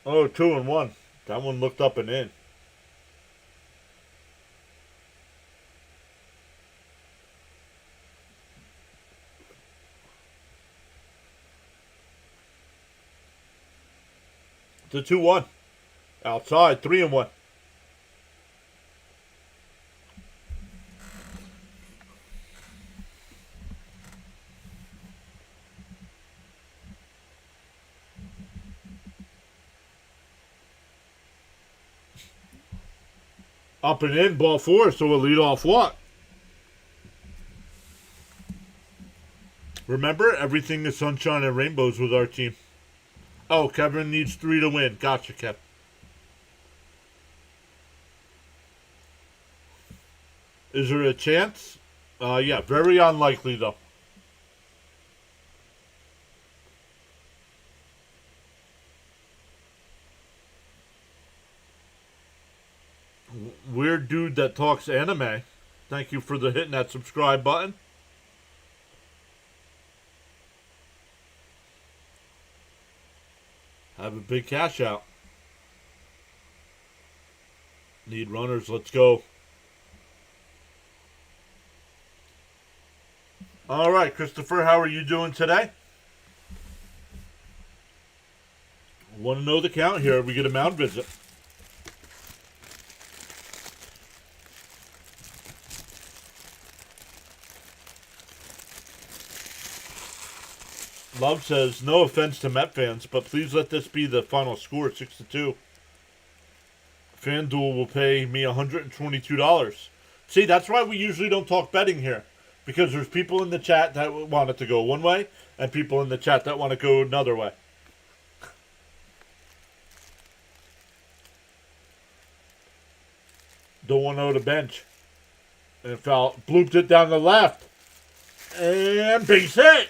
Oh, 2-1. That one looked up and in. The 2-1. Outside, 3-1. Up and in, ball 4, so we'll lead off what? Remember, everything is sunshine and rainbows with our team. Oh, Kevin needs 3 to win. Gotcha, Kev. Is there a chance? Yeah, very unlikely, though. Weird dude that talks anime. Thank you for hitting that subscribe button. Have a big cash out. Need runners. Let's go. All right, Christopher, how are you doing today? Want to know the count here? We get a mound visit. Love says, no offense to Met fans, but please let this be the final score, 6-2. FanDuel will pay me $122. See, that's why we usually don't talk betting here. Because there's people in the chat that want it to go one way, and people in the chat that want to go another way. The 1-0 to bench. And foul, blooped it down the left. And base hit.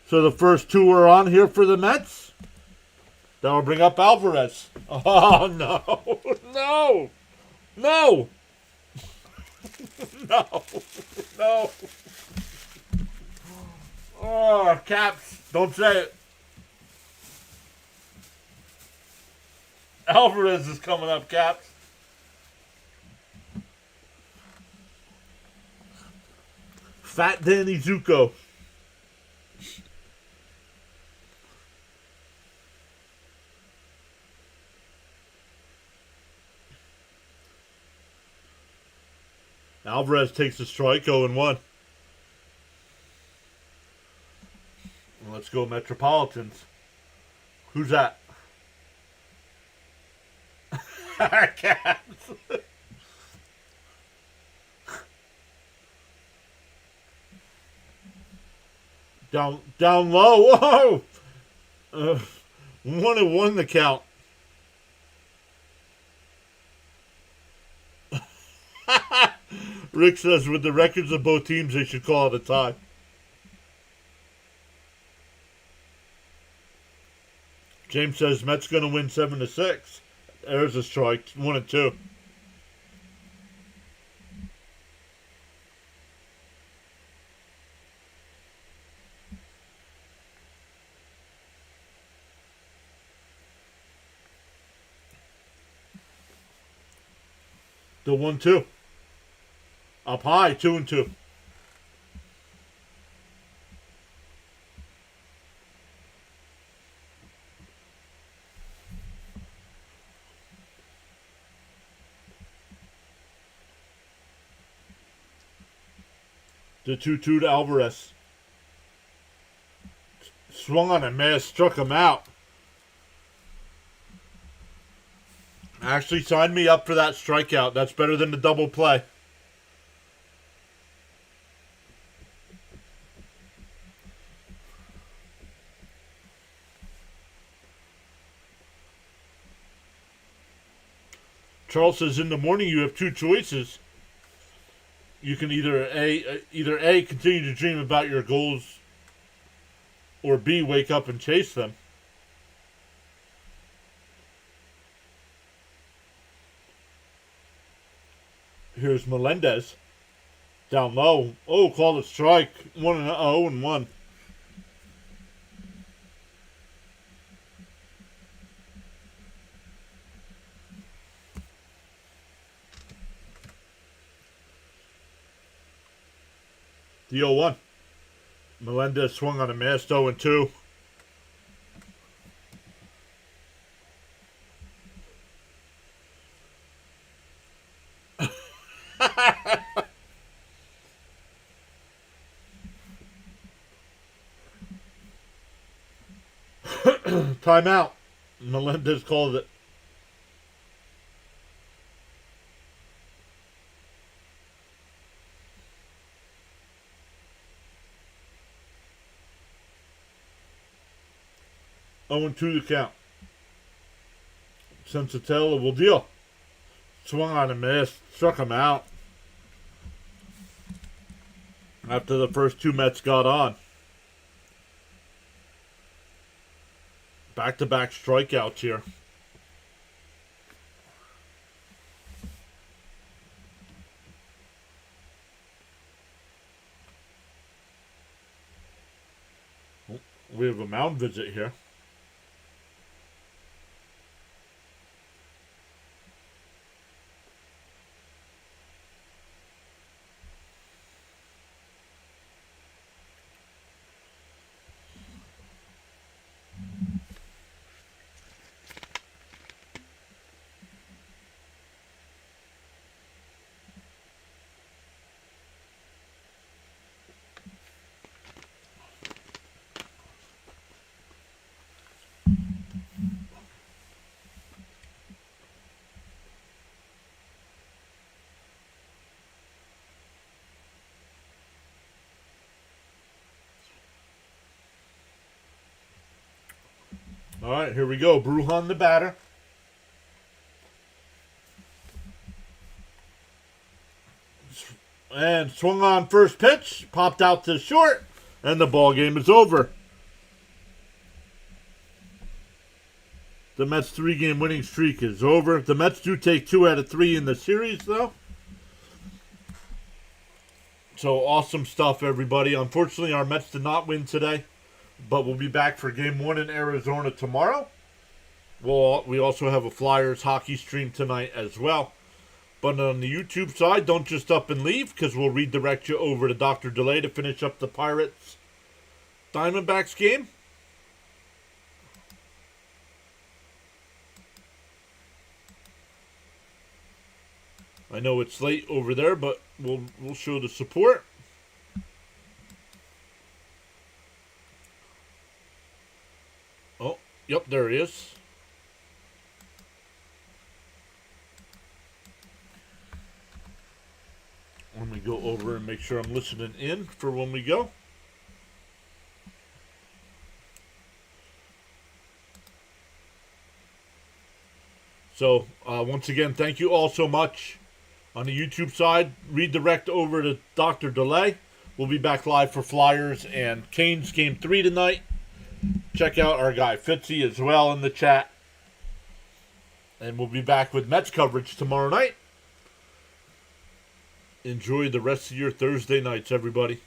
So the first 2 are on here for the Mets. That will bring up Alvarez. Oh, no. No. No. No. No. Oh, Caps. Don't say it. Alvarez is coming up, Caps. Fat Danny Zuko. Alvarez takes a strike, 0-1. Let's go Metropolitans. Who's that? Cats. Down low. Whoa! 1-1 the count. Rick says, with the records of both teams, they should call it a tie. James says, Mets going to win 7-6. There's a strike. 1-2. The 1-2. Up high, 2-2. The 2-2 to Alvarez. Swung on a miss, struck him out. Actually signed me up for that strikeout. That's better than the double play. Charles says, in the morning you have 2 choices. You can either A, continue to dream about your goals, or B, wake up and chase them. Here's Melendez. Down low. Oh, called a strike. 1-0-1. The 0-1. Melendez swung on a miss. 0-2. Timeout. Melendez called it. Oh, and 2 to count. Sensatella will deal. Swung on and missed. Struck him out. After the first 2 Mets got on. Back-to-back strikeouts here. We have a mound visit here. All right, here we go. Brujan the batter. And swung on first pitch. Popped out to short. And the ball game is over. The Mets' 3-game winning streak is over. The Mets do take 2 out of 3 in the series, though. So awesome stuff, everybody. Unfortunately, our Mets did not win today. But we'll be back for Game 1 in Arizona tomorrow. We also have a Flyers hockey stream tonight as well. But on the YouTube side, don't just up and leave, because we'll redirect you over to Dr. Delay to finish up the Pirates Diamondbacks game. I know it's late over there, but we'll show the support. Oh, yep, there he is. Let me go over and make sure I'm listening in for when we go. So, once again, thank you all so much. On the YouTube side, redirect over to Dr. Delay. We'll be back live for Flyers and Canes Game 3 tonight. Check out our guy Fitzy as well in the chat. And we'll be back with Mets coverage tomorrow night. Enjoy the rest of your Thursday nights, everybody.